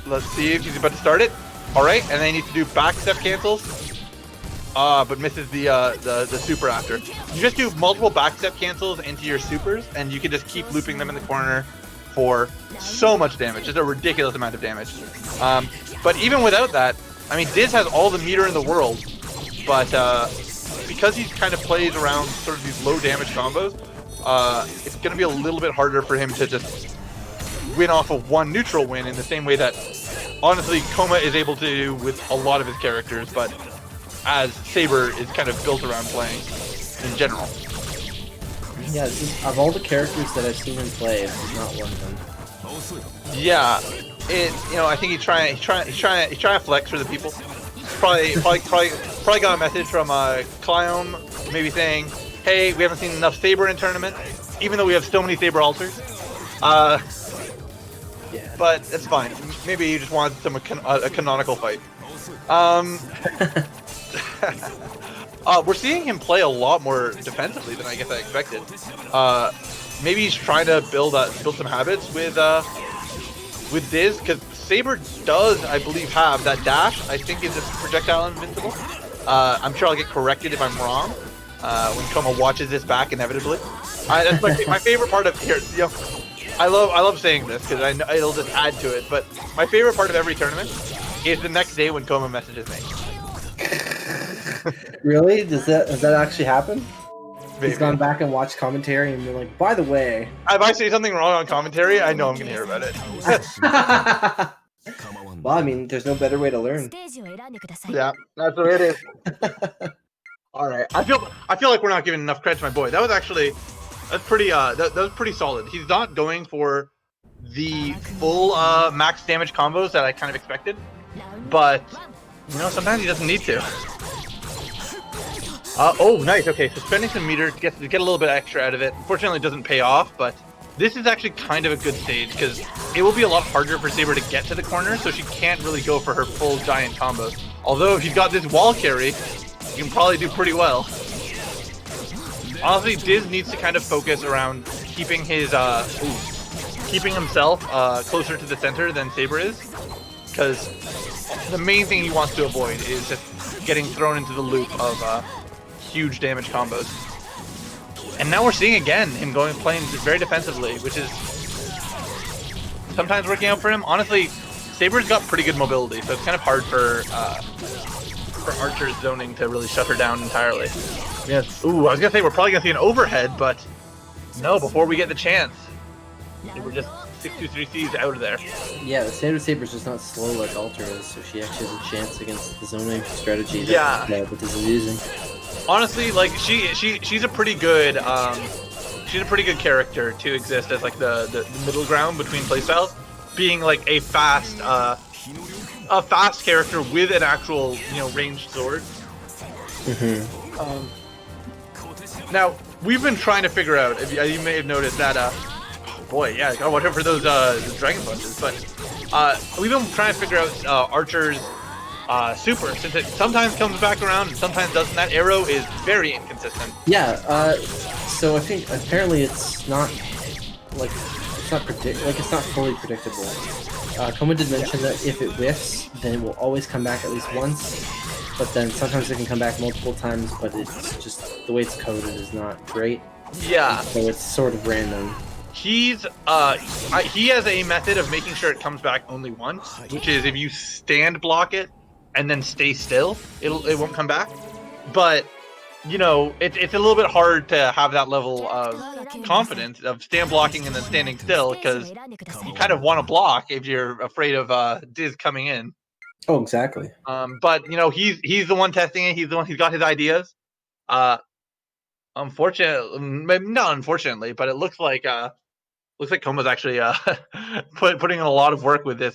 Speaker 6: Let's see if he's about to start it. All right, and then he needs to do back step cancels. But misses the super after. You just do multiple backstep cancels into your supers, and you can just keep looping them in the corner for so much damage, just a ridiculous amount of damage. But even without that, I mean, Diz has all the meter in the world, but because he kind of plays around sort of these low damage combos, it's going to be a little bit harder for him to just win off of one neutral win in the same way that, honestly, Coma is able to do with a lot of his characters, but as Saber is kind of built around playing in general.
Speaker 3: Yeah, of all the characters that I've seen him play, this is not one of them.
Speaker 6: Yeah, I think he's trying to flex for the people. Probably got a message from Cliom, maybe saying, "Hey, we haven't seen enough Saber in tournament, even though we have so many Saber alters."
Speaker 3: Yeah.
Speaker 6: But it's fine. Maybe he just wanted a canonical fight. We're seeing him play a lot more defensively than I guess I expected. Maybe he's trying to build some habits with Diz, because Saber does, I believe, have that dash. I think is projectile invincible. I'm sure I'll get corrected if I'm wrong when Coma watches this back inevitably. That's my favorite part of here. I love saying this because I know it'll just add to it. But my favorite part of every tournament is the next day when Coma messages me.
Speaker 3: Really? Does that actually happen? He's gone back and watched commentary and been like, by the way.
Speaker 6: If I say something wrong on commentary, I know I'm gonna hear about it.
Speaker 3: Well, I mean, there's no better way to learn.
Speaker 6: Yeah, that's what it is. All right, I feel like we're not giving enough credit to my boy. That was actually that was pretty solid. He's not going for the full max damage combos that I kind of expected, but you know, sometimes he doesn't need to. Oh, nice. Okay, so spending some meter to get a little bit extra out of it. Unfortunately, it doesn't pay off, but this is actually kind of a good stage because it will be a lot harder for Saber to get to the corner, so she can't really go for her full giant combos. Although if you've got this wall carry, you can probably do pretty well. Honestly, Diz needs to kind of focus around keeping his keeping himself closer to the center than Saber is, because the main thing he wants to avoid is just getting thrown into the loop of huge damage combos. And now we're seeing again him playing very defensively, which is sometimes working out for him. Honestly, Saber's got pretty good mobility, so it's kind of hard for Archer's zoning to really shut her down entirely. Yes. Ooh, I was gonna say we're probably gonna see an overhead, but no. Before we get the chance, they were just 6-2-3-Cs out of there.
Speaker 3: Yeah, the standard Saber's just not slow like Alter is, so she actually has a chance against the zoning strategy that this is using.
Speaker 6: Honestly, like she's a pretty good character to exist as like the middle ground between playstyles, being like a fast character with an actual ranged sword. Now we've been trying to figure out. You may have noticed that. Boy, yeah, gotta watch out for those dragon punches. But we've been trying to figure out Archer's super, since it sometimes comes back around and sometimes doesn't. That arrow is very inconsistent.
Speaker 3: Yeah, so I think apparently it's not it's not fully predictable. Koma did mention that if it whiffs, then it will always come back at least once, but then sometimes it can come back multiple times, but it's just the way it's coded is not great.
Speaker 6: Yeah.
Speaker 3: So it's sort of random.
Speaker 6: He has a method of making sure it comes back only once, which is if you stand block it and then stay still, it won't come back. But it's a little bit hard to have that level of confidence of stand blocking and then standing still, because you kind of want to block if you're afraid of Diz coming in.
Speaker 3: Oh, exactly.
Speaker 6: But he's the one testing it. He's got his ideas. Unfortunately, but it looks like Koma's actually putting in a lot of work with this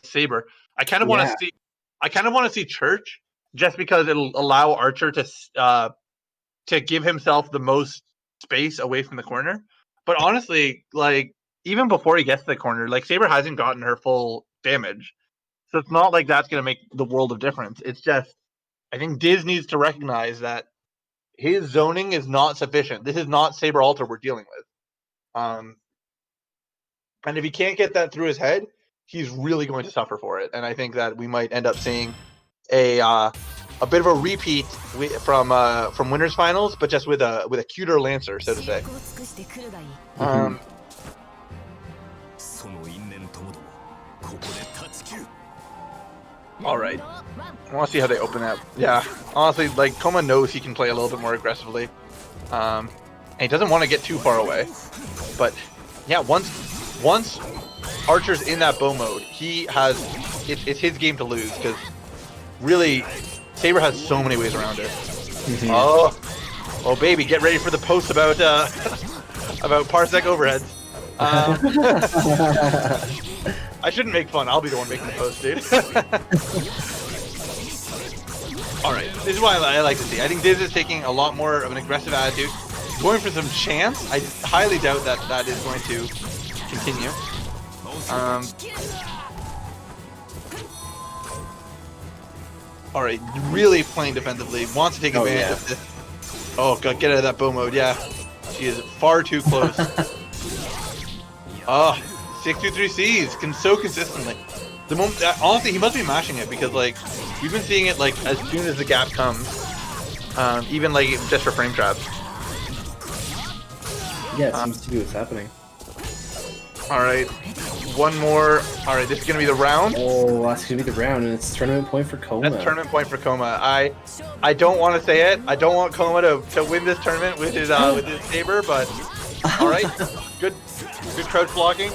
Speaker 6: Saber. I kind of want to see Church, just because it'll allow Archer to give himself the most space away from the corner. But honestly, like even before he gets to the corner, like Saber hasn't gotten her full damage, so it's not like that's gonna make the world of difference. It's just I think Diz needs to recognize that his zoning is not sufficient. This is not Saber Alter we're dealing with. And if he can't get that through his head, he's really going to suffer for it. And I think that we might end up seeing a bit of a repeat from winners finals, but just with a cuter Lancer, so to say. All right. I want to see how they open up. Yeah, honestly, like Koma knows he can play a little bit more aggressively, and he doesn't want to get too far away. But yeah, once Archer's in that bow mode, it's his game to lose, because really Saber has so many ways around her. Oh baby, get ready for the post about Parsec overheads. I shouldn't make fun. I'll be the one making the post, dude. Alright, this is why I like to see. I think Diz is taking a lot more of an aggressive attitude. Going for some chance. I highly doubt that is going to continue. Alright, really playing defensively. Wants to take advantage of this. Oh, God, get out of that bow mode. Yeah, she is far too close. 6-2-3-Cs so consistently. The moment, honestly, he must be mashing it, because like we've been seeing it like as soon as the gap comes, even like just for frame traps.
Speaker 3: Yeah, it seems to be what's happening.
Speaker 6: All right, one more. All right, this is gonna be the round.
Speaker 3: Oh, that's gonna be the round, and it's tournament point for Koma.
Speaker 6: That's tournament point for Koma. I don't want to say it. I don't want Koma to win this tournament with his saber, but all right, good crouch blocking.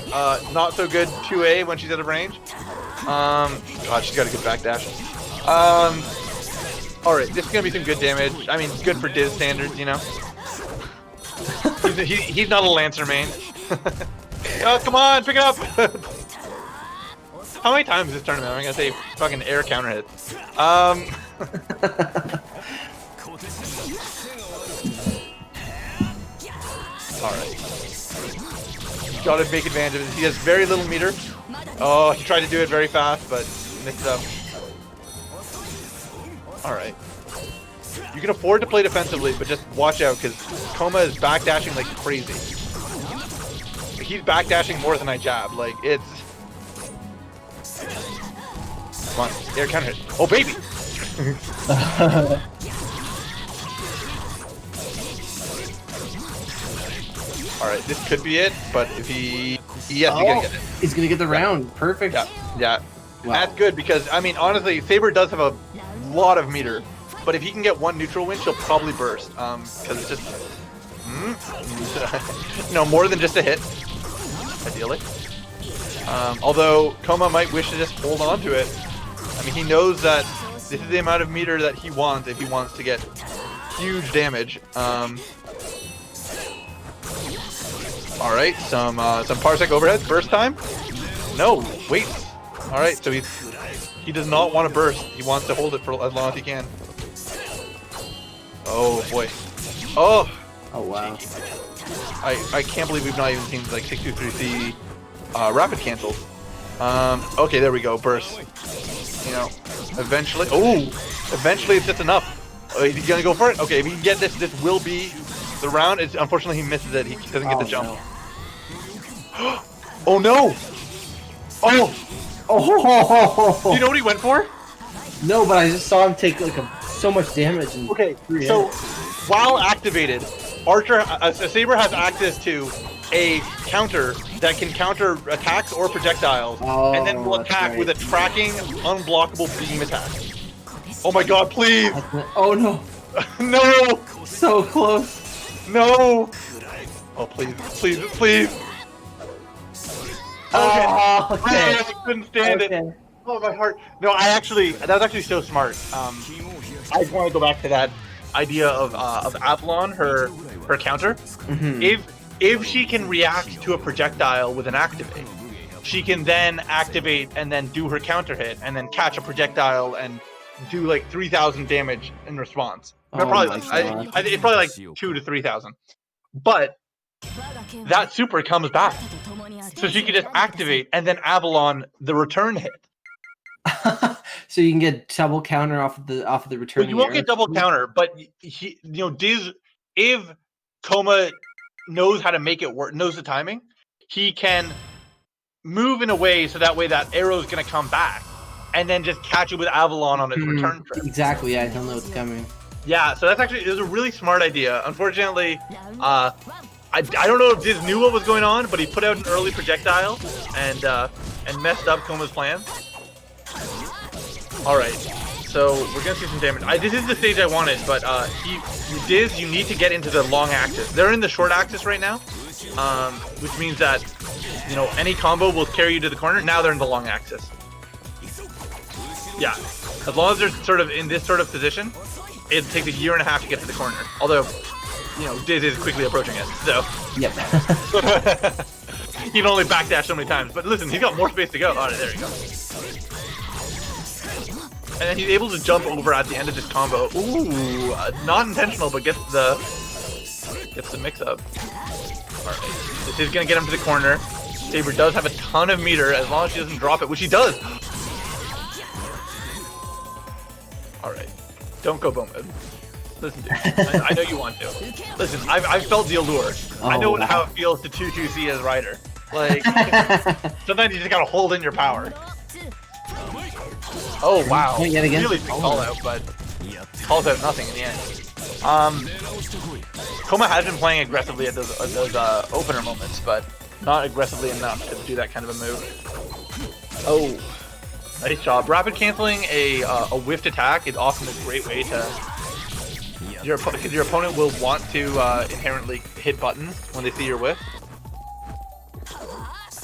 Speaker 6: Not so good 2A when she's out of range. God, she's got a good backdash. All right, this is gonna be some good damage. I mean, good for Diz standards, you know. He's not a Lancer main. Oh, come on, pick it up! How many times this tournament am I gonna say fucking air counter hit? Alright. Gotta take advantage of this. He has very little meter. Oh, he tried to do it very fast, but mixed up. Alright. You can afford to play defensively, but just watch out, because Koma is backdashing like crazy. He's backdashing more than I jab. Like, it's... Come on, air counter hit. Oh, baby! Alright, this could be it, but if he... Yes, he's gonna get it.
Speaker 3: He's gonna get the round. Perfect.
Speaker 6: Yeah.
Speaker 3: Wow.
Speaker 6: That's good, because, I mean, honestly, Saber does have a lot of meter, but if he can get one neutral win, she'll probably burst, because it's just... no, more than just a hit, ideally. Although, Koma might wish to just hold on to it. I mean, he knows that this is the amount of meter that he wants if he wants to get huge damage. Alright, some Parsec overhead, burst time? No, wait. Alright, so he does not want to burst. He wants to hold it for as long as he can. Oh boy. Oh!
Speaker 3: Oh wow.
Speaker 6: I can't believe we've not even seen like 623C rapid cancel. Okay, there we go, burst. You know, eventually. Oh! Eventually it's just enough. Is he gonna go for it? Okay, if he can get this, this will be the round. It's unfortunately he misses it. He doesn't get the jump.
Speaker 3: No.
Speaker 6: Oh no! Oh!
Speaker 3: Oh!
Speaker 6: Do you know what he went for?
Speaker 3: No, but I just saw him take like so much damage. And
Speaker 6: Okay, so while activated, a Saber has access to a counter that can counter attacks or projectiles, and then will attack with a tracking, unblockable beam attack. Oh my god, please!
Speaker 3: Oh no!
Speaker 6: No!
Speaker 3: So close!
Speaker 6: No! Oh, please, please, please!
Speaker 3: Oh, okay.
Speaker 6: I couldn't stand it. Oh, my heart. No, that was actually so smart. I just want to go back to that idea of Avalon, her counter.
Speaker 3: Mm-hmm.
Speaker 6: If she can react to a projectile with an activate, she can then activate and then do her counter hit and then catch a projectile and do like 3,000 damage in response.
Speaker 3: Oh
Speaker 6: probably
Speaker 3: my
Speaker 6: it's probably like 2,000 to 3,000. But that super comes back, so she can just activate and then Avalon the return hit.
Speaker 3: So you can get double counter off of the return.
Speaker 6: Well, you won't get double counter, but Diz, if Koma knows how to make it work, knows the timing, he can move in a way so that way that arrow is going to come back, and then just catch it with Avalon on its return trip.
Speaker 3: Exactly. Yeah, I don't know what's coming.
Speaker 6: Yeah, so it was a really smart idea. Unfortunately, I don't know if Diz knew what was going on, but he put out an early projectile and messed up Koma's plans. All right, so we're gonna see some damage. This is the stage I wanted, but Diz, you need to get into the long axis. They're in the short axis right now, which means that any combo will carry you to the corner. Now they're in the long axis. Yeah, as long as they're sort of in this sort of position, it takes a year and a half to get to the corner. Although, Diz is quickly approaching it, so.
Speaker 3: Yep.
Speaker 6: He can only backdash so many times. But listen, he's got more space to go. Oh, there you go. And then he's able to jump over at the end of this combo. Ooh, not intentional, but gets the mix-up. Alright, this is going to get him to the corner. Saber does have a ton of meter, as long as she doesn't drop it, which she does. Alright, don't go bone mode. Listen, dude, I know you want to. Listen, I've felt the allure. I know how it feels to 2-2-C as Rider. Like, sometimes you just gotta hold in your power. Oh wow,
Speaker 3: Yet again.
Speaker 6: really big call out, but calls out nothing in the end. Koma has been playing aggressively at those opener moments, but not aggressively enough to do that kind of a move. Oh, nice job. Rapid canceling a whiffed attack is often a great way to because your opponent will want to inherently hit buttons when they see your whiff.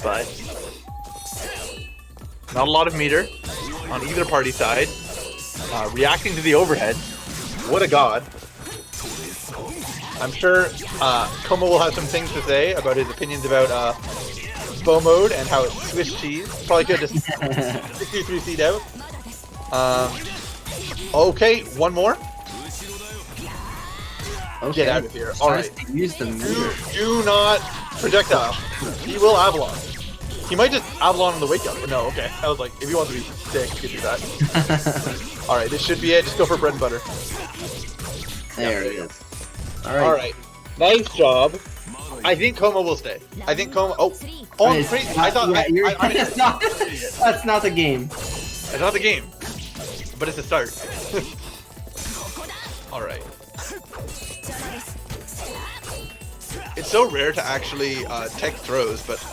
Speaker 6: But not a lot of meter on either party side. Reacting to the overhead. What a god. I'm sure Como will have some things to say about his opinions about bow mode and how it's Swiss cheese. Probably could have just 63C'd out. Okay, one more.
Speaker 3: Okay.
Speaker 6: Get out of here. Alright.
Speaker 3: Use the meter.
Speaker 6: Do not projectile. He will Avalon. He might just Avalon on the wake up. But no, okay. I was like, if he wants to be sick, he could do that. Alright, this should be it. Just go for bread and butter.
Speaker 3: There it is.
Speaker 6: Alright. Nice job. I think Como will stay. I think Como. Oh, I'm crazy. I thought.
Speaker 3: That's not the game.
Speaker 6: It's not the game. But it's a start. Alright. It's so rare to actually tech throws, but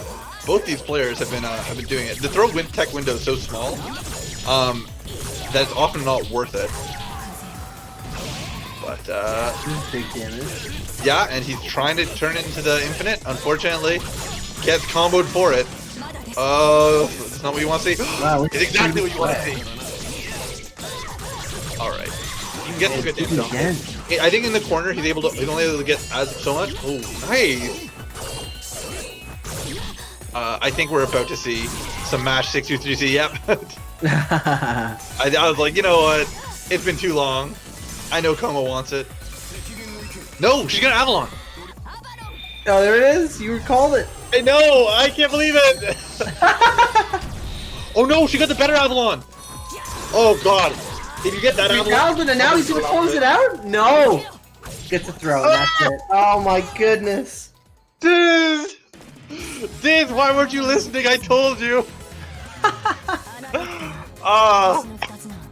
Speaker 6: both these players have been doing it. The throw tech window is so small that it's often not worth it. But
Speaker 3: Big damage.
Speaker 6: yeah, and he's trying to turn it into the infinite. Unfortunately, gets comboed for it. That's not what you want to see.
Speaker 3: Wow,
Speaker 6: it's exactly what you want to see. All right, you can get some good damage. I think in the corner he's only able to get so much. Oh, nice. I think we're about to see some mash 623C. Yep. I was like, you know what? It's been too long. I know Como wants it. No, she's gonna Avalon.
Speaker 3: Oh, there it is. You recalled it.
Speaker 6: I know. I can't believe it. Oh no, she got the better Avalon. Oh god. Did you get that Avalon?
Speaker 3: And now he's gonna close it out? No. Gets a throw. That's it. Oh my goodness.
Speaker 6: Diz, why weren't you listening? I told you.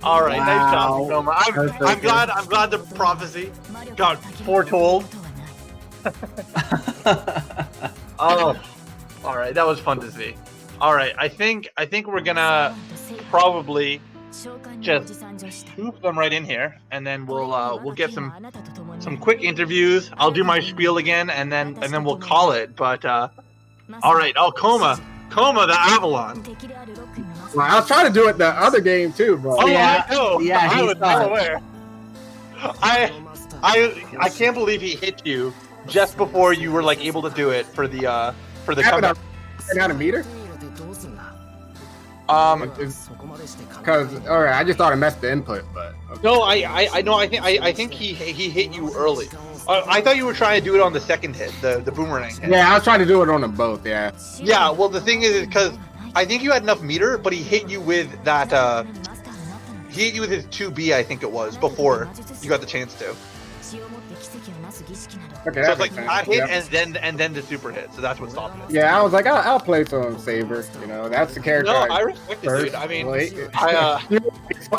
Speaker 6: All right, nice job, Noma. I'm glad the prophecy got foretold. Oh, all right, that was fun to see. All right, I think we're gonna probably just swoop them right in here, and then we'll get some quick interviews. I'll do my spiel again, and then we'll call it. But all right, Coma, the Avalon.
Speaker 2: Well, I was trying to do it the other game too, bro.
Speaker 6: Oh,
Speaker 3: Yeah,
Speaker 6: I know.
Speaker 3: yeah,
Speaker 6: I
Speaker 3: he
Speaker 6: was
Speaker 3: saw
Speaker 6: well
Speaker 3: it.
Speaker 6: aware. I can't believe he hit you just before you were like able to do it for the comeback.
Speaker 2: Out a meter? Because alright, I just thought I messed the input, but okay.
Speaker 6: No, I know. I think he hit you early. I thought you were trying to do it on the second hit, the boomerang hit.
Speaker 2: Yeah, I was trying to do it on them both. Yeah.
Speaker 6: Yeah. Well, the thing is because I think you had enough meter, but he hit you with that. He hit you with his 2B, I think it was, before you got the chance to.
Speaker 2: Okay.
Speaker 6: So it's like that hit and then the super hit. So that's what stopped it.
Speaker 2: Yeah, I was like, I'll play some Saber. You know, that's the character.
Speaker 6: No, I respect it, dude. I mean,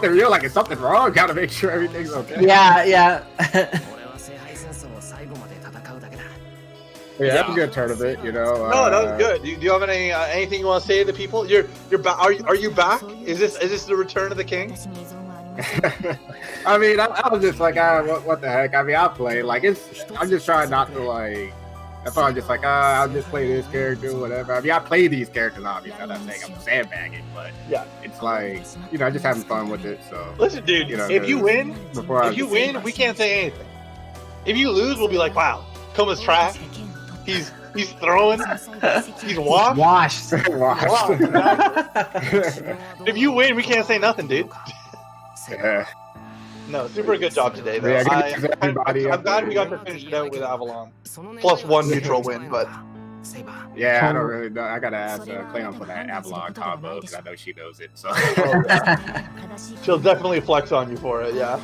Speaker 2: you're like, is something wrong? Gotta make sure everything's okay.
Speaker 3: Yeah.
Speaker 2: Yeah, that's a good turn of it. You know.
Speaker 6: No, that was good. Do you have anything you want to say to the people? You're back. Are you back? Is this the return of the king?
Speaker 2: I mean, I was just like, what the heck? I mean, I'll play. Like, I'm just trying not to like. That's why I'm just like, I'll just play this character, whatever. I mean, I play these characters, obviously. I'm not saying I'm sandbagging, but
Speaker 6: yeah,
Speaker 2: it's like, you know, just having fun with it. So
Speaker 6: listen, dude,
Speaker 2: you know,
Speaker 6: if you win, we can't say anything. If you lose, we'll be like, wow, Koma's trash. He's throwing. He's washed. If you win, we can't say nothing, dude.
Speaker 2: Yeah.
Speaker 6: No, super good job today, though.
Speaker 2: Yeah,
Speaker 6: I'm glad we got to finish it out with Avalon. +1 neutral win, but
Speaker 2: yeah, I don't really know. I gotta ask Cleon for that Avalon combo because I know she knows it. So
Speaker 6: she'll definitely flex on you for it. Yeah.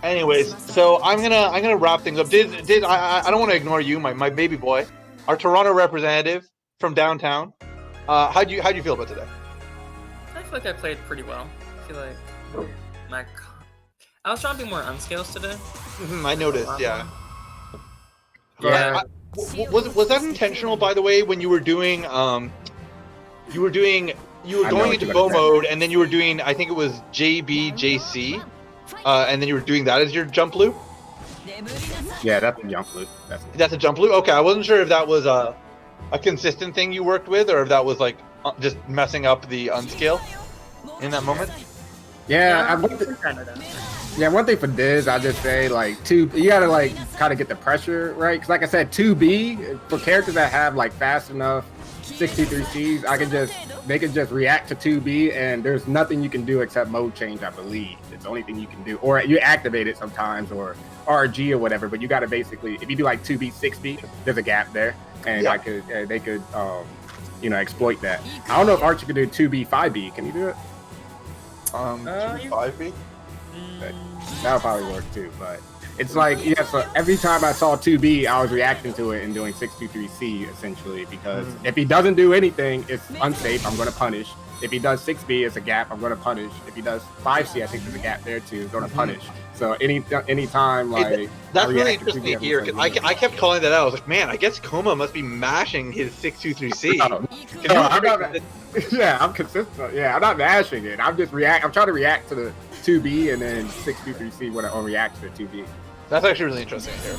Speaker 6: Anyways, so I'm gonna wrap things up. I don't want to ignore you, my baby boy, our Toronto representative from downtown. How do you feel about today?
Speaker 7: I feel like I played pretty well. I feel like I was trying to be more unscales today.
Speaker 6: I noticed, yeah.
Speaker 7: Yeah.
Speaker 6: Was that intentional, by the way, when you were doing you were going into bow mode, and then you were doing, I think it was JBJC, and then you were doing that as your jump loop?
Speaker 2: Yeah, that's a jump loop.
Speaker 6: That's a jump loop? Okay, I wasn't sure if that was a consistent thing you worked with, or if that was like just messing up the unscale in that moment.
Speaker 2: Yeah, one thing for Diz, I just say like you gotta like kind of get the pressure right, because like I said, 2B for characters that have like fast enough 63Cs, they can just react to 2B, and there's nothing you can do except mode change. I believe it's the only thing you can do, or you activate it sometimes, or RG or whatever. But you gotta basically, if you do like 2B 6B, there's a gap there, and they could exploit that. I don't know if Archie could do 2B 5B. Can you do it?
Speaker 6: 2B 5B.
Speaker 2: That'll probably work too, but it's like, so every time I saw 2B, I was reacting to it and doing 623C essentially, because if he doesn't do anything, it's unsafe, I'm going to punish. If he does 6B, it's a gap, I'm going to punish. If he does 5C, I think there's a gap there too, going to punish. So anytime, like...
Speaker 6: That's really interesting to hear, because I kept calling that out. I was like, man, I guess Koma must be mashing his 623C.
Speaker 2: I'm consistent. Yeah, I'm not mashing it. I'm trying to react to the 2B and then 623C when I react to the 2B.
Speaker 6: That's actually really interesting to hear.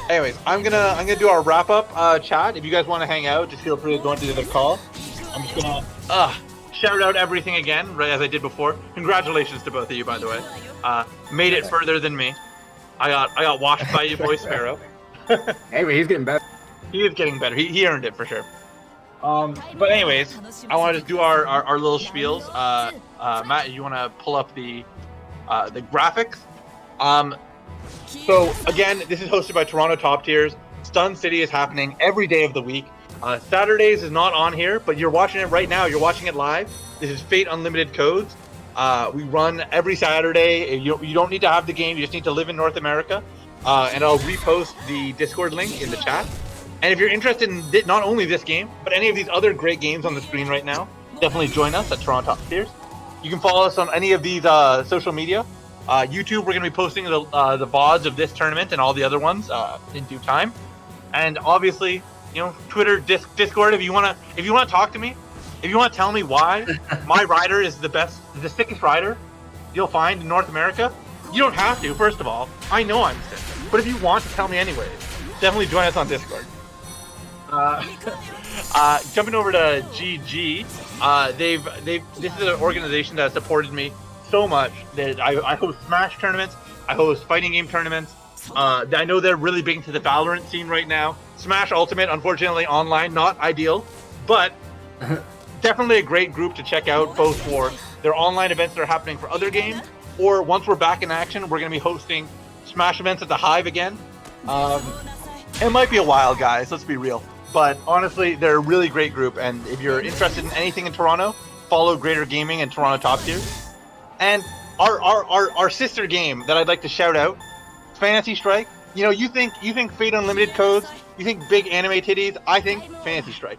Speaker 6: Anyways, I'm gonna do our wrap up chat. If you guys want to hang out, just feel free to go into the call. I'm just gonna shout out everything again, right as I did before. Congratulations to both of you, by the way. Made it further than me. I got washed by your boy Sparrow.
Speaker 2: Hey, but he's getting better.
Speaker 6: He is getting better. He earned it for sure. But anyways, I want to just do our little spiels. Matt, you want to pull up the graphics? So again, this is hosted by Toronto Top Tiers. Stun City is happening every day of the week. Saturdays is not on here, but you're watching it right now. You're watching it live. This is Fate Unlimited Codes. We run every Saturday. You don't need to have the game. You just need to live in North America. And I'll repost the Discord link in the chat. And if you're interested in not only this game, but any of these other great games on the screen right now, definitely join us at Toronto Top Tiers. You can follow us on any of these social media. YouTube, we're going to be posting the VODs of this tournament and all the other ones in due time. And obviously, Twitter, Discord. If you want to talk to me, if you want to tell me why my rider is the sickest rider you'll find in North America, you don't have to. First of all, I know I'm sick, but if you want to tell me anyways, definitely join us on Discord. Jumping over to GG, this is an organization that supported me so much that I host Smash tournaments, I host fighting game tournaments. I know they're really big into the Valorant scene right now. Smash Ultimate, unfortunately, online, not ideal, but definitely a great group to check out, both for their online events that are happening for other games, or once we're back in action, we're going to be hosting Smash events at the Hive again. It might be a while, guys, let's be real. But honestly, they're a really great group, and if you're interested in anything in Toronto, follow Greater Gaming and Toronto Top Tiers. And our sister game that I'd like to shout out, Fantasy Strike. You think Fate Unlimited Codes, you think big anime titties, I think Fantasy Strike.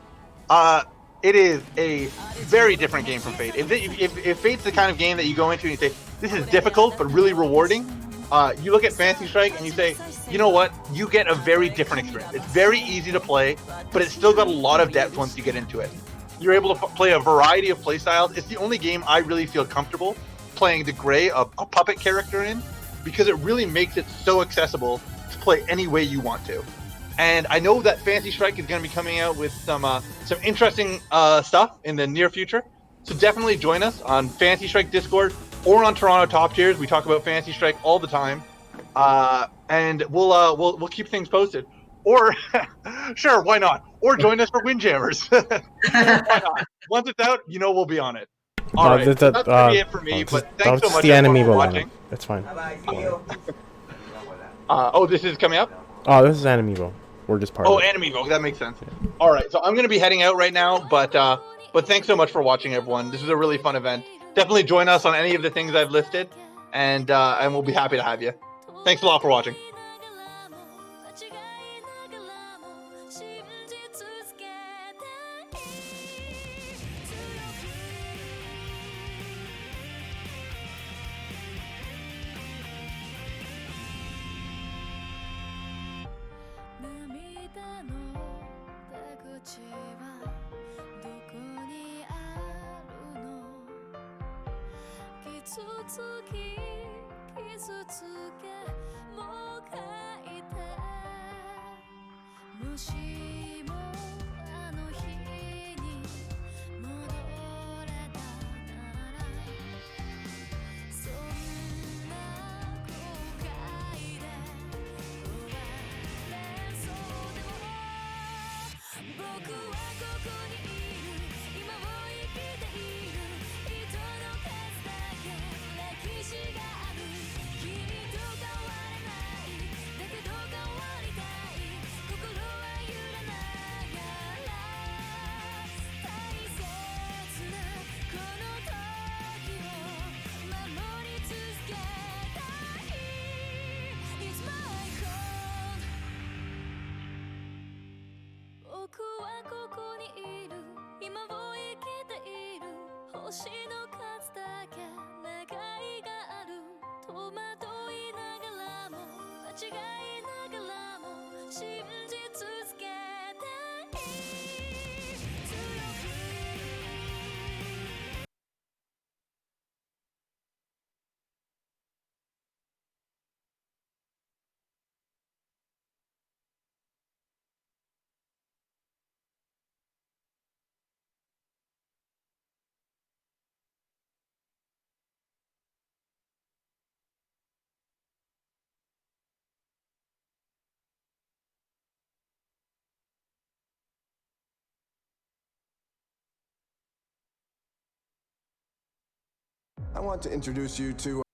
Speaker 6: It is a very different game from Fate. If Fate's the kind of game that you go into and you say, this is difficult but really rewarding, you look at Fantasy Strike and you say, you know what, you get a very different experience. It's very easy to play, but it's still got a lot of depth once you get into it. You're able to play a variety of play styles. It's the only game I really feel comfortable playing the Gray, a puppet character in, because it really makes it so accessible to play any way you want to. And I know that Fantasy Strike is going to be coming out with some interesting stuff in the near future. So definitely join us on Fantasy Strike Discord or on Toronto Top Tiers. We talk about Fantasy Strike all the time, and we'll keep things posted. Or sure, why not? Or join us for Windjammers. Why not? Once it's out, we'll be on it. All right, that's gonna be it for me. But thanks so much for watching.
Speaker 5: It's fine.
Speaker 6: This is coming up.
Speaker 5: Oh, this is Animivo. We're just part of it.
Speaker 6: Animivo. That makes sense. Yeah. All right, so I'm going to be heading out right now, but thanks so much for watching, everyone. This was a really fun event. Definitely join us on any of the things I've listed, and we'll be happy to have you. Thanks a lot for watching.
Speaker 4: Now つき傷つけもがいてもしもあの日に戻れたならそんな後悔で壊れそうでも僕はここにいる今を生きている人の数だけ歴史がある君と変われないだけど変わりたい心は揺らながら大切なこの時を守り続けたい It's my call 僕はここにいる今を生きている星の数だけ願いがある戸惑いながらも間違いながらも信じ続けたい強く
Speaker 8: I want to introduce you to